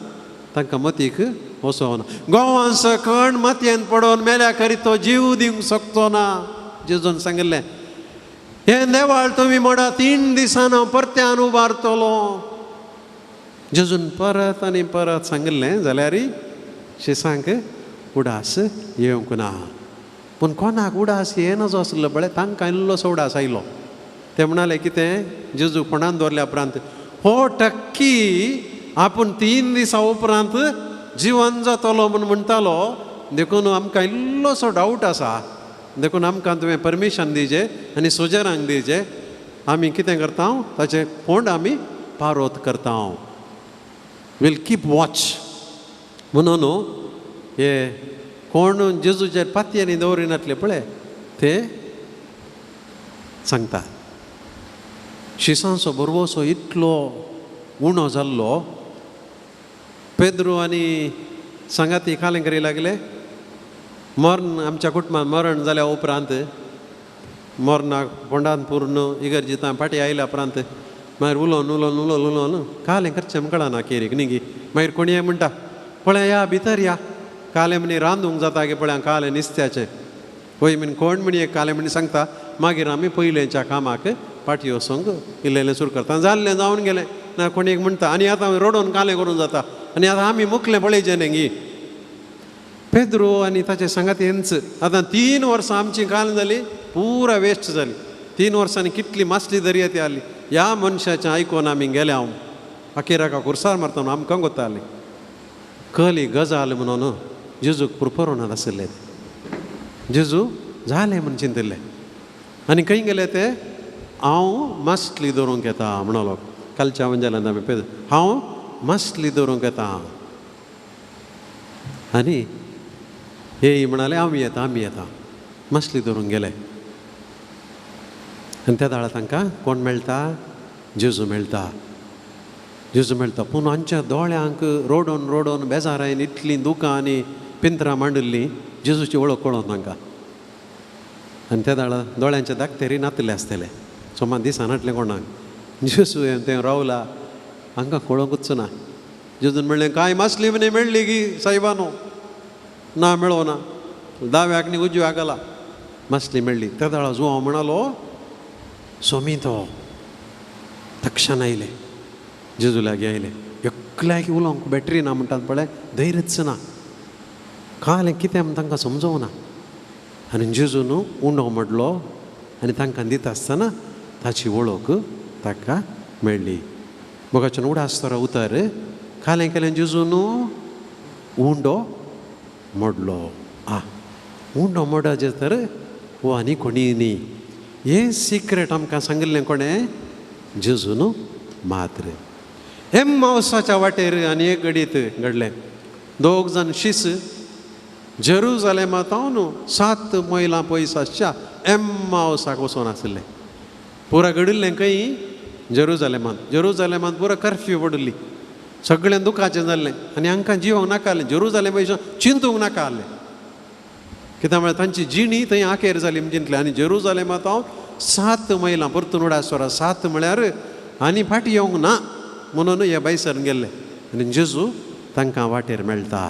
तांकां मतीक वचोना. गोवान सकण मतयेन पडोवन मेल्या खरी तो जीव दिवंक शकचो ना. जेजून सांगलें, हे देवाळ तुमी म्हणा 3 दिसान हांव परत्यान उबारतलो. जेजून परत आनी परत सांगलें जाल्यार शिसांक उडास येवंक ना. पूण कोणाक उडास येनाचो आसलो पळय तांकां इल्लोसो उडास आयलो. ते म्हणाले कितें, जेजू कोणान दवरल्या उपरांत हो टक्की आपूण 3 दिसा उपरांत जिवंत जातलो म्हूण म्हणटालो. देखून आमकां इल्लोसो डावट आसा. देखून आमकां तुवें परमिशन दिवचें आनी सुजेरांक दिवचें. आमी कितें करता, ताचें फोंड आमी पारोत करता. वील कीप वॉच म्हणून हे कोण जेजूचेर पातयेनी दवरिनातले पळय ते सांगता. शिसांचो बरोवसो इतलो उणो जाल्लो. पेद्रू आनी सांगाती कालें करी लागले. मरण आमच्या कुटुंबात मरण जाल्या उपरांत मरणाक फोंडान पूर्ण इगर्जितां फाटीं आयल्या उपरांत मागीर उलोवन कालें करचें कळना केरीक न्ही गी. मागीर कोणी म्हणटा पळय या भितर या, कालें म्हणी रांदूंक जाता गे पळय कालें नुस्त्याचें. वय म्हण कोण म्हणी एक कालें म्हणी सांगता. मागीर आमी पयलेच्या कामाक फाटीं वचूंक इल्लें सुरू करता. जाल्लें जावन गेलें ना कोणी एक म्हणटा आनी आतां रडोवन कालें करूं जाता आनी आतां आमी मुखलें पळयचें न्ही गी. पेद्रू आनी ताचे सांगातींच आतां 3 वर्सां आमची काल जाली पुरा वेस्ट जाली. 3 वर्सांनी कितली मासली दर्याती आली. ह्या मनशाचें आयकून आमी गेले. हांव अखेराक कुर्सार मारता म्हणून आमकां कोत्ताली कली गजाल म्हणून जेजूक पुरपरो नासले. जेजू जालें म्हूण चिंतले आनी खंय गेले ते हांव मासली दवरूंक येता म्हणलो. कालच्या वंजाल्यान आमी पेद्रू हांव मासली दवरूंक येता. आनी हे म्हणाले आमी येता. मासली दवरूंक गेले आनी त्या दाळा तांकां कोण मेळटा, जेजू मेळटा. जेजू मेळटा. पूण हांच्या दोळ्यांक रोडोन बेजारायन इतलीं दुकां आनी पिंत्रां मांडिल्लीं जेजूची वळख कळोन तांकां. आनी त्या दाळा दोळ्यांचे धाकतेरी नातले आसतले. सोमार दिसान हाटलें कोणाक. जेजू तें रावला हांकां कळोंकूच ना. जेजून म्हणलें कांय मासली म्हणे मेळ्ळी गी सायबानो. ना मेळोना. दाव्याक न्ही उजव्याक घाला मासली मेळ्ळी. त्या दाळा जुवांव म्हणालो सोमितो. तक्षण आयले जेजू लागीं आयले. एकल्याक उलोवंक बॅटरी ना म्हणटात पळय धैर्यच ना. कालें कितें म्हण तांकां समजोवना. आनी जेजून उंडो मोडलो आनी तांकां दिता आसतना ताची वळख ताका मेळ्ळी. मोगाच्यान उडासतरा उतर कालें केलें जेजून उंडो मोडलो. उंडो मोडचे तर वो आनी कोणी न्ही. हें सिक्रेट आमकां सांगिल्लें कोणें, जेजून मात्र. एम्मावसाच्या वाटेर आनी एक घडीत घडलें. 2 जाण शिस जेरुजालेमांतावन 7 मैलां पयस आसच्या एम्मावसाक वचून आसले. पुरा घडिल्लें खंय जेरुजालेमांत पुरा कर्फ्यू पडली. सगळें दुखाचें जाल्लें आनी हांकां जिवंक नाका जालें. जेरुजालेम चिंतूंक नाका जालें. कित्याक म्हळ्यार तांची जिणी थंय आखेर जाली म्हण चिंतलें. आनी जेरुजालेमांत हांव 7 मैलां परतून उडासतरा 7 म्हळ्यार आनी फाटीं येवंक ना म्हणून हे बायसर गेल्ले. आनी जेजू तांकां वाटेर मेळटा.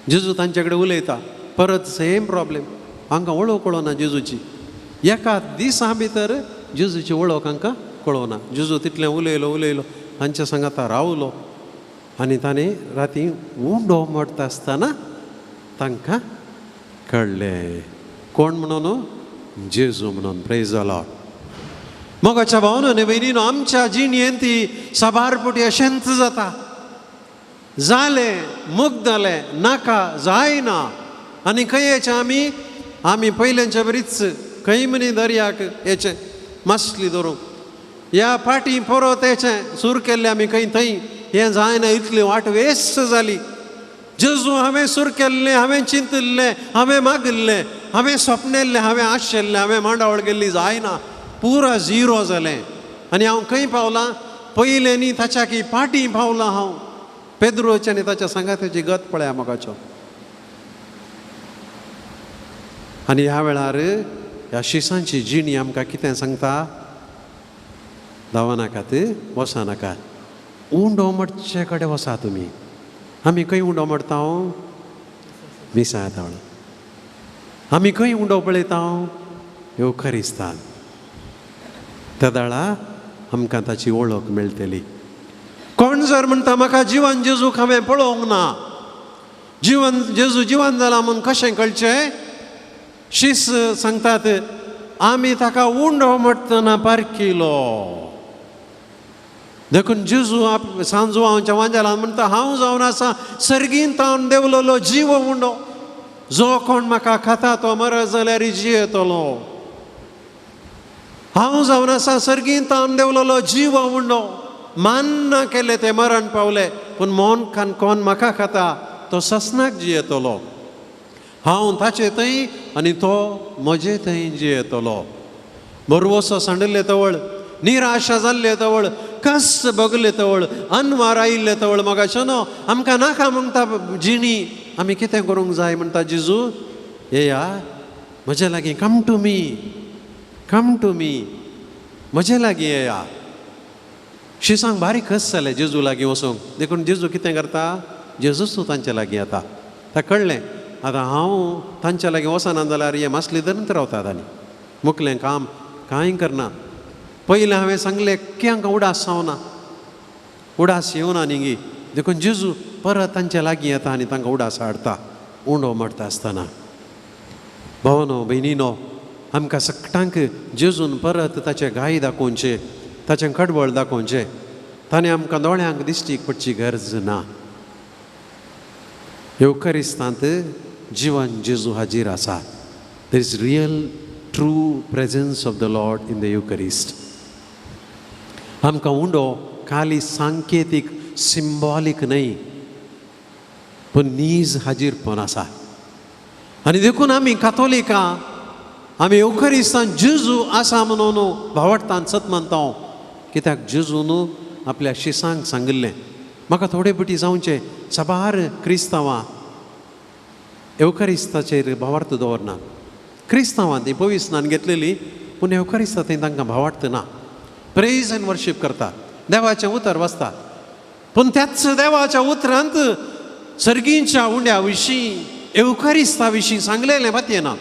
जेजू तांचे कडेन उलयता. परत सेम प्रॉब्लेम. हांकां वळख कळना जेजूची. एका दिसा भितर जेजूची वळख हांकां कळोना. जेजू तितलें उलयलो तांच्या सांगाता रावलो आनी ताणें राती उंडो मोडटा आसतना तांकां कळ्ळें कोण म्हणून, जेजू म्हणून. Praise the Lord. मोगाच्या भावानो आनी भयणीनो, आमच्या जिणेंत ती साबारपुटी अशेंच जाता. जाले मुक्त जाले नाका जायना आनी खंय येचे आमी पयल्यांच्या बरीच खंय मनी दर्याक येचे मासली धरूंक ह्या फाटी परत येचें सूर केल्लें आमी खंय थंय हें जायना इतली वाट वेस्ट जाली जेजू हांवें सूर केल्लें हांवें चिंतल्लें हांवें मागल्लें हांवें स्वप्नेल्लें हांवें आशिल्लें हांवें मांडावळ गेल्ली जायना पुरा झिरो जालें आनी हांव खंय पावलां पयलें न्ही ताच्या की फाटी पावलां हांव पेद्रोचे आनी ताच्या सांगात्याची गत पळया मोगाचो आनी ह्या वेळार ह्या शिसांची जिणी आमकां कितें सांगता धांवनाकात वचनाकात उंडो मडचे कडेन वसा तुमी आमी खंय उंडो मडता मिसा येता आमी खंय उंडो पळयता येवखरिस्तान त्या दाळा आमकां ताची वळख मेळटली कोण जर म्हणटा म्हाका जिवन जेजूक हांवें पळोवंक ना जिवन जेजू जिवन जाला म्हूण कशें कळचें शिस सांगतात आमी ताका उंडो मडटना पारकिलो देखून जेजू सांजू हांवच्या वांजेलान म्हणटा हांव जावन आसा सर्गींत हांव देवलोलो जीव उंडो जो कोण म्हाका खाता तो मरत जाल्यार जियेतलो हांव जावन आसा सर्गींत हांव देवलोलो जीव उंडो मान्य केले ते मरण पावले पूण मोन खान कोण म्हाका खाता तो ससनाक जियेतलो हांव ताचे थंय आनी तो म्हजे थंय जियेतलो बरवसो सांडिल्ले तवळ निराशा जाल्ले तवळ कस बगले तवळ अनवार आयिल्ले तवळ म्हाका न्हू आमकां नाका म्हणटा जिणी आमी कितें करूंक जाय म्हणटा जेजू येया म्हजे लागीं कम टू मी म्हजे लागीं येया शिसांक बारीक खस जालें जेजू लागीं वचूंक देखून जेजू कितें करता जेजूच तूं तांचे लागीं येता ताका कळ्ळें आतां हांव तांच्या लागीं वचना जाल्यार हे मासली धरून रावतात आनी मुखलें काम कांय करना पयलें हांवें सांगलें की हांकां उडास जावना उडास येवना न्ही देखून जेजू परत तांच्या लागीं येता आनी तांकां उडास हाडटा उंडो मडटा आसतना भावनो भयणीनो आमकां सगळ्यांक जेजून परत ताचे गाय दाखोवचे ताचें कडवळ दाखोवचें ताणें आमकां दोळ्यांक दिश्टी पडची गरज ना येवखरिस्तांत जिवन जेजू हाजीर आसा there is real true presence of the Lord in the Eucharist आमकां उंडो खाली सांकेतीक सिंबॉलीक न्हय पूण नीज हाजीरपण आसा आनी देखून आमी कातोलिकां आमी येवखरिस्तान जेजू आसा म्हणून भावडतान सत मानता कित्याक जेजून आपल्या शिसांक सांगिल्लें म्हाका थोडे पटी जावचें सबार क्रिस्तांवां येवखरिस्ताचेर भावार्थ दवरना क्रिस्तांवां ती पवित्र स्नान घेतलेली पूण येवखरिस्ता थंय तांकां भावार्थ ना प्रेज एंड वर्शीप करता देवाचें उतर वाचता पूण त्याच देवाच्या उतरांत सर्गींच्या उंड्या विशीं येवखरिस्ता विशीं सांगलेलें बातये ना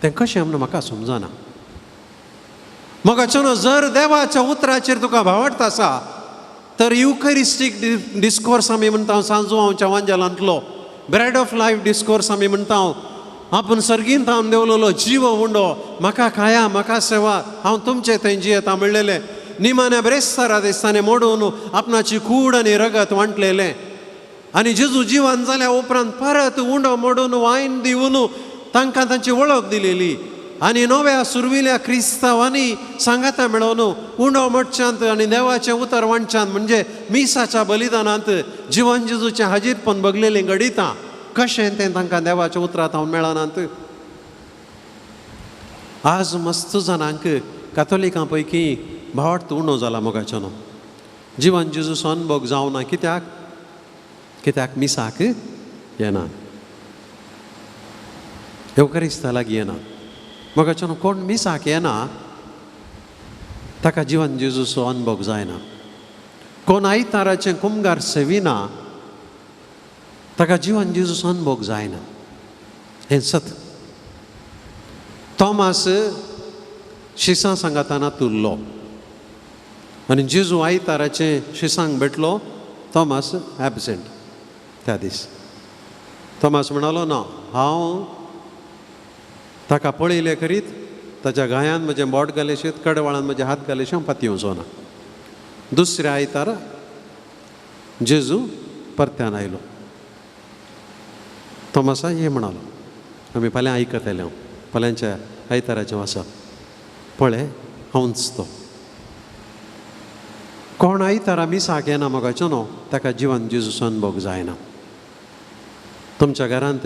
तें कशें म्हणून म्हाका समजना मोगाचो जर देवाच्या उतराचेर तुका भावार्थ आसा तर युकरिस्टीक डिस्कोर्स आमी म्हणटा Sanju हांवच्या वांजेलांतलो bread of life discourse आमी म्हणटा आपूण सर्गींत हांव देवलोलो जीव उंडो म्हाका खाया म्हाका सेवा हांव तुमचे थंय जियेता म्हणलेलें निमाण्या ब्रेस्तारा दिसताने मोडून आपणाची कूड आनी रगत वांटलेलें आनी जेजू जिवन जाल्या उपरांत परत उंडो मोडून वायन दिवन तांकां तांची वळख दिलेली आनी नव्या सुरविल्या क्रिस्तांवांनी सांगाता मेळोवन उंडो मडच्यांत आनी देवाचें उतर वांटच्यांत म्हणजे मिसाच्या बलिदानांत जिवन जेजूचें हाजीरपण बगलेलीं घडिता कशें तें तांकां देवाच्या उतरांत हांव मेळनात आज मस्त जाणांक कातोलिकां पैकी भावार्थ उणो जाला मोगाचो न्हू जिवन जेजूचो अनुभव जावना कित्याक मिसाक येना येवखरिस्ता लागीं येना मोगाचो न्हू कोण मिसाक येना ताका जिवन जेजूचो अनुभव जायना कोण आयताराचें कुमगार सेविना ताका जिवन जेजूचो अनुभव जायना हें सत तोमास शिसां सांगाताना तुरलो आनी जेजू आयताराचें शिसांक भेटलो तोमास एबसेंट त्या दीस तोमास म्हणालो ना हांव ताका पळयलें करीत ताच्या गायांत म्हजें बोट घालेशीत कडवाळान म्हजे हात घालेशें हांव पातयेवचो ना दुसऱ्या आयतार जेजू परत्यान आयलो. तोमासा हे म्हणालो, आमी फाल्यां आयकतले हांव, फाल्यांच्या आयताराचें वचप. पळय हांवच तो. कोण आयतारा मिसाक येना मोगाचो न्हू, ताका जिवन जेजूचो अनुभव जायना. तुमच्या घरांत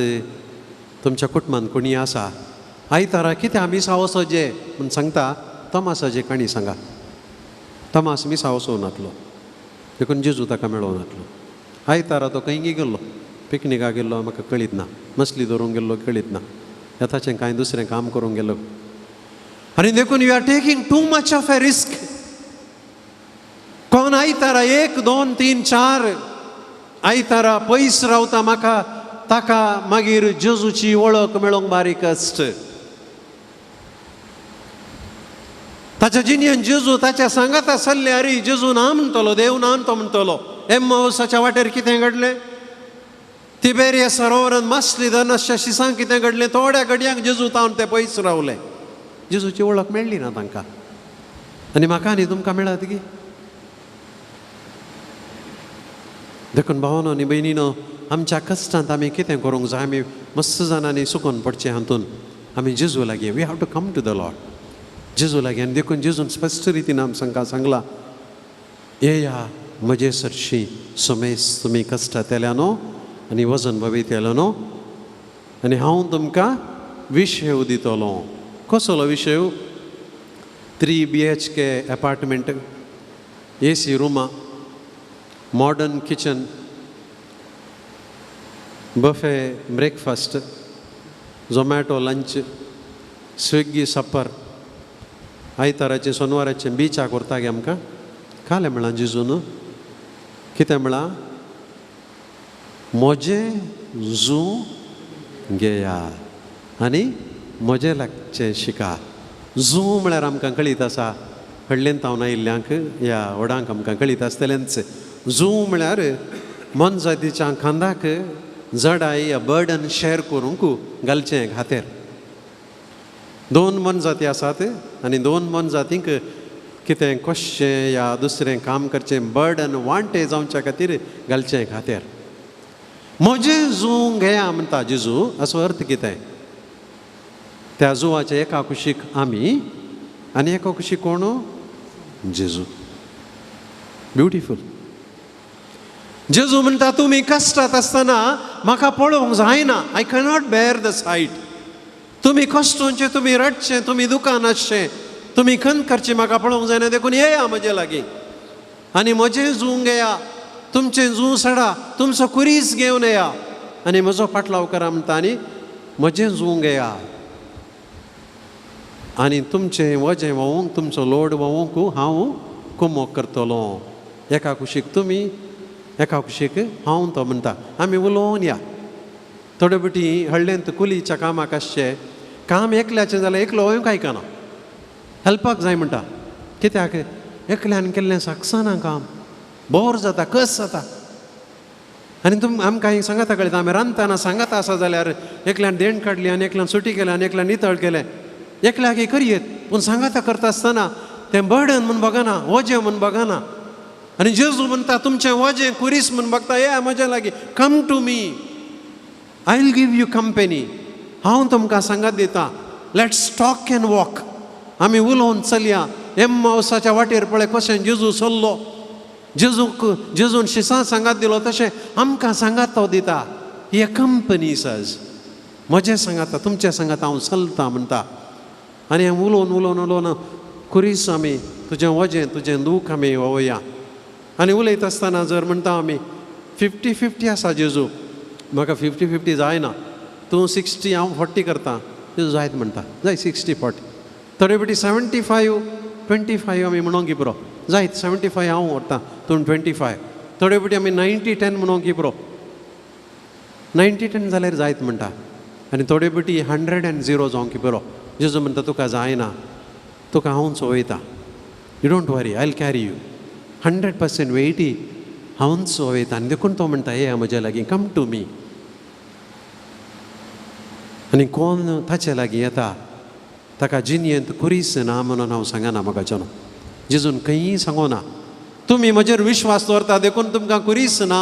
तुमच्या कुटुंबांत कोणी आसा, आयतारा कित्याक मिसा वचोजे म्हूण सांगता, तोमासाची काणी सांगा. तोमास मिसा वचूं नातलो, देखून जेजू ताका मेळों नातलो. आयतारा तो खंय गेल्लो, पिकनिकाक गेल्लो म्हाका कळीत ना, मसली धरूंक गेल्लो कळीत ना, येताचें कांय दुसरें काम करूंक गेलो. आनी देखून you are taking too much of a risk. कोण आयतारा 1, 2, 3, 4 आयतारा पयस रावता म्हाका, ताका मागीर जेजूची वळख मेळोंक बारीक कश्ट. ताच्या जिणेंत जेजू ताच्या सांगाता चल्ले, अरे जेजू ना म्हणटलो, देव ना तो म्हणटलो. एम्माउसाच्या वाटेर कितें घडलें, तिबेरिया सरोवरांत मासली धरनासच्या शिसांक कितें घडलें, थोड्या घडयांक जेजू तावन ते पयस रावले. जेजूची वळख मेळ्ळी ना तांकां. आनी म्हाका आनी तुमकां मेळत गी. देखून भावानो आनी भयणीनो, आमच्या कश्टांत आमी कितें करूंक जाय, आमी मस्त जाणांनी सुकोन पडचें हातून आमी जेजू लागीं, we have to come to the Lord. Jezu लागीं. आनी देखून जेजून स्पश्ट रितीन आमकां सांगलां, येया म्हजे सरशी सोमेस, तुमी कश्टांत येल्या न्हू आनी वजन भवीत येलो न्हू, आनी हांव तुमकां विशय दितलो. कसलो विशय? 3 BHK अपार्टमेंट, AC रुमां, modern kitchen, buffet breakfast, Zomato lunch, Swiggy supper, आयताराचें सोनवाराचें बिचाक व्हरता गे आमकां. काले म्हळां जेजून, कितें म्हळां? म्हजें जू घेया आनी म्हजें लागचें शिका. जू म्हळ्यार आमकां कळीत आसा, कडलेंत हांव आयिल्ल्यांक ह्या व्हडांक आमकां कळीत आसतलेंच. जू म्हळ्यार मन जातीच्या खांदाक जडाय या बर्डन शेअर करूंक घालचें खातीर. 2 मन जाती आसात आनी 2 मन जातींक कितें कशें या दुसरें काम करचें, बर्डन वांटे जावच्या खातीर घालचें खातीर. म्हजें जू घेया म्हणटा जेजू, असो अर्थ कितें? त्या जुवाच्या एका कुशीक आमी आनी एका कुशीक कोण? जेजू. ब्युटिफूल. जेजू म्हणटा, तुमी कश्टांत आसतना म्हाका पळोवंक जायना, आय कॅनॉट बेअर द सायट. तुमी कश्टांचें, तुमी रडचें, तुमी दुकान आसचें, तुमी खंत करचें म्हाका पळोवंक जायना. देखून येया म्हजे लागीं आनी म्हजें जू घेया, तुमचें जू सडा, तुमचो कुरीस घेवन येया आनी म्हजो फाटलाव करा म्हणटा, आनी म्हजें जू घेया आनी तुमचें वजें व्होवंक, तुमचो लोड व्होवंक हांव कुमोग करतलो. एका कुशीक तुमी, एका कुशीक हांव तो म्हणटा. आमी उलोवन या. थोडे बटी हळ्ळेंत कुलीच्या कामाक आसचें, काम एकल्याचें जाल्यार एकलो वोंक आयकना, हेल्पाक जाय म्हणटा. कित्याक? एकल्यान केल्लें सागसाना काम, बोर जाता, कस जाता. आनी आमकां सांगाता कळटा, आमी रांदतना सांगाता आसा जाल्यार एकल्यान देण काडली आनी एकल्यान सुटी केली आनी एकल्यान नितळ केलें, एकल्याक करयेत. पूण सांगाता करता आसतना तें बर्डन म्हूण बघना, वजें म्हूण बघना. आनी जेजू म्हणटा, तुमचें वजें कुरीस म्हूण बघता, ये म्हज्या लागीं, come to me, I will give you company. हांव तुमकां सांगात दिता, लेट्स टॉक एंड वॉक. आमी उलोवन चलया. एम्माउसाच्या वाटेर पळय कशें जेजू चल्लो, जेजून शिसां सांगात दिलो तशें आमकां सांगात तो दिता. ही कंपनी सज, म्हजें सांगाता, तुमचें सांगाता, हांव चलता म्हणटा. आनी हांव उलोवन कुरीस आमी तुजें वजें, तुजें दूख आमी वोवया. आनी उलयता आसतना जर म्हणटा आमी 50-50 आसा जेजू, म्हाका 50-50 जायना, तूं 60 हांव 40 करता, जेजू जायत म्हणटा, जाय 60-40. थोडे बटी 75-25 आमी म्हणोंक की बरो, जायत 75 हांव व्हरता, तूं 25. थोडे बटी आमी 90-10 म्हणोंक की बरो, 90-10 जाल्यार जायत म्हणटा. आनी थोडे बटी 100-0 जावंक की बरो. जेजू म्हणटा, तुका जायना, तुका हांव चोवयता, you don't worry, I will carry you. 100% वेटी हांवच वयता. आनी देखून तो म्हणटा, ये म्हज्या लागीं, कम टू मी. आनी कोण ताचे लागीं येता ताका जिणेंत कुरीस ना म्हणून हांव सांगना म्हाका न्हू. जेजून खंयी सांगोना, तुमी म्हजेर विश्वास दवरता देखून तुमकां कुरीस ना.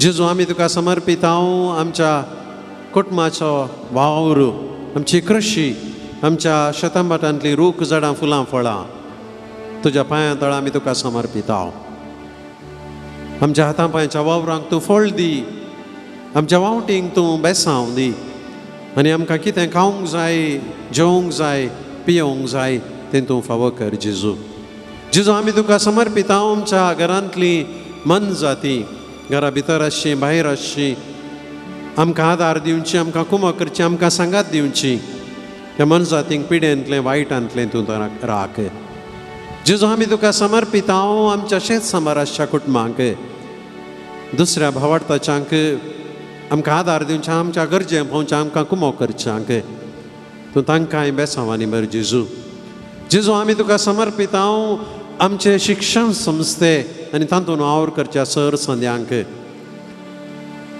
जेजू आमी तुका समर्पीत हांव आमच्या कुटुंबाचो वावर आमची कृशी आमच्या शेतांबाटांतली रूख झाडां फुलां फळां तुज्या पांयां तळा आमी तुका समर्पीत हांव आमच्या हातां पांयाच्या वावरांक तूं फळ दी आमच्या वावटींक तूं बेसांव दी आनी आमकां कितें खावंक जाय जेवंक जाय पियोंक जाय तें तूं फावो कर जेजू जेजू आमी तुका समर्पीत हांव आमच्या घरांतली मन जाती घरा भितर आसची भायर आसची आमकां आदार दिवची आमकां कुमक करची आमकां सांगात दिवची त्या मन जातींक पिड्यांतलें वायटांतलें तूं राख जेजू आमी तुका समर्पीत हांव आमच्या शेत समाराच्या कुटुंबांक दुसऱ्या भावार्थाच्यांक आमकां आदार दिवचें आमच्या गरजे पोवचें आमकां कुमक करच्यांक तूं तांकांय बेसांवांनी भर जेजू जेजू आमी तुका समर्पीत हांव आमचे शिक्षण संस्थे आनी तातूंत वावर करच्या सर संद्यांक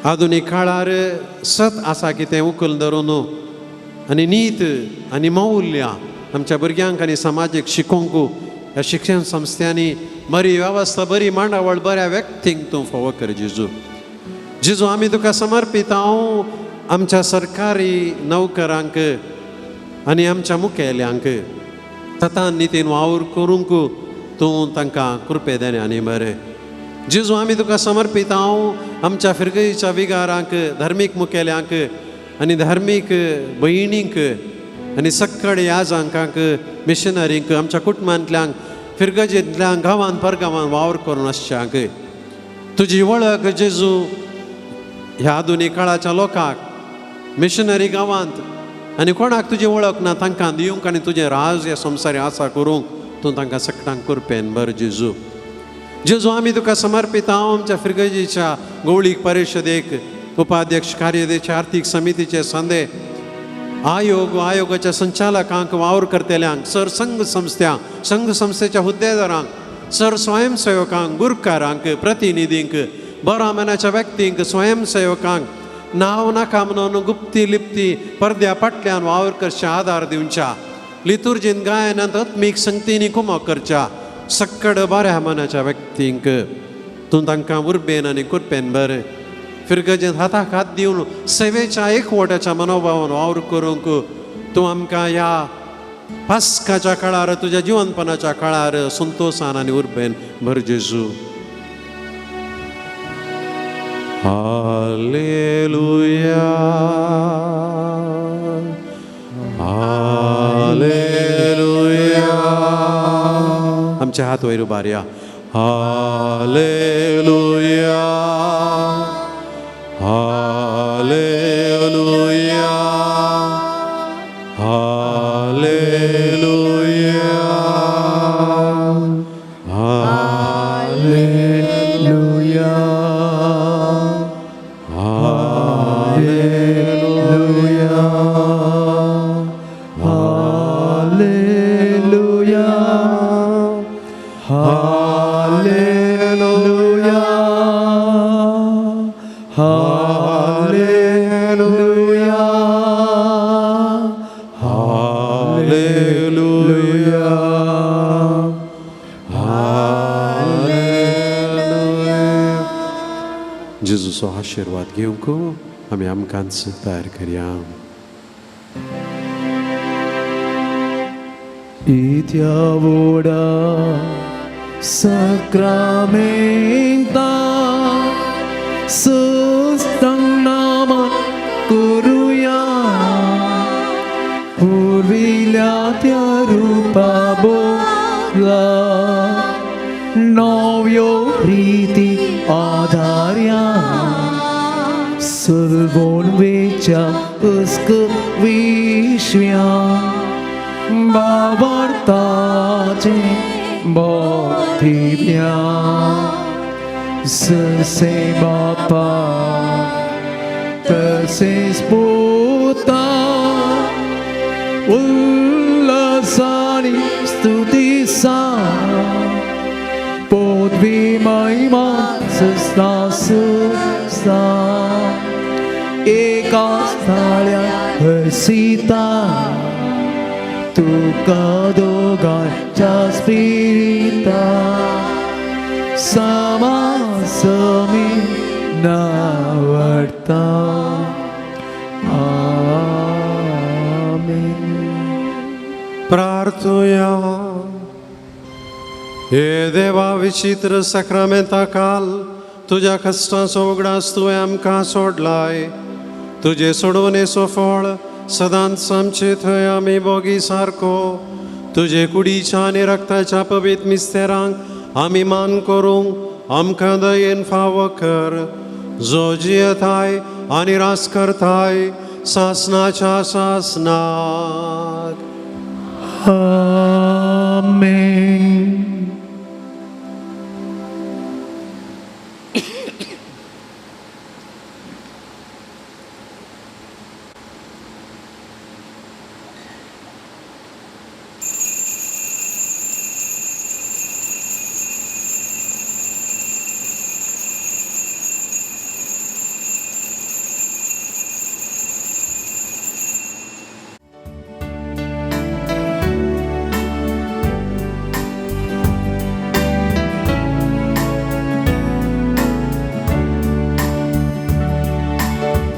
आधुनीक काळार सत आसा कितें उखल धरून आनी नीत आनी मौल्यां आमच्या भुरग्यांक आनी समाजीक शिकोवंक ह्या शिक्षण संस्थांनी बरी वेवस्था बरी मांडावळ बऱ्या व्यक्तींक तूं फावो कर जेजू जेजू आमी तुका समर्पीत हांव आमच्या सरकारी नोकरांक आनी आमच्या मुखेल्यांक सतान नितीन वावर करूंक तूं तांकां कृपे देण्यानी बरें जेजू आमी तुका समर्पीत हांव आमच्या फिरगईच्या विगारांक धर्मीक मुखेल्यांक आनी धर्मीक भयणींक आनी सक्कड याजांकांक मिशनरींक आमच्या कुटुंबांतल्यांक फिरगजेंतल्या गांवांत परगांवांत वावर करून आसच्यांक तुजी वळख जेजू ह्या आधुनीक काळाच्या लोकांक मिशनरी गांवांत आनी कोणाक तुजी वळख ना तांकां दिवंक आनी तुजें राज ह्या संवसारी आसा करूंक तूं तांकां सगळ्यांक कृपेन बर जेजू जेजू आमी तुका समर्पीत हांव आमच्या फिरगजीच्या गवळीक परिशदेक उपाध्यक्ष कार्याध्यक्ष आर्थीक समितीचे संदे आयोगाच्या संचालकांक वावर करतेल्यांक सर संघ संस्थेच्या हुद्देदारांक सर स्वयंसेवकांक गुरकारांक प्रतिनिधींक बऱ्या मनाच्या व्यक्तींक स्वयंसेवकांक नांव नाका म्हणून गुप्ती लिप्ती पडद्या फाटल्यान वावर करच्या आदार दिवच्या लितुर्जीन गायनांत आत्मीक संगतींनी कुमक करच्या सक्कड बऱ्या मनाच्या व्यक्तींक तूं तांकां उर्बेन आनी कृपेन बरें फिरगजेंत हाताक हात दिवन सेवेच्या एकवटाच्या मनोभावान वावर करूंक तूं आमकां ह्या पास्काच्या काळार तुज्या जिवनपणाच्या काळार संतोशान आनी उर्बेन भर जेजू हालेलुया हालेलुया आमचे हात वयर उबारया हालेलुया हालेलुया हालेलुया हालेलुया हालेलुया हालेलुया हालेलुया हालेलुया हालेलुया हालेलुया जेजूचो आशिर्वाद घेवंक आमी आमकांच तयार करया Itiavoda Sacramenta Sustang naman kuruya Urvilatya rupa bogla Novyo priti adharya Sarvon vecha usk vishvya Bavartace bodhibhya Sase Bapa Tase Sputa Ullasani Stutisa Podvi Mahima Sasta Sasta Eka Stalya Sita Tu kadogan jaspirita sama sami na करता आमेन. प्रार्थूया. हे देवा विचित्र सक्रामेंता काल तुझ्या कष्टाचो उगडास तुवें आमकां सोडलाय. तुजे सोडवणेचो फळ सदांच आमचे थंय आमी बोगी सारको तुजे कुडीच्या आनी रक्ताच्या पवित्र मिस्तेरांक आमी मान करूंक आमकां दयेन फावो कर. जो जियेताय आनी रास करताय सासनाच्या सासनाक. आमेन.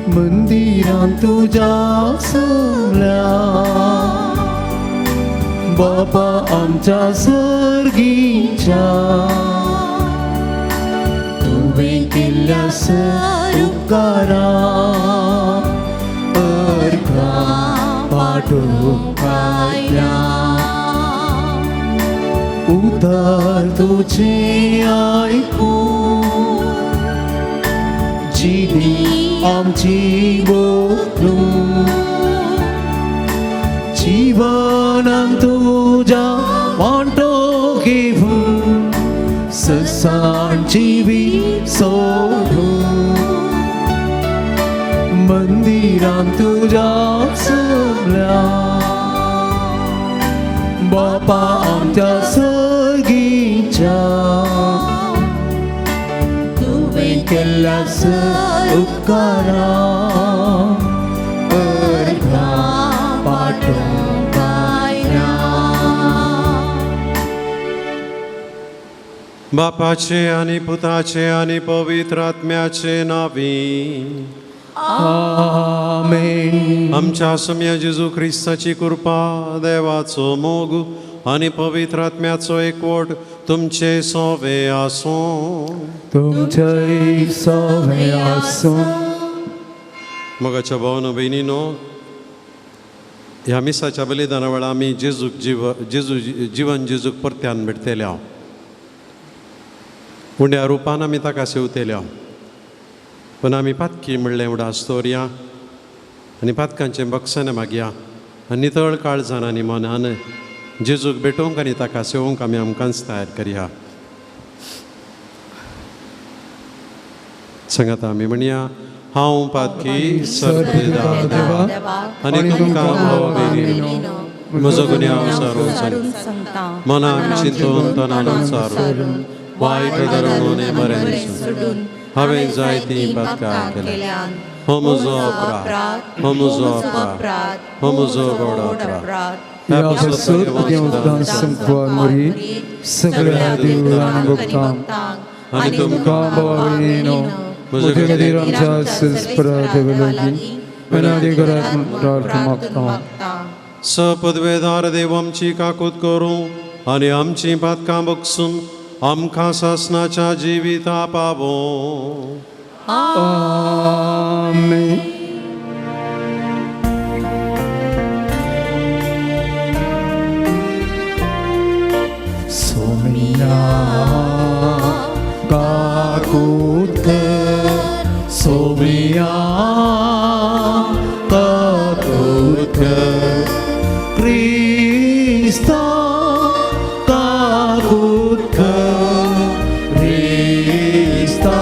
मंदिरांत तुझ्या समल्या बापा आमच्या सर्गीच्या तुवें केल्ल्या उपकारा अर्घां पाठोवंक आयल्या. उदार तुझें आयकून जिणी आमची बोलूं जीवनांत तुझ्या वांटो घेवून ससांची बी सोडून मंदिरांत तुझ्या समल्या बापा आमच्या सर्गीच्या तुवें केल्ल्या उपकारा अर्घां पाठोवंक आयल्या. बापाचे आनी पुताचे आनी पवित्र आत्म्याचे नावी. आमेन. आमच्या सम्य जेजू ख्रिस्ताची कृपा देवाचो मोग आनी पवित्र आत्म्याचो एकवट तुमचे सोवे आसूं. तुमचे सोवे आसूं. मोगाच्या भावानो भयणीनो, ह्या मिसाच्या बलिदाना वेळा आमी जेजूक जीवन जेजूक परत्यान भेटतेल्या उंड्या रुपान आमी ताका सेवतेल्या. पण आमी पातकी म्हणलें उडास दवरया आनी पातकांचें बक्षण मागया आनी नितळ काळजान आनी मनान जेजूक भेटोवंक आनी ताका सेवूंक आमी आमकांच तयार करया. सांगात आमी म्हणया, हांव पातकी सर्तेदार देवा आनी तुमकां भाव भयणीनो म्हजो गुन्यांव सारून सांगता. मनान चिंतून तनान सारून वायट धर्मोने बरें सोडून हांवें जायतीं पातकां केल्यां. हो म्हजो अपराध, हो म्हजो अपराध, हो म्हजो व्हड अपराध. ह्या पासत देवतां संकवार मरी सगळ्या देवळांनी भोगतां आनी तुमकां भाव भयणीनो म्हजे खातीर आमच्या सेस्परादेव लागीं अनादी घरात प्रार्थना मागता. सपदवेदार देव आमची काकूत करूं आनी आमची पातकां बगसून आमकां सासनाच्या जिविता पावो. आमेन. सोमिया काकूत कर, सोमिया काकूत कर, क्रिस्ता काकूत कर, क्रिस्ता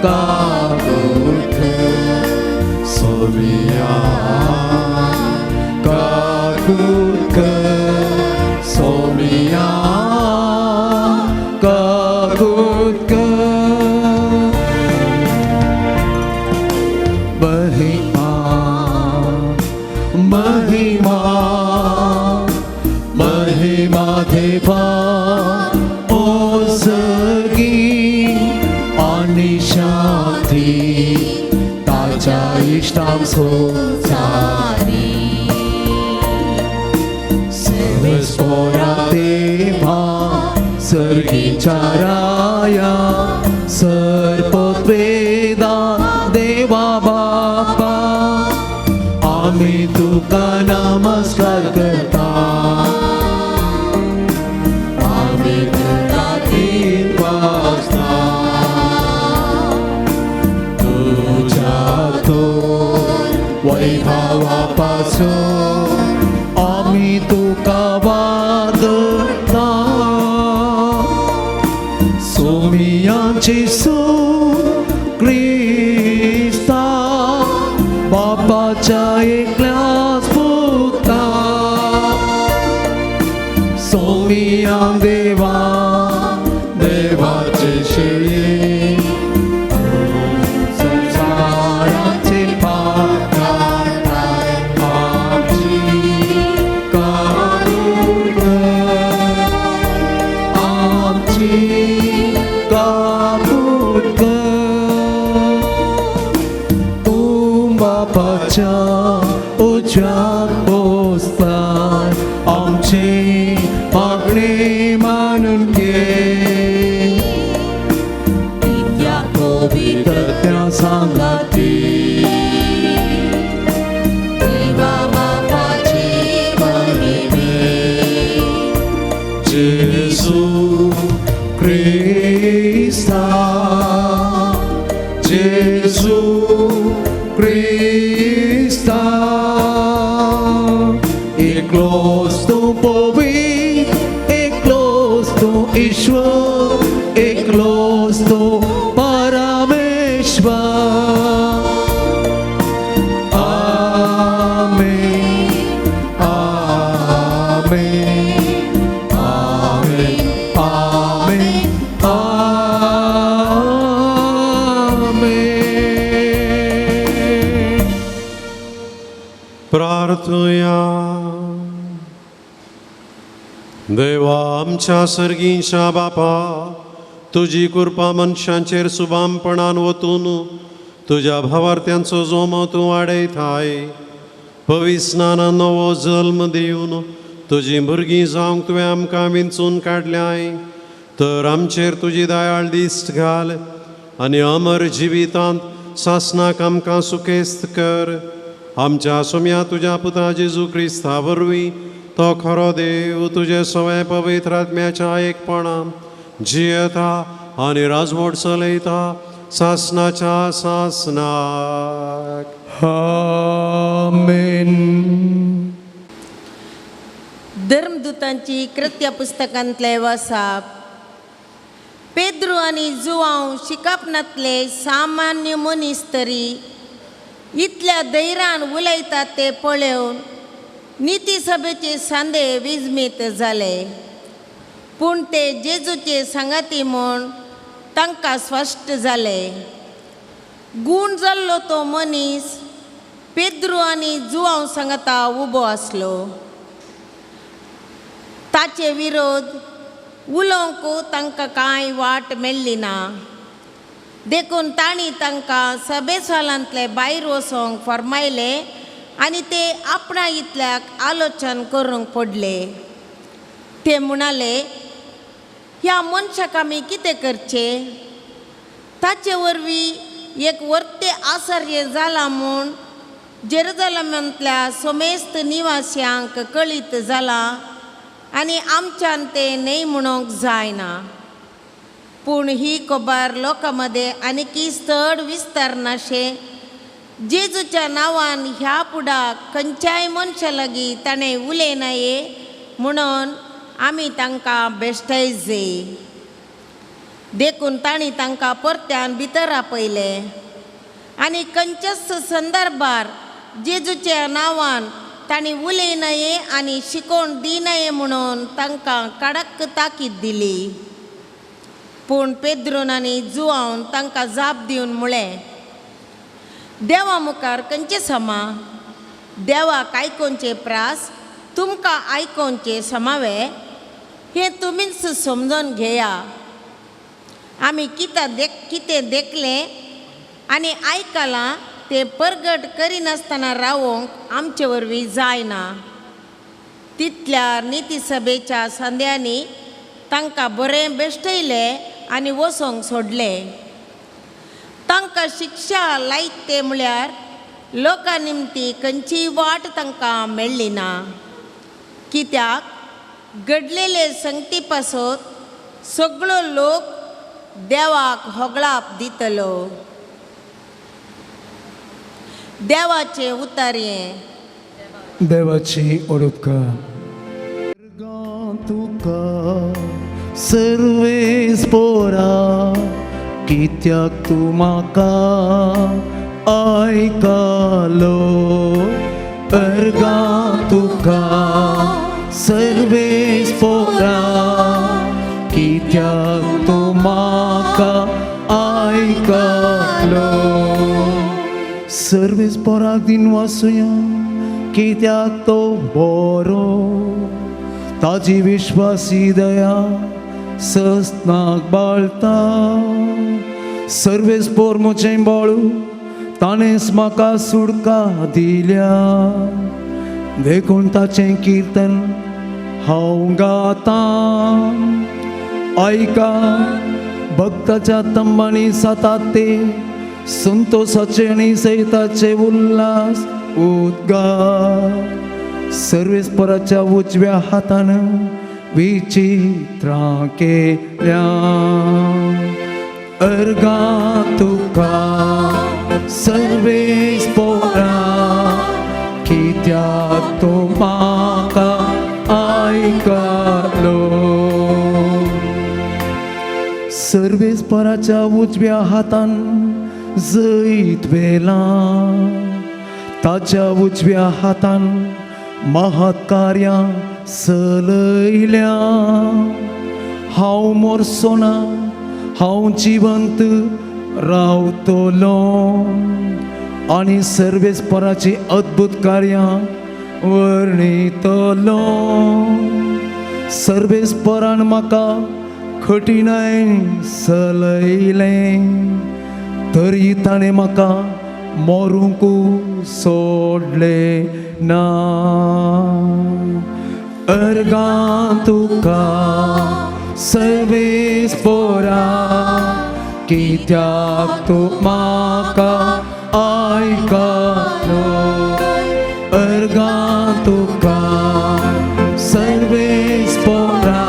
काकूत कर, सोमिया काकूत कर, सोमिया काकूत कर. महिमा महिमा महिमा देवा ओसगी आणि शांती बापाच्या इष्टांक सारी सर्वस्वरा देवा सर्गीच्या राया सर्वोत्वेदा देवा बापा आम्ही तुका नमस्कार करता आम्ही तुका तीन वाजता तुझ्या तो वैभवापासून आम्ही तुका वादता सोमियांची क्रिस्ता बापाच्या एकल्याच पुता सोमियां देवा देवाचे शेळी संसाराचे पाकार आमची काकूट कर आमची काकूट कर तू बापाच्या उज्ज्वल पोस्तान आमची मागणी मानून घे त्या पवित्र त्या सांगाती देवा बापाची महिमे जेसू Krista Jesu Krista Eklos tu povi eklos tu Ishwar eklos tu Parameshwar Amen Amen Amen Amen Amen प्रार्थूया देवा आमच्या सर्गीच्या बापा तुझी कृपा मनशांचेर सुभामपणान वतून तुझ्या भावार्थ्यांचो जोमो तूं वाडयताय पवित्र स्नानान नवो जल्म दिवन तुजी भुरगीं जावंक तुवें आमकां विंचून काडल्याय तर आमचेर तुजी दयाळ दिश्ट घाल आनी अमर जिवितांत सासनाक आमकां सुखेस्त कर आमच्या सोम्या तुज्या पुता जेजू क्रिस्ता वरवीं तो खरो देव तुजे सवय पवित्र आत्म्याच्या एकपणान जियेता आनी राजवट चलयता सासनाच्या सासनाक Amen धर्मदूतांची कृत्य पुस्तकांतले वाचप पेद्रू आनी जुवांव शिकापनांतले सामान्य मनीस तरी इतल्या धैर्यान उलयतात ते पळोवन निती सभेचे सांदे विजमीत जाले पूण ते जेजूचे संगाती म्हूण तांकां स्पश्ट जाले गूण जाल्लो तो मनीस पेद्रू आनी जुवांव सांगाता उबो आसलो ताचे विरोध उलोवंक तांकां कांय वाट मेळ्ळी ना देखून तांणी तांकां सभेसालांतले भायर वचोंक फरमायले आनी ते आपणा इतल्याक आलोचन करूंक पडले ते म्हणाले ह्या मनशाक आमी कितें करचें ताचे वरवीं एक वर्ते आश्चर्य जाला म्हूण जेरुसलेमांतल्या सोमेस्त निवास्यांक कळीत जाला आनी आमच्यान तें न्हय म्हणूंक जायना पूण ही खबर लोकां मदें आनीकी चड विस्तारनाशे जेजूच्या नांवान ह्या फुडाक खंयच्याय मनशा लागीं ताणें उलयनाये म्हणून आमी तांकां बेश्टायजे देखून तांणी तांकां परत्यान भितर आपयले आनी खंयच्याच संदर्भार जेजूच्या नांवान तांणी उलयनाये आनी शिकोवन दिनाये म्हणून तांकां कडक ताकीद दिली पूण पेद्रून आनी जुवांवन तांकां जाप दिवन म्हळें देवा मुखार खंयचे समा देवाक आयकोवचे प्रास तुमकां आयकोवचे समावे हें तुमीच समजून घेया आमी कितें देखलें आनी आयकलां ते परगट करिनासतना रावोंक आमचे वरवीं जायना. तितल्यार निती सभेच्या संध्यांनी तांकां बरें बेश्टयले आनी वसोंक सोडले. तांकां शिक्षा लायत ते म्हळ्यार लोकां निमती खंयचीय वाट तांकां मेळ्ळी ना. कित्याक घडलेले संगती पासत सगळो लोक देवाक होगळाप दितलो. देवाचे उतर हें. देवाची ओडपकार. तुका सर्वेस पोरा कित्याक तूं म्हाका आयकलो. अर्गा तुका सर्वेस पोरा कित्याक तूं म्हाका आयकलो. सर्वेस पोराक दिन वासुया कित्याक तो बरो. ताजी विश्वासी दया सस्नाक बाळता. सर्वेस पोर म्हजें बाळू ताणेंच म्हाका सुडका दिल्या. देखून ताचें कीर्तन हांव गाता. आयका भक्ताच्या तंबानी जातात ते संतोषाचे आनी सैताचे उल्हास उद्गार. सर्वेस्पराच्या उजव्या हातान विचित्रां केल्या. अर्गा तुका सर्वेस्परा कित्याक तूं म्हाका आयकलो. सर्वेस्पराच्या उजव्या हातान जैत वेलां. ताच्या उजव्या हातान महत् कार्यां चलयल्या. हांव मोरसो ना, हांव जिवंत रावतलो आनी सर्वेस्पराची अद्भुत कार्यां वर्णितलो. सर्वेस्परान म्हाका कठिणाय चलयलें तरी ताणें म्हाका मोरूंक सोडले ना. अर्गा तुका सर्वेस्परा कित्याक तूं म्हाका आयकलो. अर्गा तुका सर्वेस्परा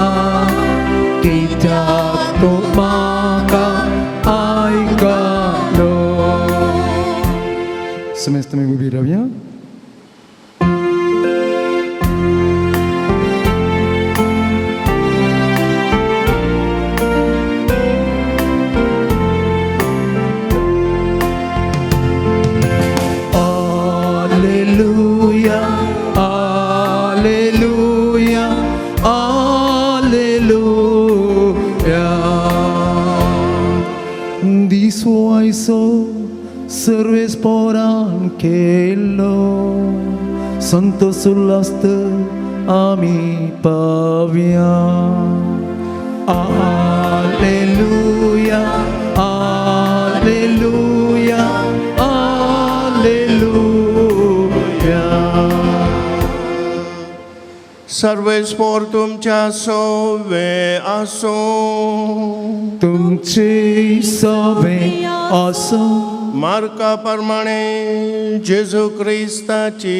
कित्याक तूं म्हाका आयकलो. Semesta minggu biravya. Alleluia, alleluia, alleluia. Di suoi सर्वेस्परान केलो. संतोष उल्हास्त आमी पावया. Alleluia, alleluia, alleluia. सर्वेस्पोर तुमच्या सोवे आसो. तुमचे सवे आसो. मार्का प्रमाणे जेजू क्रिस्ताची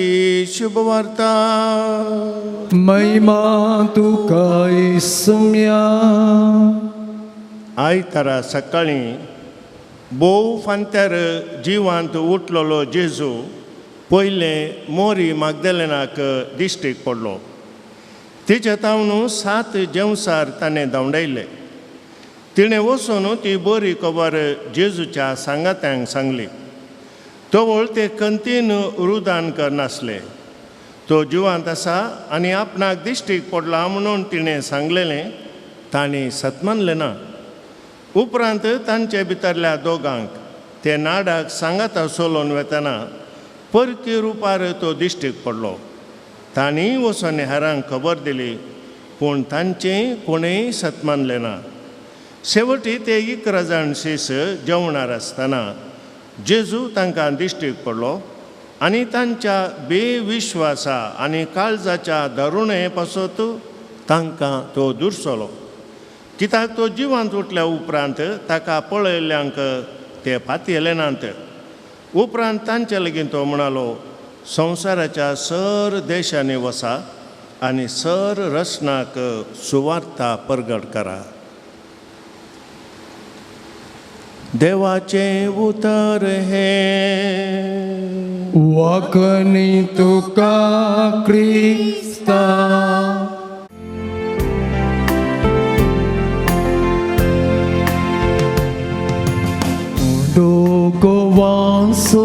शुभवार्ता. महिमा तुका येसुया. आयतारा सकाळी बोव फांत्यार जिवांत उठलोलो जेजू पयले मोरी मागदलेनाक दिश्टीक पडलो. तिचे तावनू 7 जेवसार ताणें धांवडायले. तिणें वचून ती बरी खबर जेजूच्या सांगात्यांक सांगली. तोवळ ते कंतीन रुदान करनासले. तो जिवांत आसा आनी आपणाक दिश्टीक पडला म्हणून तिणें सांगलेलें तांणी सतमानलें ना. उपरांत तांचे भितरल्या दोगांक ते नाडाक सांगाता सोलोवन वेतना परकी रुपार तो दिश्टीक पडलो. तांणी वचून हेरांक खबर दिली पूण तांचें कोणेय सतमानलें ना. शेवटी ते 11 जाण शीस जेवणार आसतना जेजू तांकां दिश्टीक पडलो आनी तांच्या बेविश्वासा आनी काळजाच्या धरुणे पासत तांकां तो दुर्सलो. कित्याक तो जिवांत उठल्या उपरांत ताका पळयल्ल्यांक ते फातयेले नात. उपरांत तांचे लेगीन तो म्हणालो, संवसाराच्या सर देशांनी वसा आनी सर रचनाक सुवार्ता परगट करा. देवाचें उतर हे वखणी तुका क्रिस्ता. गोवांसो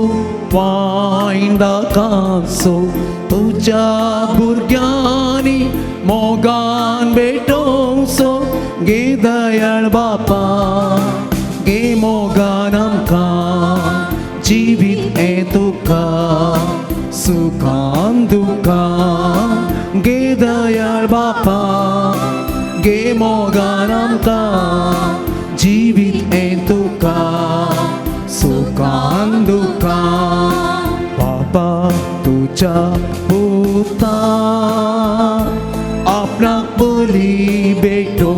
वायंदाकांसो तुझ्या भुरग्यांनी मोगान भेटोवसो गे दयाळ बापा गे मोगान आमकां जिवीत हें तुका सुखान दुखान गे दयाळ बापा गे मोगान आमकां जिवीत हें तुका सुखान दुखान. बापा तुझ्या पुता आपणाक बली भेटो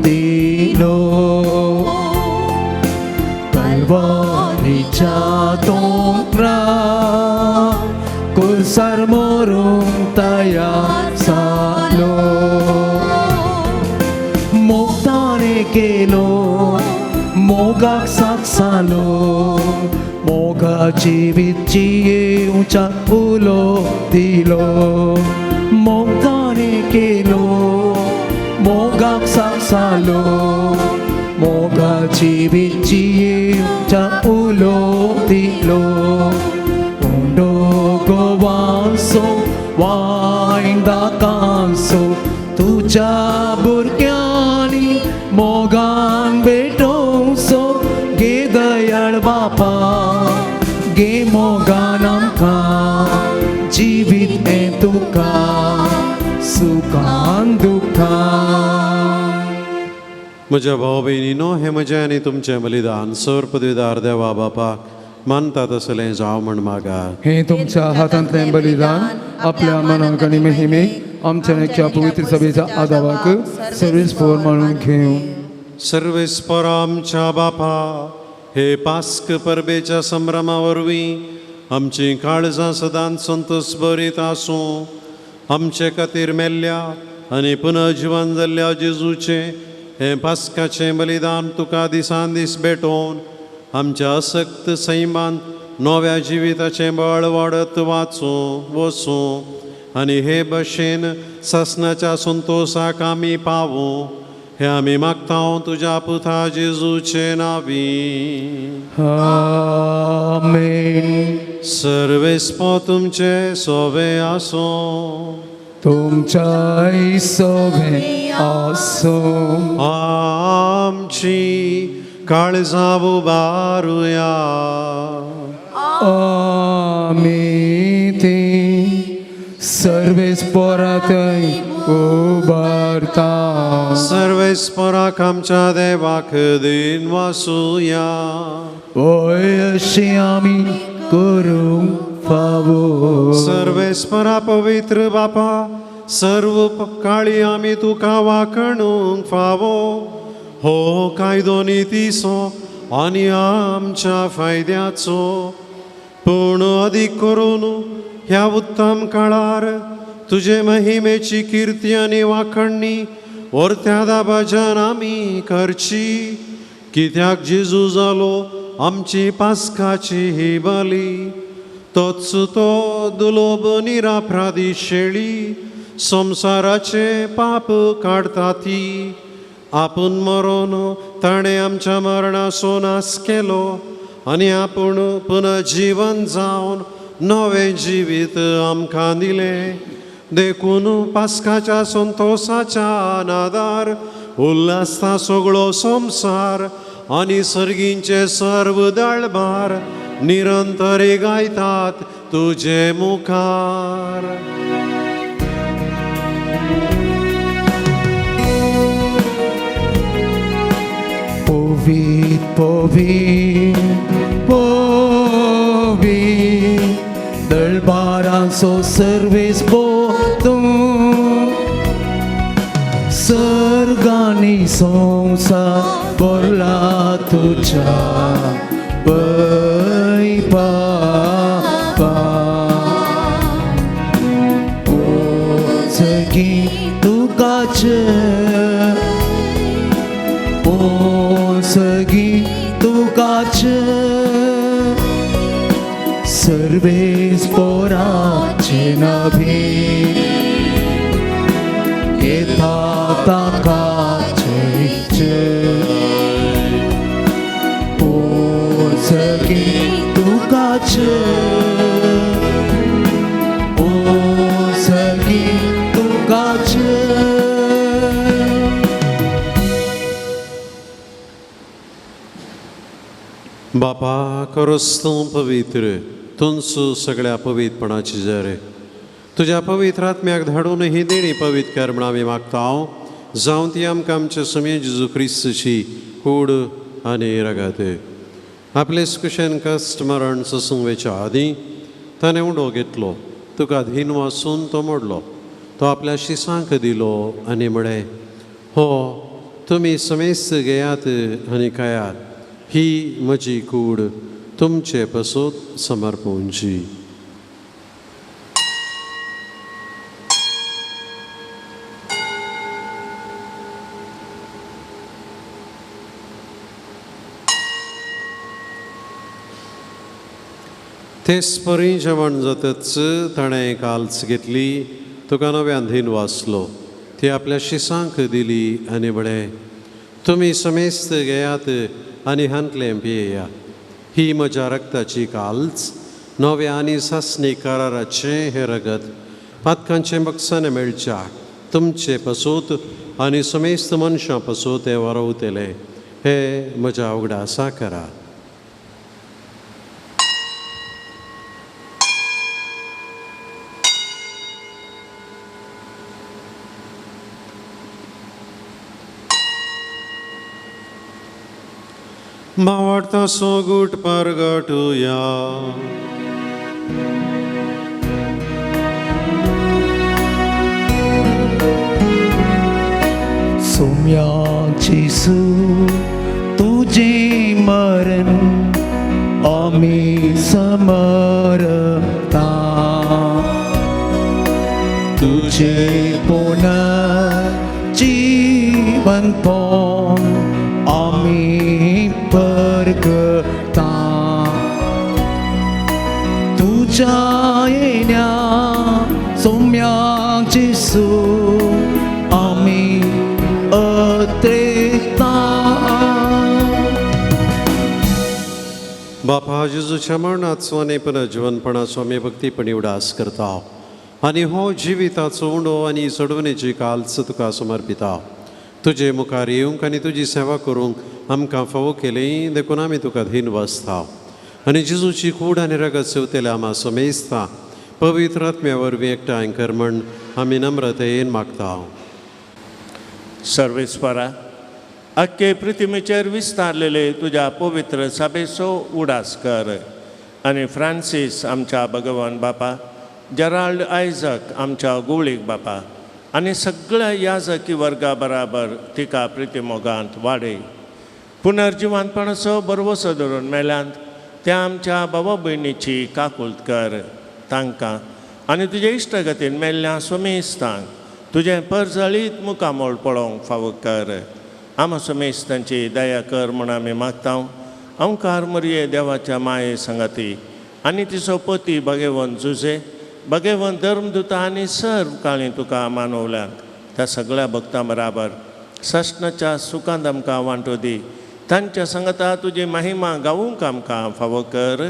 दिलो. कल्वरीच्या दोंगरा कुर्सार मरूंक तयार जालो. मोगताने केलो मोगाक साक्षालो. मोगा जिवीत जियेवच्या उलो दिलो. मोगाने केलो मोगाक साक्षालो. मोगा जिवीत जियेवच्या उलो दिलो. उंडो गोवांसो वायंदाकांसो तुझ्या भुरग्यांनी मोगान भेटोवसो गे दयाळ बापा गे मोगान आमकां जिवीत हें तुका सुखान दुखान. म्हज्या भाव भयणीनो, हें म्हजें आनी तुमचें बलिदान सर पदवीदार देवा बापाक मानता तसलें जावं म्हण मागात. हे तुमच्या हातांतलें बलिदान आपल्या मनाक आनी महिमेक आमच्या नेच्या पवित्र सभेच्या आदाराक सर्वेस्पर म्हणून घेवं. सर्वेस्पर आमच्या बापा, हे पास्क परबेच्या संभ्रमा वरवीं आमची काळजां सदांच संतोश भरीत आसूं. आमचे खातीर मेल्ल्या आनी पुनर्जिवन जाल्ल्या जेजूचे हे पास्काचें बलिदान तुका दिसान दीस भेटोवन आमच्या असक्त सैमांत नव्या जिविताचें बळ वाडत वचूं आनी हे भशेन सासणाच्या संतोशाक आमी पावूं. हे आमी मागता तुज्या पुता जेजूचे नांवी. आमेन. सर्वेस्पो तुमचे सोवे आसूं. तुमच्या सोबे आसूं. आमची काळजां उबारुया. आमी ती सर्वेस्परांतय उबारता. सर्वेस्पराक आमच्या देवाक दिन वासुया. ओय अशी आमी करूंक फावो. सर्वेस्परा पवित्र बापा, सर्व काळी आमी तुका वाखणूंक फावो. हो कायदो नितीचो आनी आमच्या फायद्याचो, पूण अदीक करून ह्या उत्तम काळार तुजे महिमेची किर्ती आनी वाखणणी वर्त्यादा भजन आमी करची. कित्याक जेजू जालो आमची पास्काची ही बली. तोच तो दुलोब निरापराधी शेळी संसाराचे पाप काडटा ती. आपूण मरोन ताणें आमच्या मरणाचो नाश केलो आनी आपूण पुनर्जीवन जावन नवें जिवीत आमकां दिलें. देखून पास्काच्या संतोशाच्या नादार उल्हासता सगळो संवसार आनी सर्गींचे सर्व दळबार निरंतरी गायतात तुजे मुखार. Povit, povit, povit. Avi Dalbaran so service botum Sargani songsa borla tuja Bai Bapa O segi tu kaca O segi tu kaca Service porace nabi Eta kaca O segi tu kaca O segi tu kaca बापा खरोच तूं पवित्र तुमचो सगळ्या पवित्रपणाची जरे तुज्या पवित्र आत्म्याक धाडून ही देणी पवित्र कर म्हण आमी मागतांव जावं ती आमकां आमचे समय जेजू क्रिस्तची कूड आनी रगत आपले कुशेन कश्ट मरण ससूंवेच्या आदीं ताणें उडो घेतलो तुका धीन वाचून तो मोडलो तो आपल्या शिसांक दिलो आनी म्हळें हो तुमी समेस्त घेयात आनी खायात ही म्हजी कूड तुमचे पसूत समर्पूंची तेच परी जेवण जातच ताणें काल्च घेतली तुका नव्यान धीन वाचलो ती आपल्या शिसांक दिली आनी म्हळें तुमी समेस्त घेयात आनी हांतलें पियेया ही म्हज्या रक्ताची काल्च नव्या आनी सासणी कराराचें हें रगत पातकांचें बक्षाने मेळच्या तुमचे पसूत आनी समेस्त मनशां पसूत हें वारवतलें हे म्हज्या उगडासा करा मावडता सोगूट परगटुया सोम्याची सू तुझे मरण आम्ही समरता तुझे पुनः जीवन पाऊन आम्ही परगता तुझ्या येण्या सोम्याची सू आम्ही अत्रेता बापा जेजूच्या मरणाचो आनी पुनर्जीवनपणाचो आमी भक्तीपणी उडास करता आनी हो जिविताचो उंडो आनी सोडवणेची काल्च तुका समर्पिता तुजे मुखार येवंक आनी तुजी सेवा करूंक आमकां फावो केली देखून आमी तुका धीन वाचता आनी जेजूची कूड आनी रगत सेवतले आमा समेजता पवित्र आत्म्या वरवीं एकठांय कर म्हण आमी नम्रतेन मागता सर्वेस्परा अख्खे पृथ्वीचेर विस्तारलेले तुझ्या पवित्र सभेचो उडास कर आनी फ्रांसीस आमच्या भगवान बापा जेराल्ड आयझक आमच्या गुवळीक बापा आनी सगळ्या याजकी वर्गा बराबर तिका प्रितीमोगांत वाडय पुनर्जिवानपणाचो बरवसो धरून मेल्यांत त्या आमच्या भावा भयणीची काकुळट कर तांकां आनी तुजे इश्टगतीन मेल्ल्या समेस्तांक तुजें परजळीत मुखामोळ पळोवंक फावो कर आमा समेस्तांची दया कर म्हूण आमी मागता अवकार मरये देवाच्या माये संगती आनी तिचो पती भगेवन जुजे भगेवन धर्मदुता आनी सर्व काळी तुका मानवल्यांत त्या सगळ्या भक्तां बराबर सष्णाच्या सुखांत आमकां वांटो दी तांच्या संगता तुजी महिमा गावूंक आमकां फावो कर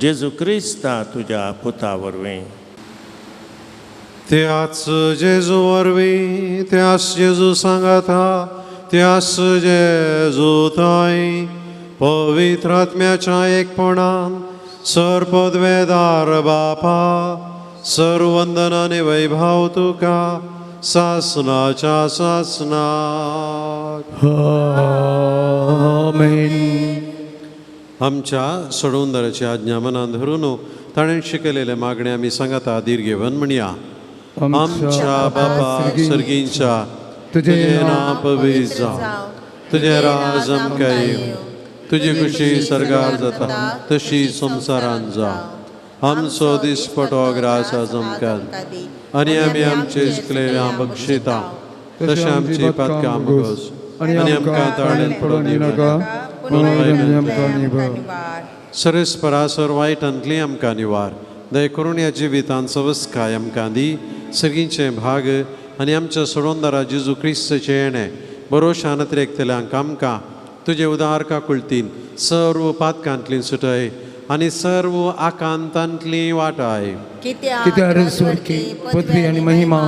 जेजू क्रिस्ता तुज्या पुता वरवीं त्याच जेजू वरवीं त्याच जेजू सांगाता त्याच जेजू थंय पवित्र आत्म्याच्या एकपणान सर्पद्वेदार बापा सर्व वंदन आनी वैभव तुका सासनाच्या सासनाक आमेन आमच्या सोडूंदराची आज्ञा मनात धरून ताणें शिकयलेले मागणे आमी सांगाता दीर्घेवन म्हणया. आमच्या बापा सर्गींच्या तुझे नांव पवित्र जावं, तुझे राज आमकां येवं, तुजी खुशी सर्गार जाता तशी संवसारांत जावं. आमचो दिसपटो ग्रास आज आमकां आनी आमी आमचे इश्टलेल्यांक बक्षिता तशें आमची पातकां मागोस आनी आमकां ताळेन पडोवन दिनाका सरस्परासर वायटांतली आमकां निवार. दय करून ह्या जिवितांत सवस्काय आमकां दी. सगळींचे भाग आनी आमच्या सोडोंदरा जेजू क्रिस्ताचे येणे बरोशान त्रेकतल्यांक आमकां तुजे उदार काकुळतीन सर्व पातकांतली सुटय आनी सर्व आकांतांतली वाटाय. कित्याक स्वर्गी पदवी आनी महिमा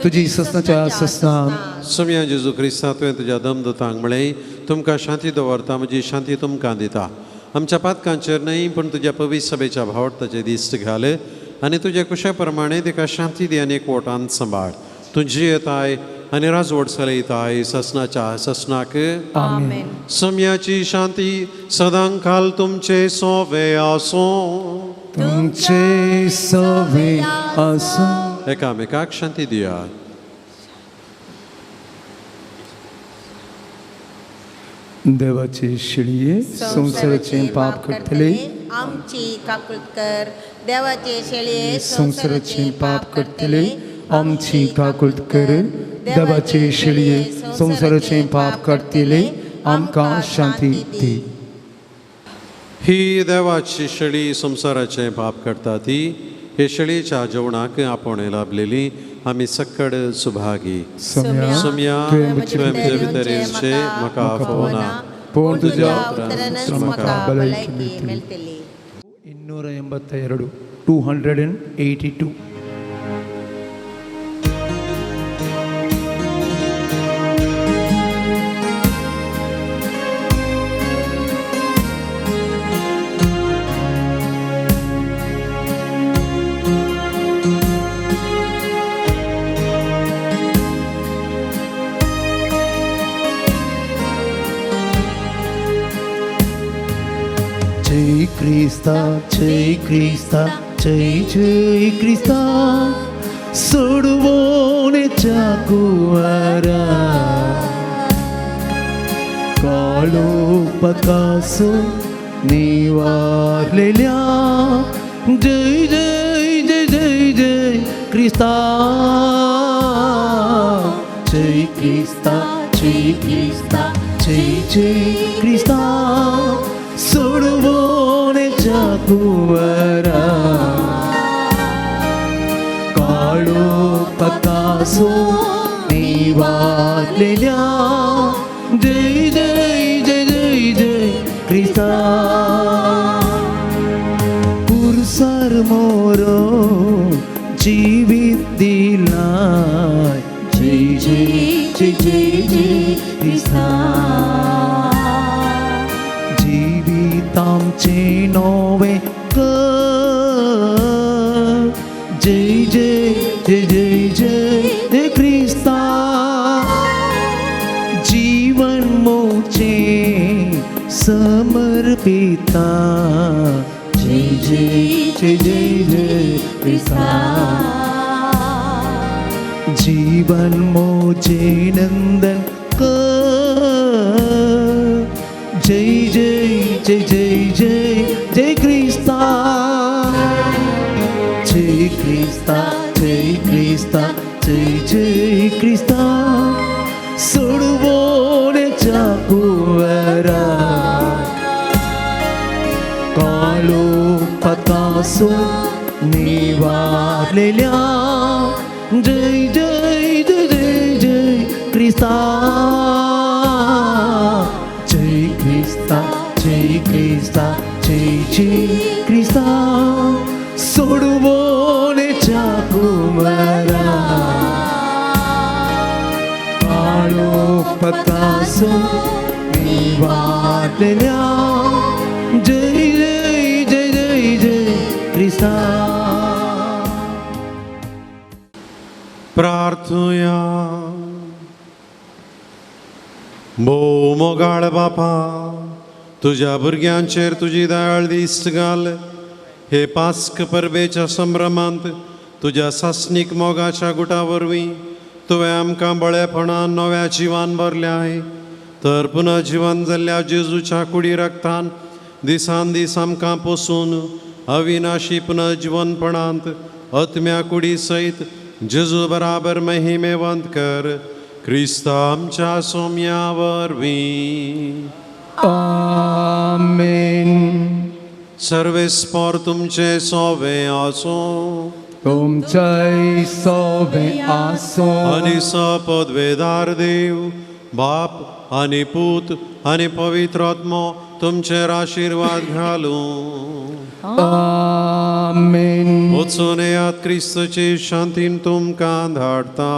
तुजी सस्नाच्या सस्नांत. सम्या जेजू क्रिस्ता तुवें तुज्या दमदतांक म्हळें तुमकां शांती दवरता, म्हजी शांती तुमकां दिता. आमच्या पातकांचेर न्हय पूण तुज्या पवित्र सभेच्या भावर्थाचे दिश्ट घाल आनी तुजे कुशे प्रमाणे तिका शांती दी आनी एकवटांत सांबाळ. तुजी येताय आनी राजवट चलयताय ससनाच्या ससनाक. आमेन. सम्याची शांती सदां काल तुमचे सोवे आसूं. तुमचे सवे आसूं. एकामेकाक शांती दिया. देवाचे शिडये संवसाराचे पाप करतले. आमची काकुळकर देवाचे शेळये संवसाराचे पाप करतले. आमची काकुळत कर. देवाचे शिडये संवसाराचे पाप करतले. आमकां शांती दी. ही देवाची शेळी संसाराचे पाप करता ती. हे शेळयेच्या जेवणाक आपण लाभलेली आमी सक्कड सुभागी. सम्या तुवें म्हजे भितरेचे म्हाका आफोवना पूण तुज्या उतरानच म्हाका म्हाका भलायकी भलायकी मेळटली. मेळटली. 282. जय क्रिस्ता जय क्रिस्ता जय जय क्रिस्ता सोडवोनेच्या कुवारा काळोखापासून निवारलेल्या जय जय जय जय जय क्रिस्ता. जय क्रिस्ता जय क्रिस्ता जय जय क्रिस्ता सोडवोनेच्या कुवारा काळोखापासून निवारलेल्या जय जय जय जय जय क्रिस्ता. पुरसार मोरो जीवित दिलाय जय जय जय जय जय क्रिस्ता. जीवितांचे नवे कर जय जय जय जय जय जय क्रिस्ता. जीवन मोचे समर्पिता जय जय जय जय जय क्रिस्ता. जीवन मोचे नंदन कर जय जय जय जय जय जय क्रिस्ता. जय क्रिस्ता जय क्रिस्ता जय जय क्रिस्ता सोडवोनेच्या कुवारा काळोखापासून निवारलेल्या जय जय जय जय जय क्रिस्ता. जय क्रिस्ता जय क्रिस्ता जय जय क्रिस्ता सोडवोनेच्या कुवारा काळोखापासून निवारलेल्या जय जय जय जय जय क्रिस्ता. प्रार्थुया. भोव मोगाळ बापा तुझ्या भुरग्यांचेर तुजी दयाळ दिश्ट घाल. हे पास्क परबेच्या संभ्रमांत तुझ्या सासनीक मोगाच्या गुटा वरवीं तुवें आमकां बळेपणान नव्या जिवान भरल्याय. तर पुनः जिवन जाल्ल्या जेजूच्या कुडी रक्तान दिसान दीस आमकां पोसून अविनाशी पुनः जिवनपणांत आत्म्या कुडी सयत जेजू बराबर महिमेवंत कर. क्रिस्ता आमच्या सोम्या वरवीं. आमेन. सर्वेस्पर तुमचे सोवे आसो तुमचे सोबे आसो. आणि सपदवेदार देव बाप आणि पूत आणि पवित्र आत्मा तुमचेर आशीर्वाद घालू. आमेन. वचून येयात क्रिस्तचे शांतीन तुमकां धाडता.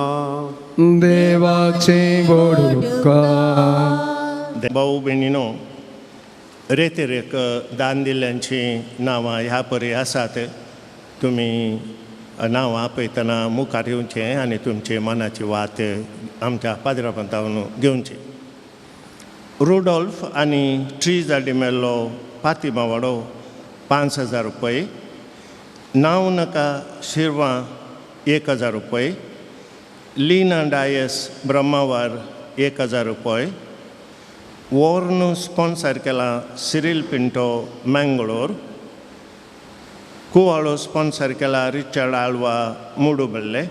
देवाचे बोडुका. भाऊ भयणीनो, रेतेरेक दान दिल्ल्यांची नांवां ह्या परी आसात. तुमी नांवां आपयतना मुखार येवचें आनी तुमचे मनाची वात आमच्या पाद्रापंतावन घेवची. रुडॉल्फ आनी ट्रीजा डिमेल्लो फातिमा वाडो 5,000 रुपये. नांव नाका शिरवां 1,000 रुपये. लीना डायस ब्रह्मावार 1,000 रुपये. वॉर्न स्पॉन्सर केला सिरिल पिंटो मँगलोर. कुवाळो स्पॉन्सर केला रिचर्ड आल्वा मुडुबल्ले.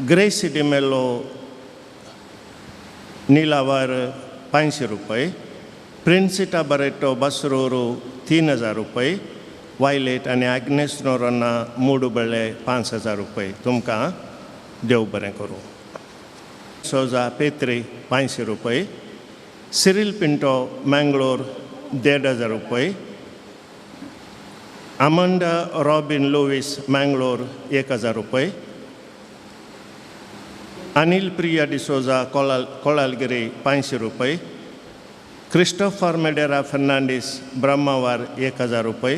ग्रेसी डिमेल्लो नीलावार 500 रुपये. प्रिन्सिटा बरेटो बसरूरू 3,000 रुपये. वायलेट आनी आग्नेस नोरोना मुडुबल्ले 5,000 रुपये. तुमकां देव बरें करूं. सोजा पेत्रे 500 रुपये. सिरिल पिंटो मँगलोर 1,500 रुपये. अमांडा रॉबिन लुईस मँगलोर 1,000 रुपये. अनिल प्रिया डिसोजा कोलालगिरी 500 रुपये. क्रिस्टोफर मेडेरा फर्नांडीस ब्रह्मावार 1,000 रुपये.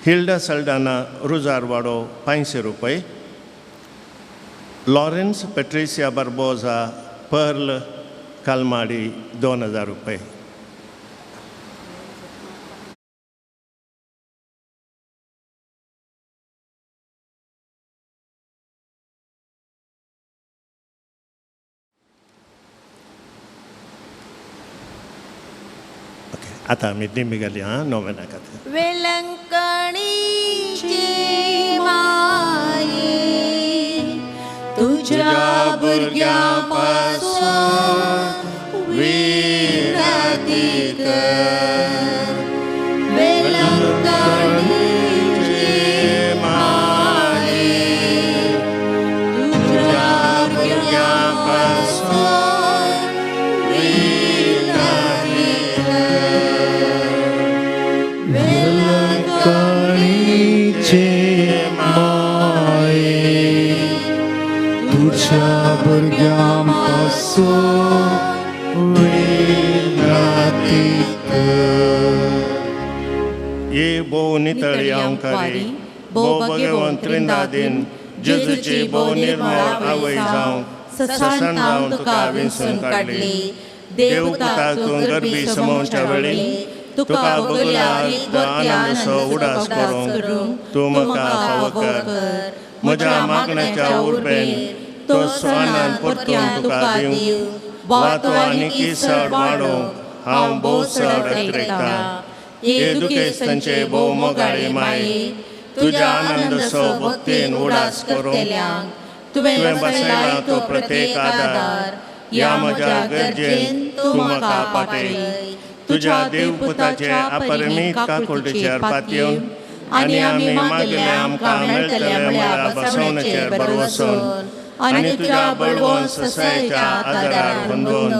हिल्डा सल्डाना रुजारवाडो 500 रुपये. लॉरेन्स पेट्रिसिया बार्बोजा पर्ल कालमाडी 2,000 रुपये. आता आम्ही दिमी घाली हां नोवेना खातीर. वेलंकणीची माये तुझ्या भुरग्यांपासून विनंती कर. वेलंकणीची माये तुझ्या भुरग्यांपासून विनंती कर. कणीचे माये तुझ्या भुरग्यांपासून विनंती कर. ये भोव नितळी अंकारी भोव भगवंत त्रिंदादीन जेजूची भोव निर्मळ आवय जावं ससाण जावं तुका विंसून काडली. देव पुता तूं गर्भी समोवच्या वेळी तुका बगल्या आनंदसो उडास करूंक तूं म्हाका फावो कर. म्हज्या मागण्याच्या उर्बेन तो आनंद परतून तुका दिवं. वा तो आनीक चड वाडोवंक हांव भोव चड रेखता. ये दुखेस्तांचे भोव मोगाळी माये तुज्या आनंदसो भक्तीन उडास करूंक तुवें बसयला तो प्रत्येक आदार. या म्हज्या गरजेन तूं म्हाका पाटय. तुज्या देवपुताचे अपरिमीत काकुळटीचेर पातयेवन आनी आमी मागले आमकां मेळटले म्हळ्यार बसवणेचेर बरवसून आनी तुज्या बळवंत ससायच्या आदारार बंदून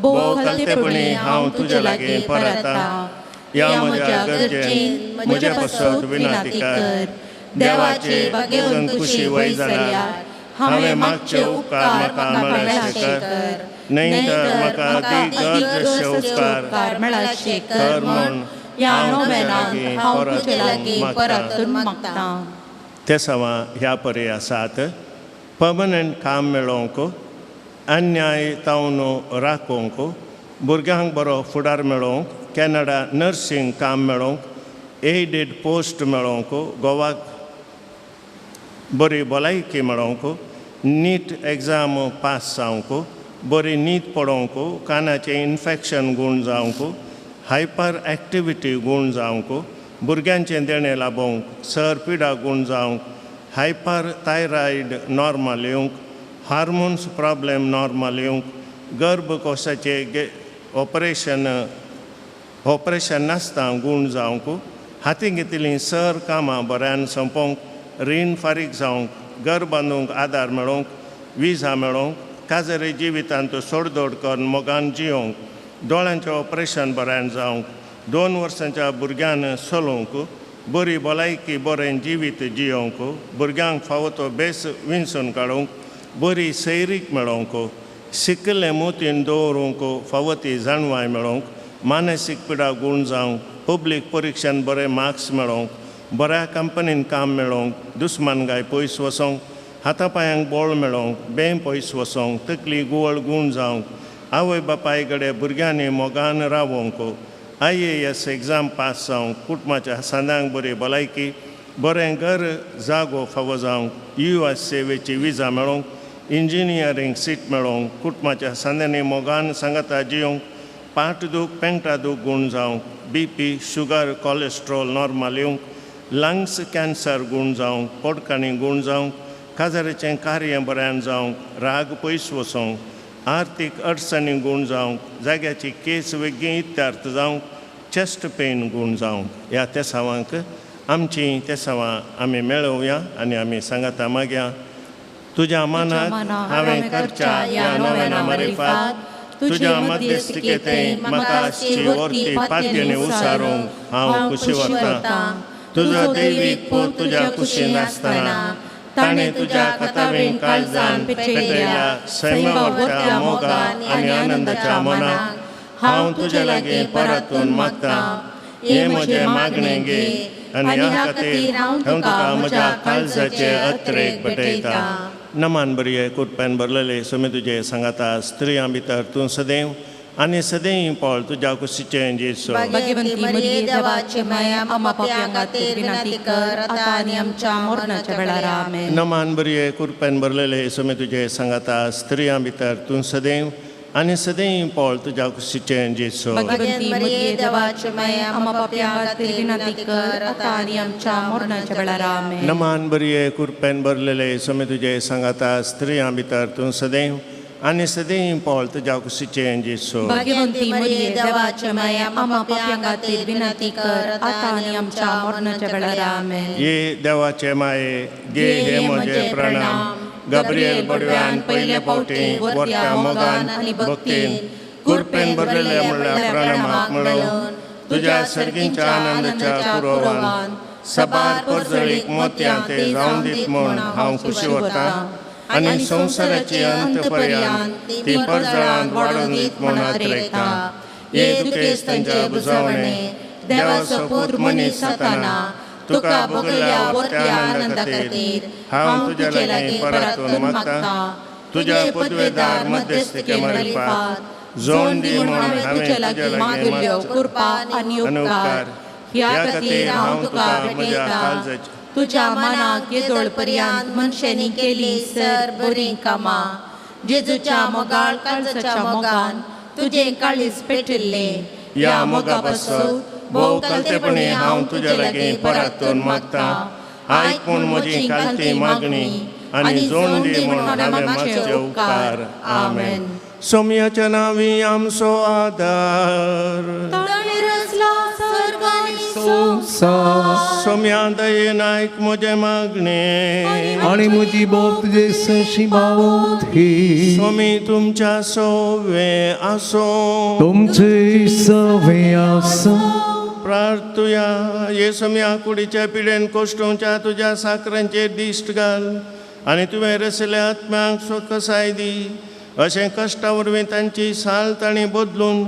भोव खलतेपणी हांव तुजे लागीं परता. या म्हज्या गरजेन म्हजे पासत विनंती कर. देवाचे बागेवून खुशी वय जाल्यार हांवें मागचे उपकार म्हाका मेळचे कर. न्हय तर म्हाका दिगर्जशे उपकार मेळचे कर कर म्हूण ह्या नोवेनांत हांव तुजे लागीं परतून मागतां. ते सवा ह्या परी आसात. पर्मनंट काम मेळोवंक अन्याय तावन राखोवंक भुरग्यांक बरो फुडार मेळोवंक कॅनडा नर्सींग काम मेळोवंक एडेड पोस्ट मेळोवंक गोवाक बरी भलायकी मेळोवंक नीट एग्जाम पास जावंक बरी न्हीद पडोवंक कानाचें इन्फेक्शन गूण जावंक हायपर एक्टिविटी गूण जावंक भुरग्यांचें देणें लाबोवंक सरपिडा गूण जावंक हायपर थायरॉयड नॉर्मल येवंक हार्मोन्स प्रॉब्लेम नॉर्मल येवंक गर्भकोशाचें ऑपरेशन नासता गूण जावंक हाती घेतिल्लीं सर कामां बऱ्यान संपोवंक रीण फारीक जावंक घर बांदूंक आदार मेळोवंक विजा मेळोवंक काजरी जिवितांत सोडदोड करून मोगान जियोंक दोळ्यांचें ऑपरेशन बऱ्यान जावंक 2 वर्सांच्या भुरग्यान चलोवंक बरी भलायकी बरें जिवीत जियोंक भुरग्यांक फावो तो बेस विंचून काडूंक बरी सैरीक मेळोवंक शिकिल्लें मोतीन दवरूंक फावो ती जाणवाय मेळोवंक मानसीक पिडा गूण जावंक पब्लीक परिक्षेंत बरे मार्क्स मेळोवंक बऱ्या कंपनीन काम मेळोवंक दुस्मानगाय पयस वचोंक हातापांयांक बोळ मेळोवंक बें पयस वचोंक तकली गुवळ गूण जावंक आवय बापाय कडेन भुरग्यांनी मोगान रावोंक IAS एग्जाम पास जावंक कुटुंबाच्या सांद्यांक बरी भलायकी बरें घर जागो फावो जावंक US सेवेची विजा मेळोवंक इंजिनियरींग सीट मेळोवंक कुटुंबाच्या सांद्यांनी मोगान सांगाता जियोंक पाट दूख पेंगटा दूख गूण जावंक BP शुगर कोलेस्ट्रॉल नॉर्मल येवंक लंग्स कॅन्सर गूण जावंक पोटकाणी गूण जावंक काजाराचें कार्य बऱ्यान जावंक राग पयस वचोंक आर्थीक अडचणी गूण जावंक जाग्याची केस वेगळी इत्यार्थ जावंक चेस्ट पेन गूण जावंक ह्या तेसावांक आमची तेसावां आमी मेळोवया आनी आमी सांगाता मागया तुज्या मनाक हांवें करच्या ह्या नव्याना मारिफात तुज्या मध्यस्थिकेतें म्हाका शिवोरती पातयेनी उसारूंक हांव खुशी वता तुजो दैवीक पूत तुज्या कुशीन आसतना ताणें तुज्या कतावेन काळजान पेटयल्या सैमावरच्या मोगान आनी आनंदाच्या मनाक हांव तुजे लागीं परतून मागता हे म्हजे मागणें घे आनी ह्या खातीर हांव तुका म्हज्या काळजाचे अत्रेक भेटयता नमान बरये कुटप्यान भरलेले सुमी तुजे सांगाता स्त्रियां भितर तूं सदैव आनी सदैव पळ तुज्या कुशीचें जेसू भाग्यवंती मरिये देवाची माया आम्हा पाप्यां खातीर विनंती कर आता आनी आमच्या मरणाच्या वेळार आमेन नमान बरये कुटप्यान भरलेले सुमी तुजे सांगाता स्त्रियां भितर तूं सदैव आनी सदैव पळ तुज्या कुशीचें जेसू भाग्यवंती मरिये देवाची माया आम्हा पाप्यां खातीर विनंती कर आता आनी आमच्या मरणाच्या वेळार आमेन नमान बरये कुटप्यान भरलेले सुमी तुजे सांगाता स्त्रियां भितर तूं सदैव आनी सदैव पळ तुज्या कुशीचें जेसू भाग्यवंती मरिये देवाची माया आम्हा पाप्यां खातीर विनंती कर आता आनी आमच्या मरणाच्या वेळार आमेन ये देवाचे माये गे हे म्हजे प्रणाम गब्रियल बडव्यान पयले फावटी वरत्या मोगान आनी भक्तीन कुरपेन भरलेल्या म्हणल्या प्रणामाक मेळोवन तुज्या सर्गींच्या आनंदाच्या पुरोवान सबार परजळीक मोत्यां ते जावन दीत म्हूण हांव खुशी वता आनी संवसाराची अंत पर्यंत ती परजळांत वाडून दीत म्हूण आत्रेता हे दुखेस्तांचे बुजवणे देवाचो पूत मनीस जाताना तुका भोगल्या वरत्या आनंदा खातीर हांव तुज्या लागीं परतून मागता तुज्या पदवेदार मध्यस्थिके मारिफात जोड दी म्हूण हांवें तुजे लागीं मागिल्ल्यो कृपा आनी उपकार ह्या खातीर हांव तुका भेटयता तुज्या मनाक येदोळ पर्यंत मनशांनी केली सर बरीं कामां जेजूच्या मोगाळ काळजाच्या मोगान तुजें काळीज पेटिल्ले ह्या मोगा पासून भोव कालतेपणी हांव तुज्या लागीं परतून मागता आयक म्हूण म्हजी कालती मागणी आनी जोड दी म्हूण हांवें मागचे उपकार आमेन सोम्याच्या नांवी आमचो आदार सोम्या दयेन आयक म्हजे मागणे आणि म्हजी बोप तुजे सशी बावथी स्वामी तुमच्या सोवे आसो तुमचे सवे आसो प्रार्थुया ये सोम्या कुडीच्या पिडेन कोश्टोवच्या तुज्या साकरांचेर दिश्ट घाल आनी तुवें रसिल्ल्या आत्म्यांक स्वकसाय दी अशें कश्टा वरवीं तांची साल तांणी बदलून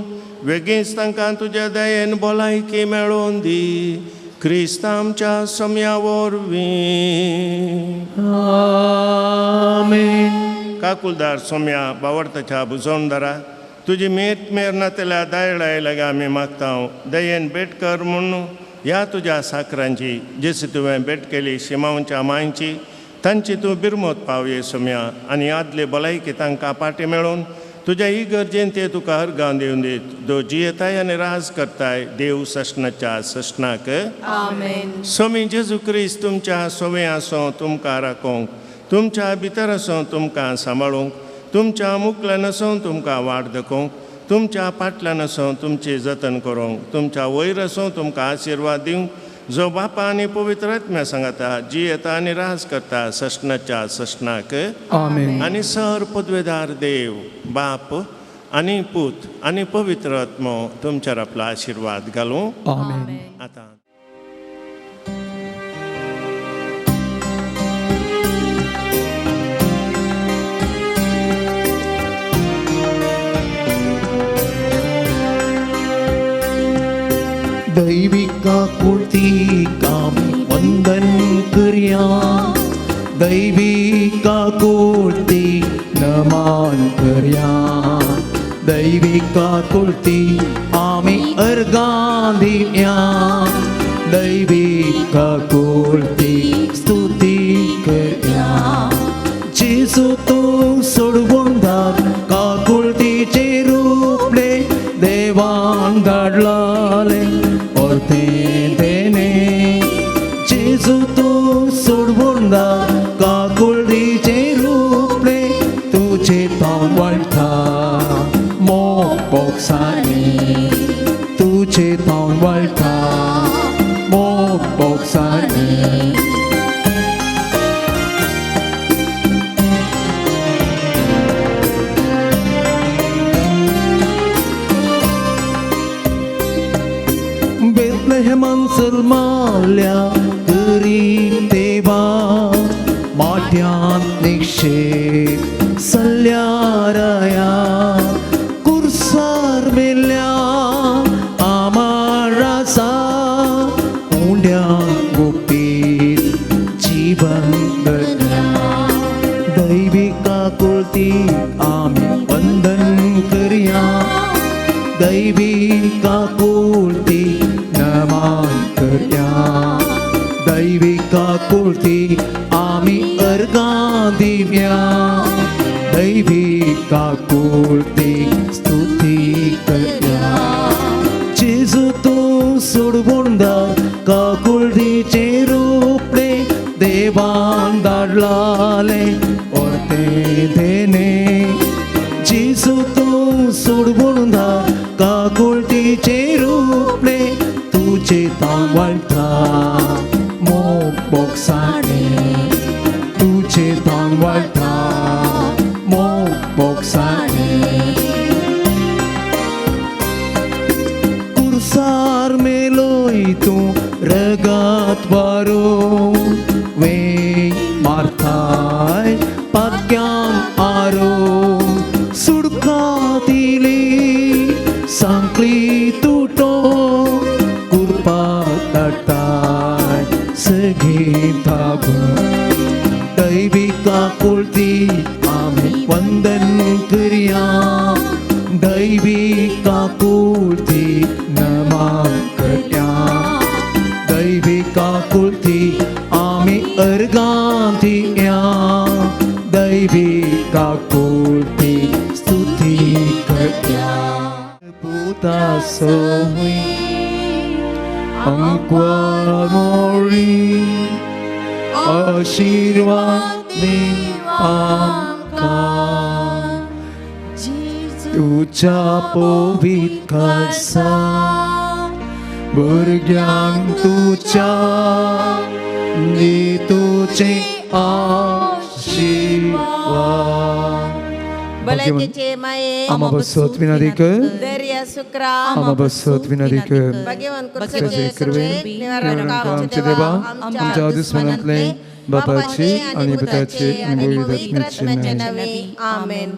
वेगींच तांकां तुज्या दयेन भलायकी मेळोवन दी क्रिस्त आमच्या सोम्या वरवीं आमेन काकुलदार सोम्या बावडताच्या बुजोवणदारा तुजी मेत मेरनातल्या दयळायला आमी मागता दयेन भेट कर म्हणून ह्या तुज्या साकरांची जशी तुवें भेट केली शिमांच्या मांयची तांची तूं बिरमत पाव येसुम्या आनी आदले भलायकी तांकां पाटी मेळोवन तुज्या ही गरजेन ते तुका अर्गां दिवन दीत दो जियेताय आनी राज करताय देव सशनाच्या सशनाक आमेन. स्वामी जेजू क्रिस्त तुमच्या सोवे आसो तुमकां राखोंक तुमच्या भितर आसो तुमकां सांबाळूंक तुमच्या मुखल्यान आसो तुमकां वाड दाखोवंक तुमच्या फाटल्यान आसो तुमची जतन करूंक तुमच्या वयर आसो तुमकां आशिर्वाद दिवंक जो बापा आनी पवित्र आत्म्या सांगता जी येता आनी राज करता सशनाच्या सशनाक आमेन. आनी सर पदवेदार देव बाप आनी पूत आनी पवित्र आत्मो तुमच्यार आपलो आशिर्वाद घालूं आमेन. आतां दैविका कुर्ती आमी वंदन करया दैविका कुर्ती नमान करया दैविका कुर्ती आमी अर्गां दिवया दैविका कुर्ती स्तुती करया जेजू तूं सोडवून धाड काकुळतीचे रूपले देवान धाडलाले ते देने जेजू तूं सोडवून धाड काकुळतीचे रूपले तुझे तोंड वळटा मोग बोगसांनी तुझे तोंड वळटा मोग बोगसांनी माल्या करी देवा माट्यांत निक्षेप सल्ल्याराया कुर्सार मेल्या आमारासा उंड्यांक गुपीत जीवन दर्या दैविका कुळती आमी वंदन करया दैविका कुळती नमान करया दैविका कुळती आमी अर्गां दिवया दैविका कुळती स्तुती करया जेजू तूं सोडवून धाड काकुळतीचे रूपले देवान धाडलाले ओर्ते देने जेजू तूं सोडवून धाड काकुळतीचे रूपले तुझे तोंड वळटा मोग बोगसांनी तुझे तोंड वळटा मोग बोगसांनी कुर्सार मेलोय तूं रगात वारो वे मारताय पातक्यान आरो सुडका दिली सांकळी तुटो कुरपा तटाय सगळी धागून दैविका कुळती आमी वंदन करया दैविका कुळती नमान करया दैविका कुळती आमी अर्गां दिवया दैविका कुळती स्तुती करया puta soy angkwamori आशीर्वाद आमका तुझ्या पवित्र कसा भुरग्यांक तुझ्या नी तुझे आशीर्वाद भलायकेचे माये आमा बसत विनादिक धैर्य सुक्रा आमा बसत विनादिक भगवान कृपेचे कृपेचे कृपे निवारण आमचे देवा आमच्या दुश्मनातले बापाची आणि पित्याची आणि पवित्र आत्म्याची नावे आमेन.